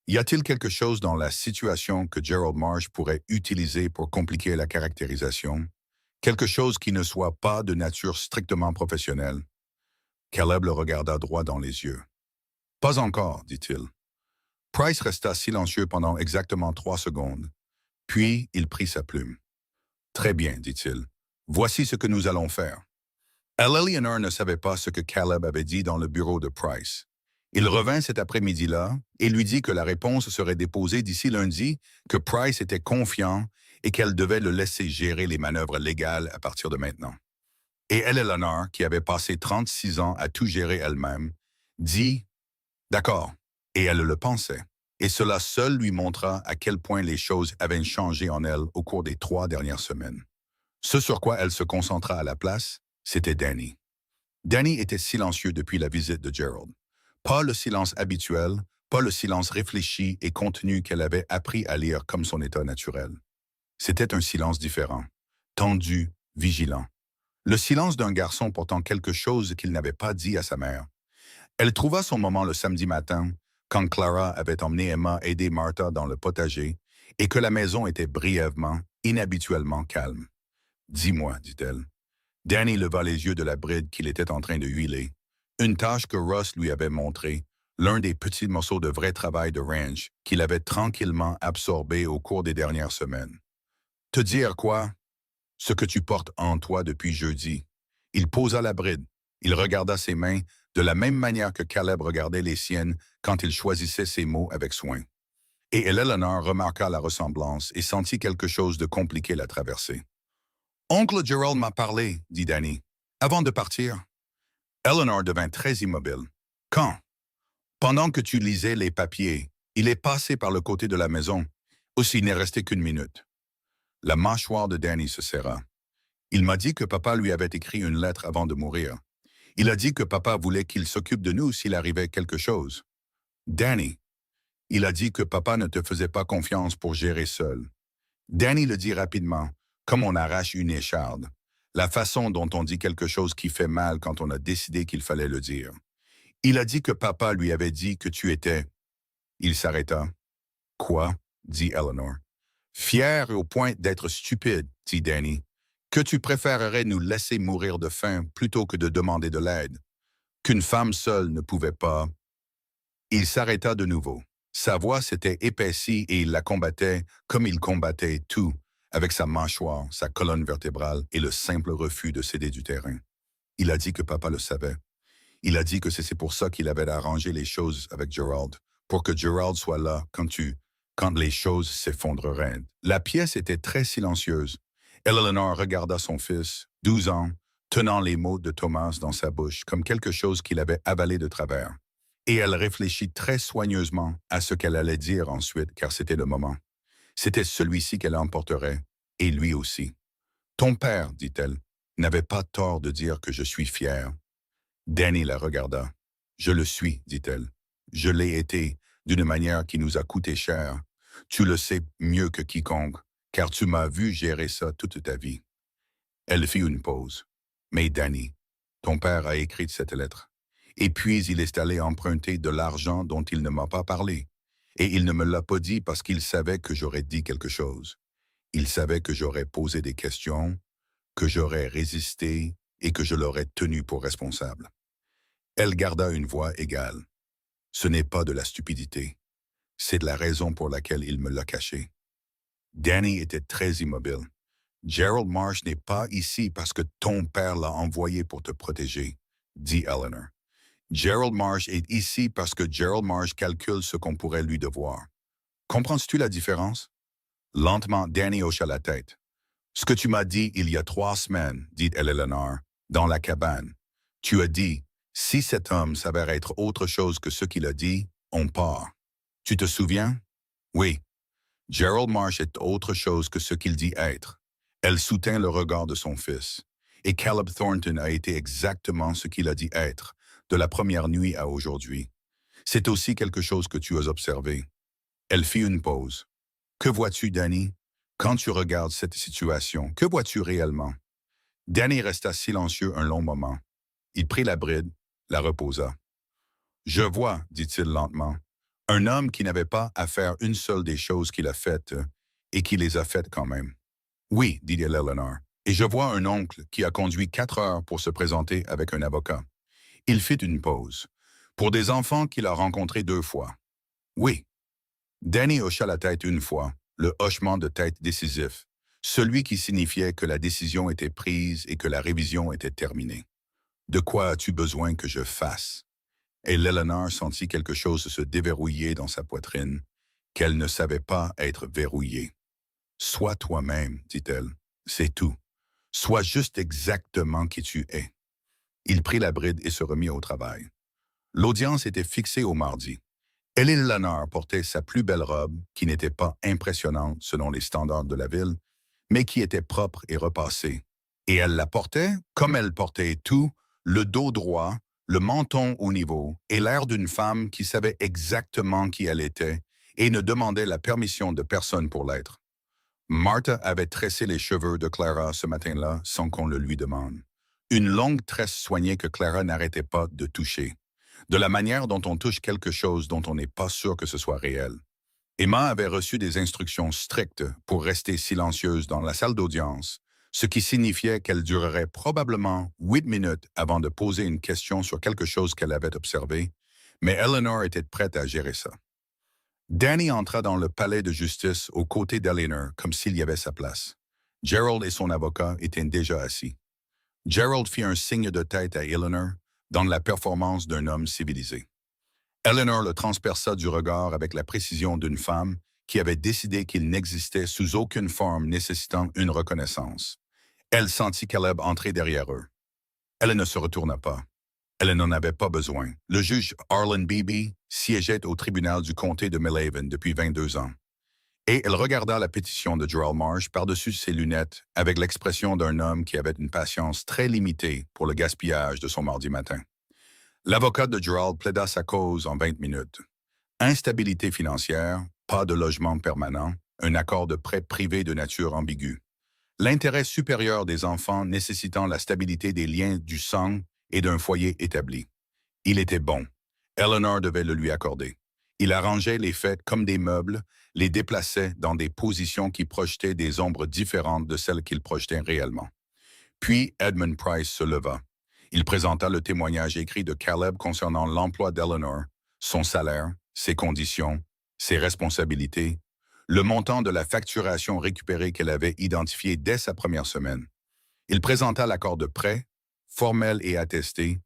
y a-t-il quelque chose dans la situation que Gerald Marsh pourrait utiliser pour compliquer la caractérisation? Quelque chose qui ne soit pas de nature strictement professionnelle? Caleb le regarda droit dans les yeux. Pas encore, dit-il. Price resta silencieux pendant exactement 3 secondes. Puis, il prit sa plume. Très bien, dit-il. Voici ce que nous allons faire. Eleanor ne savait pas ce que Caleb avait dit dans le bureau de Price. Il revint cet après-midi-là et lui dit que la réponse serait déposée d'ici lundi, que Price était confiant et qu'elle devait le laisser gérer les manœuvres légales à partir de maintenant. Et Eleanor, qui avait passé 36 ans à tout gérer elle-même, dit « D'accord », et elle le pensait. Et cela seul lui montra à quel point les choses avaient changé en elle au cours des 3 dernières semaines. Ce sur quoi elle se concentra à la place, c'était Danny. Danny était silencieux depuis la visite de Gerald. Pas le silence habituel, pas le silence réfléchi et contenu qu'elle avait appris à lire comme son état naturel. C'était un silence différent, tendu, vigilant. Le silence d'un garçon portant quelque chose qu'il n'avait pas dit à sa mère. Elle trouva son moment le samedi matin, quand Clara avait emmené Emma aider Martha dans le potager et que la maison était brièvement, inhabituellement calme. « Dis-moi, dit-elle. » Danny leva les yeux de la bride qu'il était en train de huiler, une tâche que Ross lui avait montrée, l'un des petits morceaux de vrai travail de ranch qu'il avait tranquillement absorbé au cours des dernières semaines. « Te dire quoi? Ce que tu portes en toi depuis jeudi. » Il posa la bride. Il regarda ses mains de la même manière que Caleb regardait les siennes quand il choisissait ses mots avec soin. Et Eleanor remarqua la ressemblance et sentit quelque chose de compliqué la traverser. « Oncle Gerald m'a parlé, » dit Danny. « Avant de partir. » Eleanor devint très immobile. « Quand? » »« Pendant que tu lisais les papiers. Il est passé par le côté de la maison. Aussi, il n'est resté qu'1 minute. » La mâchoire de Danny se serra. « Il m'a dit que papa lui avait écrit une lettre avant de mourir. Il a dit que papa voulait qu'il s'occupe de nous s'il arrivait quelque chose. »« Danny, il a dit que papa ne te faisait pas confiance pour gérer seul. » Danny le dit rapidement, comme on arrache une écharde. La façon dont on dit quelque chose qui fait mal quand on a décidé qu'il fallait le dire. « Il a dit que papa lui avait dit que tu étais... » Il s'arrêta. « Quoi? » dit Eleanor. « Fier au point d'être stupide, dit Danny. Que tu préférerais nous laisser mourir de faim plutôt que de demander de l'aide. Qu'une femme seule ne pouvait pas... » Il s'arrêta de nouveau. Sa voix s'était épaissie et il la combattait comme il combattait tout, avec sa mâchoire, sa colonne vertébrale et le simple refus de céder du terrain. Il a dit que papa le savait. Il a dit que c'est pour ça qu'il avait arrangé les choses avec Gerald, pour que Gerald soit là quand les choses s'effondreraient. La pièce était très silencieuse. Eleanor regarda son fils, 12 ans, tenant les mots de Thomas dans sa bouche comme quelque chose qu'il avait avalé de travers. Et elle réfléchit très soigneusement à ce qu'elle allait dire ensuite, car c'était le moment. C'était celui-ci qu'elle emporterait, et lui aussi. « Ton père, dit-elle, n'avait pas tort de dire que je suis fier. » Danny la regarda. « Je le suis, dit-elle. Je l'ai été, d'une manière qui nous a coûté cher. Tu le sais mieux que quiconque, car tu m'as vu gérer ça toute ta vie. » Elle fit une pause. « Mais Danny, ton père a écrit cette lettre. Et puis il est allé emprunter de l'argent dont il ne m'a pas parlé. Et il ne me l'a pas dit parce qu'il savait que j'aurais dit quelque chose. Il savait que j'aurais posé des questions, que j'aurais résisté et que je l'aurais tenu pour responsable. » Elle garda une voix égale. « Ce n'est pas de la stupidité. C'est de la raison pour laquelle il me l'a caché. » Danny était très immobile. « Gerald Marsh n'est pas ici parce que ton père l'a envoyé pour te protéger, » dit Eleanor. « Gerald Marsh est ici parce que Gerald Marsh calcule ce qu'on pourrait lui devoir. Comprends-tu la différence? » Lentement, Danny hocha la tête. « Ce que tu m'as dit il y a 3 semaines, dit Eleanor, dans la cabane. Tu as dit, si cet homme s'avère être autre chose que ce qu'il a dit, on part. Tu te souviens? Oui. Gerald Marsh est autre chose que ce qu'il dit être. » Elle soutint le regard de son fils. Et Caleb Thornton a été exactement ce qu'il a dit être, de la première nuit à aujourd'hui. C'est aussi quelque chose que tu as observé. Elle fit une pause. « Que vois-tu, Danny? Quand tu regardes cette situation, que vois-tu réellement? Danny resta silencieux un long moment. Il prit la bride, la reposa. Je vois, dit-il lentement, un homme qui n'avait pas à faire une seule des choses qu'il a faites et qui les a faites quand même. Oui, dit Eleanor, et je vois un oncle qui a conduit 4 heures pour se présenter avec un avocat. Il fit une pause. Pour des enfants qu'il a rencontrés 2 fois. Oui. Danny hocha la tête une fois, le hochement de tête décisif, celui qui signifiait que la décision était prise et que la révision était terminée. De quoi as-tu besoin que je fasse? Et Eleanor sentit quelque chose se déverrouiller dans sa poitrine, qu'elle ne savait pas être verrouillée. Sois toi-même, dit-elle. C'est tout. Sois juste exactement qui tu es. Il prit la bride et se remit au travail. L'audience était fixée au mardi. Eleanor portait sa plus belle robe, qui n'était pas impressionnante selon les standards de la ville, mais qui était propre et repassée. Et elle la portait, comme elle portait tout, le dos droit, le menton au niveau, et l'air d'une femme qui savait exactement qui elle était et ne demandait la permission de personne pour l'être. Martha avait tressé les cheveux de Clara ce matin-là sans qu'on le lui demande. Une longue tresse soignée que Clara n'arrêtait pas de toucher. De la manière dont on touche quelque chose dont on n'est pas sûr que ce soit réel. Emma avait reçu des instructions strictes pour rester silencieuse dans la salle d'audience, ce qui signifiait qu'elle durerait probablement 8 minutes avant de poser une question sur quelque chose qu'elle avait observé, mais Eleanor était prête à gérer ça. Danny entra dans le palais de justice aux côtés d'Eleanor comme s'il y avait sa place. Gerald et son avocat étaient déjà assis. Gerald fit un signe de tête à Eleanor dans la performance d'un homme civilisé. Eleanor le transperça du regard avec la précision d'une femme qui avait décidé qu'il n'existait sous aucune forme nécessitant une reconnaissance. Elle sentit Caleb entrer derrière eux. Elle ne se retourna pas. Elle n'en avait pas besoin. Le juge Arlen Beebe siégeait au tribunal du comté de Millhaven depuis 22 ans. Et elle regarda la pétition de Gerald Marsh par-dessus ses lunettes avec l'expression d'un homme qui avait une patience très limitée pour le gaspillage de son mardi matin. L'avocat de Gerald plaida sa cause en 20 minutes. Instabilité financière, pas de logement permanent, un accord de prêt privé de nature ambiguë. L'intérêt supérieur des enfants nécessitant la stabilité des liens du sang et d'un foyer établi. Il était bon. Eleanor devait le lui accorder. Il arrangeait les faits comme des meubles, les déplaçait dans des positions qui projetaient des ombres différentes de celles qu'il projetait réellement. Puis Edmund Price se leva. Il présenta le témoignage écrit de Caleb concernant l'emploi d'Eleanor, son salaire, ses conditions, ses responsabilités, le montant de la facturation récupérée qu'elle avait identifié dès sa première semaine. Il présenta l'accord de prêt, formel et attesté,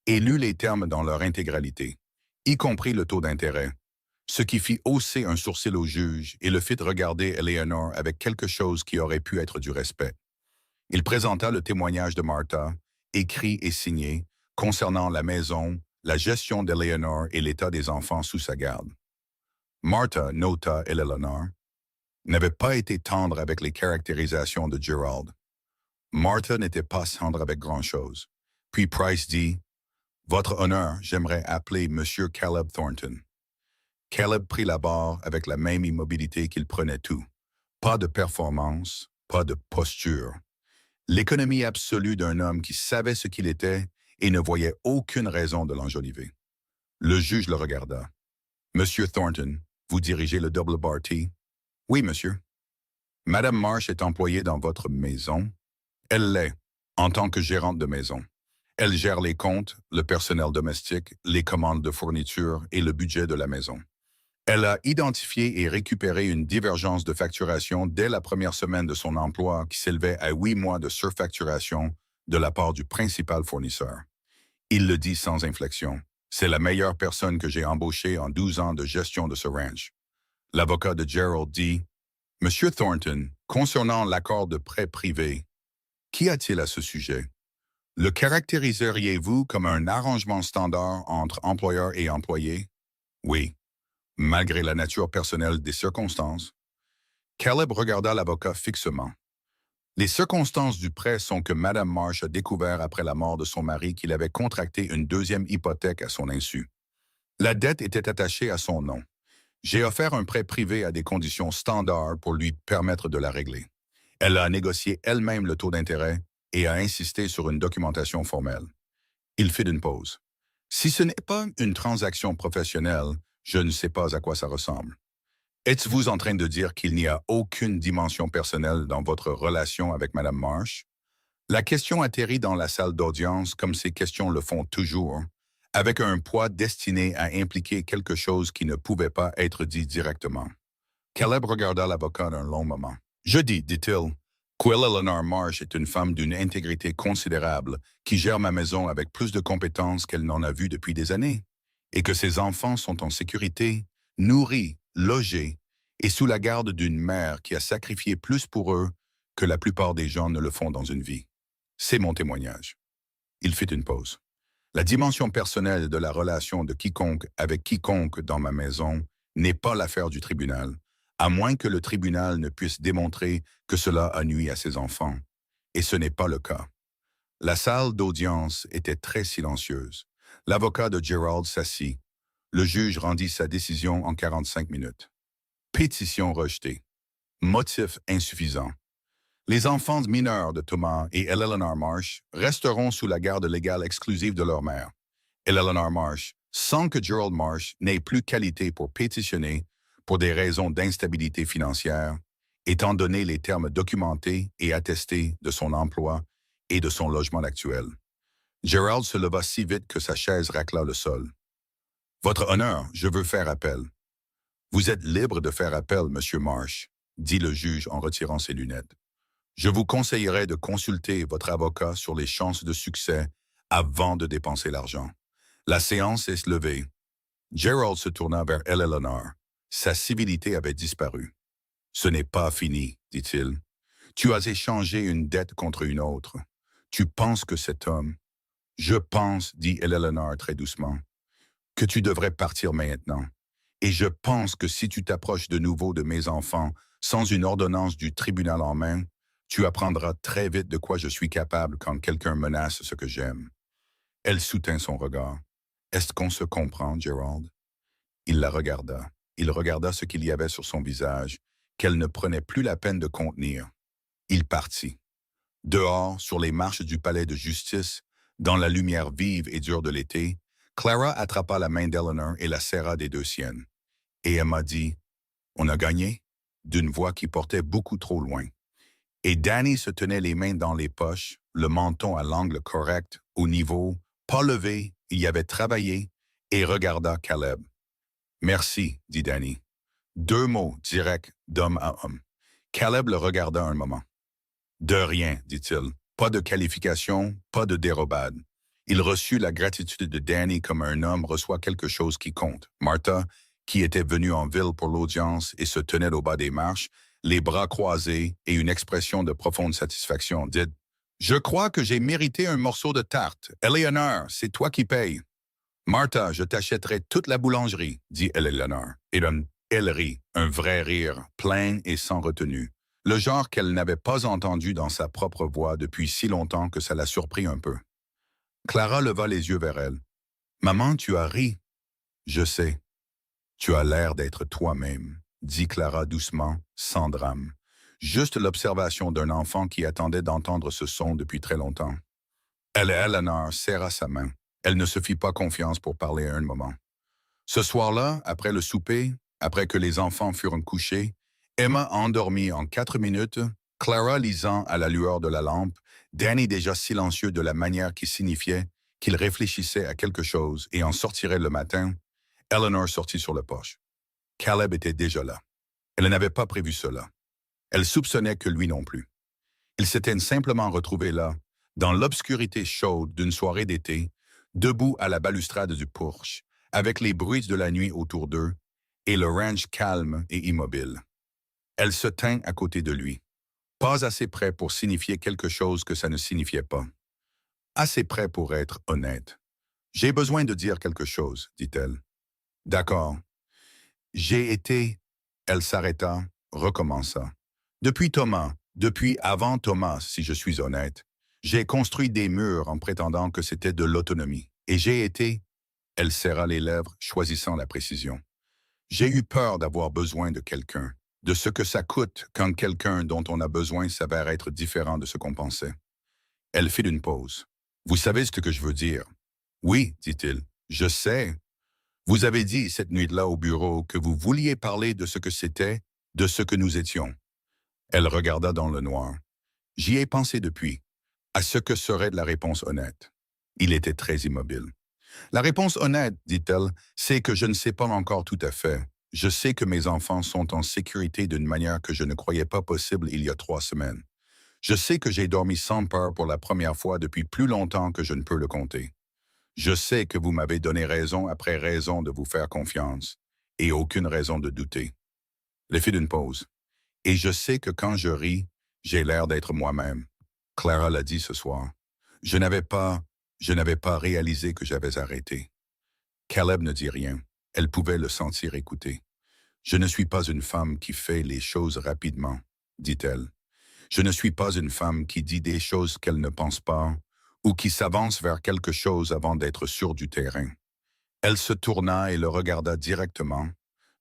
et lut les termes dans leur intégralité, y compris le taux d'intérêt, ce qui fit hausser un sourcil au juge et le fit regarder Eleanor avec quelque chose qui aurait pu être du respect. Il présenta le témoignage de Martha, écrit et signé, concernant la maison, la gestion d'Eleanor et l'état des enfants sous sa garde. Martha, nota Eleanor, n'avait pas été tendre avec les caractérisations de Gerald. Martha n'était pas tendre avec grand-chose. Puis Price dit, « Votre honneur, j'aimerais appeler Monsieur Caleb Thornton. » Caleb prit la barre avec la même immobilité qu'il prenait tout. Pas de performance, pas de posture. L'économie absolue d'un homme qui savait ce qu'il était et ne voyait aucune raison de l'enjoliver. Le juge le regarda. « Monsieur Thornton, vous dirigez le Double Bar T? »« Oui, monsieur. »« Madame Marsh est employée dans votre maison? »« Elle l'est, en tant que gérante de maison. Elle gère les comptes, le personnel domestique, les commandes de fourniture et le budget de la maison. Elle a identifié et récupéré une divergence de facturation dès la première semaine de son emploi qui s'élevait à 8 mois de surfacturation de la part du principal fournisseur. Il le dit sans inflexion. C'est la meilleure personne que j'ai embauchée en 12 ans de gestion de ce ranch. L'avocat de Gerald dit, « Monsieur Thornton, concernant l'accord de prêt privé, qu'y a-t-il à ce sujet? Le caractériseriez-vous comme un arrangement standard entre employeur et employé? » Oui. Malgré la nature personnelle des circonstances. Caleb regarda l'avocat fixement. Les circonstances du prêt sont que Madame Marsh a découvert après la mort de son mari qu'il avait contracté une deuxième hypothèque à son insu. La dette était attachée à son nom. J'ai offert un prêt privé à des conditions standards pour lui permettre de la régler. Elle a négocié elle-même le taux d'intérêt et a insisté sur une documentation formelle. Il fit une pause. Si ce n'est pas une transaction professionnelle, je ne sais pas à quoi ça ressemble. Êtes-vous en train de dire qu'il n'y a aucune dimension personnelle dans votre relation avec Madame Marsh? La question atterrit dans la salle d'audience comme ces questions le font toujours, avec un poids destiné à impliquer quelque chose qui ne pouvait pas être dit directement. Caleb regarda l'avocat d'un long moment. Je dis, dit-il, qu'Eleanor Marsh est une femme d'une intégrité considérable qui gère ma maison avec plus de compétences qu'elle n'en a vu depuis des années, et que ses enfants sont en sécurité, nourris, logés, et sous la garde d'une mère qui a sacrifié plus pour eux que la plupart des gens ne le font dans une vie. C'est mon témoignage. Il fit une pause. La dimension personnelle de la relation de quiconque avec quiconque dans ma maison n'est pas l'affaire du tribunal, à moins que le tribunal ne puisse démontrer que cela a nui à ses enfants. Et ce n'est pas le cas. La salle d'audience était très silencieuse. L'avocat de Gerald s'assit. Le juge rendit sa décision en 45 minutes. Pétition rejetée. Motif insuffisant. Les enfants mineurs de Thomas et Eleanor Marsh resteront sous la garde légale exclusive de leur mère. Eleanor Marsh, sans que Gerald Marsh n'ait plus qualité pour pétitionner pour des raisons d'instabilité financière, étant donné les termes documentés et attestés de son emploi et de son logement actuel. Gerald se leva si vite que sa chaise racla le sol. « Votre honneur, je veux faire appel. »« Vous êtes libre de faire appel, Monsieur Marsh, » dit le juge en retirant ses lunettes. Je vous conseillerais de consulter votre avocat sur les chances de succès avant de dépenser l'argent. La séance est levée. Gerald se tourna vers Eleanor. Sa civilité avait disparu. Ce n'est pas fini, dit-il. Tu as échangé une dette contre une autre. Tu penses que cet homme... Je pense, dit Eleanor très doucement, que tu devrais partir maintenant. Et je pense que si tu t'approches de nouveau de mes enfants sans une ordonnance du tribunal en main, tu apprendras très vite de quoi je suis capable quand quelqu'un menace ce que j'aime. Elle soutint son regard. Est-ce qu'on se comprend, Gerald? Il la regarda. Il regarda ce qu'il y avait sur son visage, qu'elle ne prenait plus la peine de contenir. Il partit. Dehors, sur les marches du palais de justice, dans la lumière vive et dure de l'été, Clara attrapa la main d'Eleanor et la serra des deux siennes. Et elle m'a dit, « On a gagné ?» d'une voix qui portait beaucoup trop loin. Et Danny se tenait les mains dans les poches, le menton à l'angle correct, au niveau, pas levé, il y avait travaillé, et regarda Caleb. « Merci, dit Danny. » Deux mots, directs, d'homme à homme. Caleb le regarda un moment. « De rien, dit-il. Pas de qualification, pas de dérobade. » Il reçut la gratitude de Danny comme un homme reçoit quelque chose qui compte. Martha, qui était venue en ville pour l'audience et se tenait au bas des marches, les bras croisés et une expression de profonde satisfaction, dit « Je crois que j'ai mérité un morceau de tarte. Eleanor, c'est toi qui payes. »« Martha, je t'achèterai toute la boulangerie, » dit Eleanor. Et elle rit, un vrai rire, plein et sans retenue. Le genre qu'elle n'avait pas entendu dans sa propre voix depuis si longtemps que ça la surprit un peu. Clara leva les yeux vers elle. « Maman, tu as ri. »« Je sais. Tu as l'air d'être toi-même. » dit Clara doucement, sans drame. Juste l'observation d'un enfant qui attendait d'entendre ce son depuis très longtemps. Eleanor serra sa main. Elle ne se fit pas confiance pour parler un moment. Ce soir-là, après le souper, après que les enfants furent couchés, Emma endormie en 4 minutes, Clara lisant à la lueur de la lampe, Danny déjà silencieux de la manière qui signifiait qu'il réfléchissait à quelque chose et en sortirait le matin, Eleanor sortit sur le porche. Caleb était déjà là. Elle n'avait pas prévu cela. Elle soupçonnait que lui non plus. Ils s'étaient simplement retrouvés là, dans l'obscurité chaude d'une soirée d'été, debout à la balustrade du porche, avec les bruits de la nuit autour d'eux et le ranch calme et immobile. Elle se tint à côté de lui, pas assez près pour signifier quelque chose que ça ne signifiait pas. Assez près pour être honnête. « J'ai besoin de dire quelque chose, » dit-elle. « D'accord. J'ai été... » Elle s'arrêta, recommença. « Depuis Thomas, depuis avant Thomas, si je suis honnête, j'ai construit des murs en prétendant que c'était de l'autonomie. Et j'ai été... » Elle serra les lèvres, choisissant la précision. J'ai eu peur d'avoir besoin de quelqu'un, de ce que ça coûte quand quelqu'un dont on a besoin s'avère être différent de ce qu'on pensait. Elle fit une pause. Vous savez ce que je veux dire? Oui, dit-il. Je sais. Vous avez dit cette nuit-là au bureau que vous vouliez parler de ce que c'était, de ce que nous étions. Elle regarda dans le noir. J'y ai pensé depuis, à ce que serait la réponse honnête. Il était très immobile. La réponse honnête, dit-elle, c'est que je ne sais pas encore tout à fait. Je sais que mes enfants sont en sécurité d'une manière que je ne croyais pas possible il y a 3 semaines. Je sais que j'ai dormi sans peur pour la première fois depuis plus longtemps que je ne peux le compter. Je sais que vous m'avez donné raison après raison de vous faire confiance, et aucune raison de douter. Elle fit une pause. Et je sais que quand je ris, j'ai l'air d'être moi-même. Clara l'a dit ce soir. Je n'avais pas, je n'avais pas réalisé que j'avais arrêté. Caleb ne dit rien. Elle pouvait le sentir écouter. Je ne suis pas une femme qui fait les choses rapidement, dit-elle. Je ne suis pas une femme qui dit des choses qu'elle ne pense pas ou qui s'avance vers quelque chose avant d'être sûre du terrain. Elle se tourna et le regarda directement,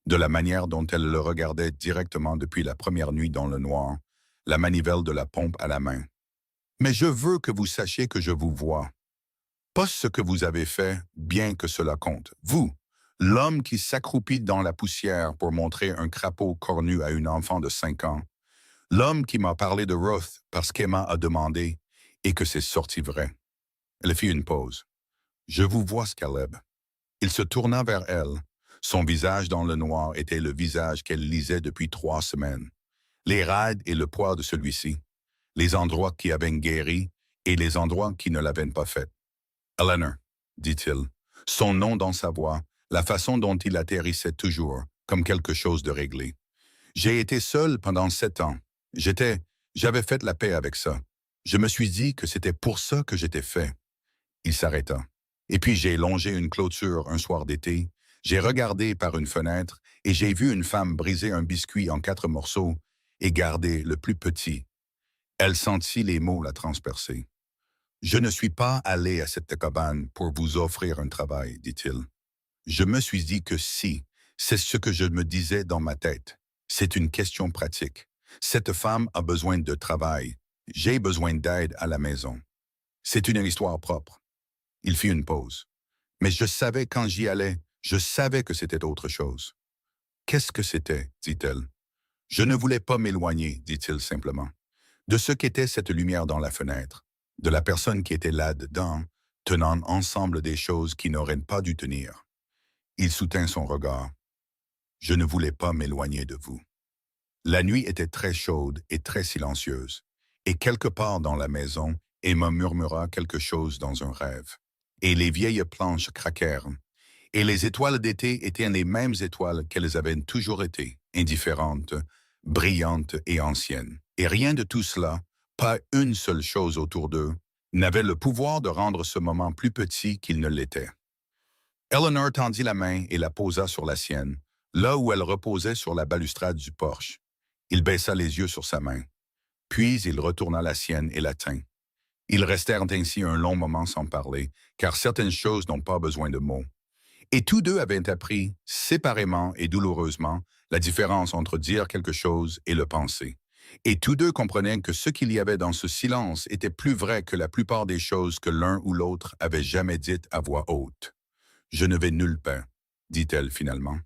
de la manière dont elle le regardait directement depuis la première nuit dans le noir, la manivelle de la pompe à la main. Mais je veux que vous sachiez que je vous vois. Pas ce que vous avez fait, bien que cela compte. Vous, l'homme qui s'accroupit dans la poussière pour montrer un crapaud cornu à une enfant de 5 ans. L'homme qui m'a parlé de Ruth parce qu'Emma a demandé et que c'est sorti vrai. Elle fit une pause. Je vous vois, Caleb. Il se tourna vers elle. Son visage dans le noir était le visage qu'elle lisait depuis 3 semaines. Les raids et le poids de celui-ci, les endroits qui avaient guéri et les endroits qui ne l'avaient pas fait. Eleanor, dit-il, son nom dans sa voix, la façon dont il atterrissait toujours, comme quelque chose de réglé. J'ai été seul pendant 7 ans. J'avais fait la paix avec ça. Je me suis dit que c'était pour ça que j'étais fait. Il s'arrêta. Et puis j'ai longé une clôture un soir d'été. J'ai regardé par une fenêtre et j'ai vu une femme briser un biscuit en 4 morceaux et garder le plus petit. Elle sentit les mots la transpercer. Je ne suis pas allé à cette cabane pour vous offrir un travail, dit-il. Je me suis dit que si, c'est ce que je me disais dans ma tête. C'est une question pratique. Cette femme a besoin de travail. J'ai besoin d'aide à la maison. C'est une histoire propre. Il fit une pause. Mais je savais quand j'y allais, je savais que c'était autre chose. Qu'est-ce que c'était, dit-elle. Je ne voulais pas m'éloigner, dit-il simplement, de ce qu'était cette lumière dans la fenêtre, de la personne qui était là-dedans, tenant ensemble des choses qui n'auraient pas dû tenir. Il soutint son regard. Je ne voulais pas m'éloigner de vous. La nuit était très chaude et très silencieuse, et quelque part dans la maison, Emma murmura quelque chose dans un rêve. Et les vieilles planches craquèrent, et les étoiles d'été étaient les mêmes étoiles qu'elles avaient toujours été, indifférentes, brillantes et anciennes. Et rien de tout cela, pas une seule chose autour d'eux, n'avait le pouvoir de rendre ce moment plus petit qu'il ne l'était. Eleanor tendit la main et la posa sur la sienne, là où elle reposait sur la balustrade du porche. Il baissa les yeux sur sa main. Puis il retourna la sienne et la tint. Ils restèrent ainsi un long moment sans parler, car certaines choses n'ont pas besoin de mots. Et tous deux avaient appris, séparément et douloureusement, la différence entre dire quelque chose et le penser. Et tous deux comprenaient que ce qu'il y avait dans ce silence était plus vrai que la plupart des choses que l'un ou l'autre avait jamais dites à voix haute. « Je ne vais nulle part, dit-elle finalement.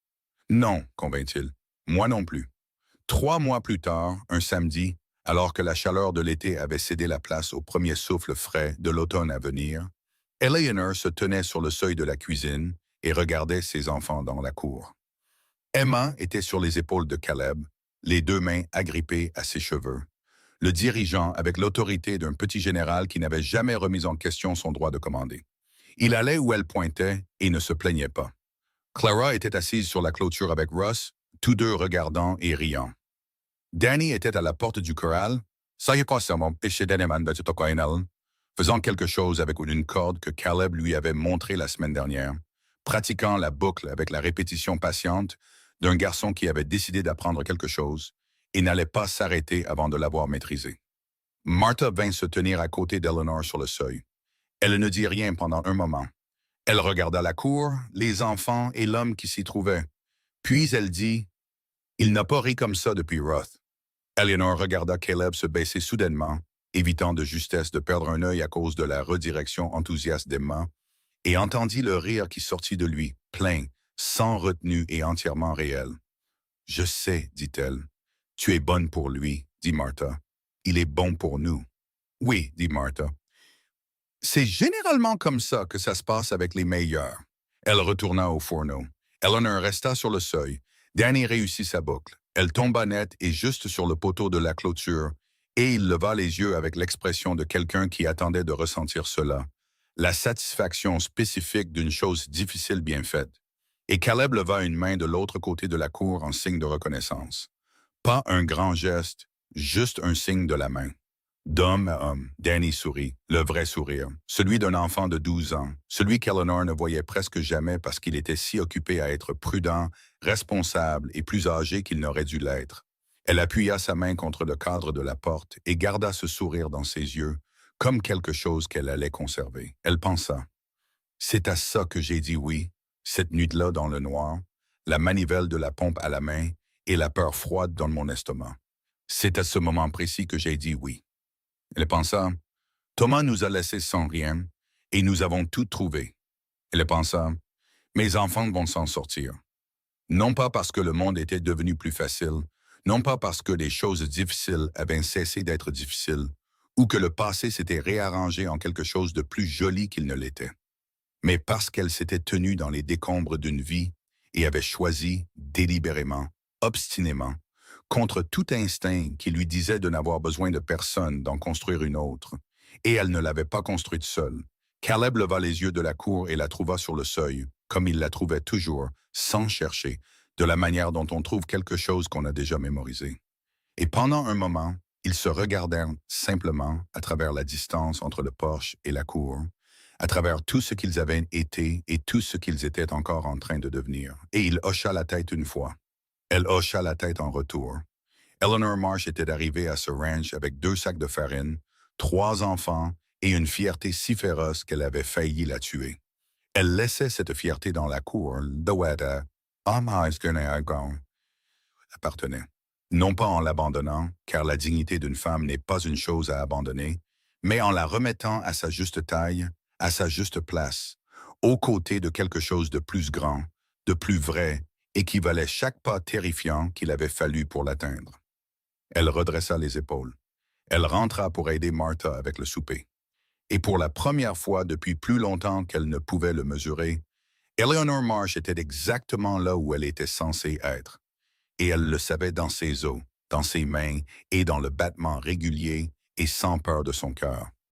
« Non, convint-il, moi non plus. » 3 mois plus tard, un samedi, alors que la chaleur de l'été avait cédé la place au premier souffle frais de l'automne à venir, Eleanor se tenait sur le seuil de la cuisine et regardait ses enfants dans la cour. Emma était sur les épaules de Caleb, les 2 mains agrippées à ses cheveux, le dirigeant avec l'autorité d'un petit général qui n'avait jamais remis en question son droit de commander. Il allait où elle pointait et ne se plaignait pas. Clara était assise sur la clôture avec Russ, tous deux regardant et riant. Danny était à la porte du corral, faisant quelque chose avec une corde que Caleb lui avait montrée la semaine dernière, pratiquant la boucle avec la répétition patiente d'un garçon qui avait décidé d'apprendre quelque chose et n'allait pas s'arrêter avant de l'avoir maîtrisé. Martha vint se tenir à côté d'Eleanor sur le seuil. Elle ne dit rien pendant un moment. Elle regarda la cour, les enfants et l'homme qui s'y trouvait. Puis elle dit, il n'a pas ri comme ça depuis Roth. Eleanor regarda Caleb se baisser soudainement, évitant de justesse de perdre un œil à cause de la redirection enthousiaste d'Emma, et entendit le rire qui sortit de lui, plein, sans retenue et entièrement réel. « Je sais, dit-elle. « Tu es bonne pour lui, dit Martha. Il est bon pour nous. »« Oui, dit Martha. C'est généralement comme ça que ça se passe avec les meilleurs. » Elle retourna au fourneau. Eleanor resta sur le seuil. Danny réussit sa boucle. Elle tomba net et juste sur le poteau de la clôture, et il leva les yeux avec l'expression de quelqu'un qui attendait de ressentir cela, la satisfaction spécifique d'une chose difficile bien faite. Et Caleb leva une main de l'autre côté de la cour en signe de reconnaissance. Pas un grand geste, juste un signe de la main. D'homme à homme, Danny sourit, le vrai sourire, celui d'un enfant de 12 ans, celui qu'Eleanor ne voyait presque jamais parce qu'il était si occupé à être prudent, responsable et plus âgé qu'il n'aurait dû l'être. Elle appuya sa main contre le cadre de la porte et garda ce sourire dans ses yeux, comme quelque chose qu'elle allait conserver. Elle pensa, « C'est à ça que j'ai dit oui, cette nuit-là dans le noir, la manivelle de la pompe à la main et la peur froide dans mon estomac. C'est à ce moment précis que j'ai dit oui. » Elle pensa, « Thomas nous a laissés sans rien, et nous avons tout trouvé. » Elle pensa, « Mes enfants vont s'en sortir. » Non pas parce que le monde était devenu plus facile, non pas parce que les choses difficiles avaient cessé d'être difficiles, ou que le passé s'était réarrangé en quelque chose de plus joli qu'il ne l'était, mais parce qu'elle s'était tenue dans les décombres d'une vie et avait choisi, délibérément, obstinément, contre tout instinct qui lui disait de n'avoir besoin de personne d'en construire une autre, et elle ne l'avait pas construite seule. Caleb leva les yeux de la cour et la trouva sur le seuil, comme il la trouvait toujours, sans chercher, de la manière dont on trouve quelque chose qu'on a déjà mémorisé. Et pendant un moment, ils se regardèrent simplement à travers la distance entre le porche et la cour, à travers tout ce qu'ils avaient été et tout ce qu'ils étaient encore en train de devenir. Et il hocha la tête une fois. Elle hocha la tête en retour. Eleanor Marsh était arrivée à ce ranch avec 2 sacs de farine, 3 enfants et une fierté si féroce qu'elle avait failli la tuer. Elle laissait cette fierté dans la cour, appartenait. Non pas en l'abandonnant, car la dignité d'une femme n'est pas une chose à abandonner, mais en la remettant à sa juste taille, à sa juste place, aux côtés de quelque chose de plus grand, de plus vrai, et qui valait chaque pas terrifiant qu'il avait fallu pour l'atteindre. Elle redressa les épaules. Elle rentra pour aider Martha avec le souper. Et pour la première fois depuis plus longtemps qu'elle ne pouvait le mesurer, Eleanor Marsh était exactement là où elle était censée être. Et elle le savait dans ses os, dans ses mains et dans le battement régulier et sans peur de son cœur.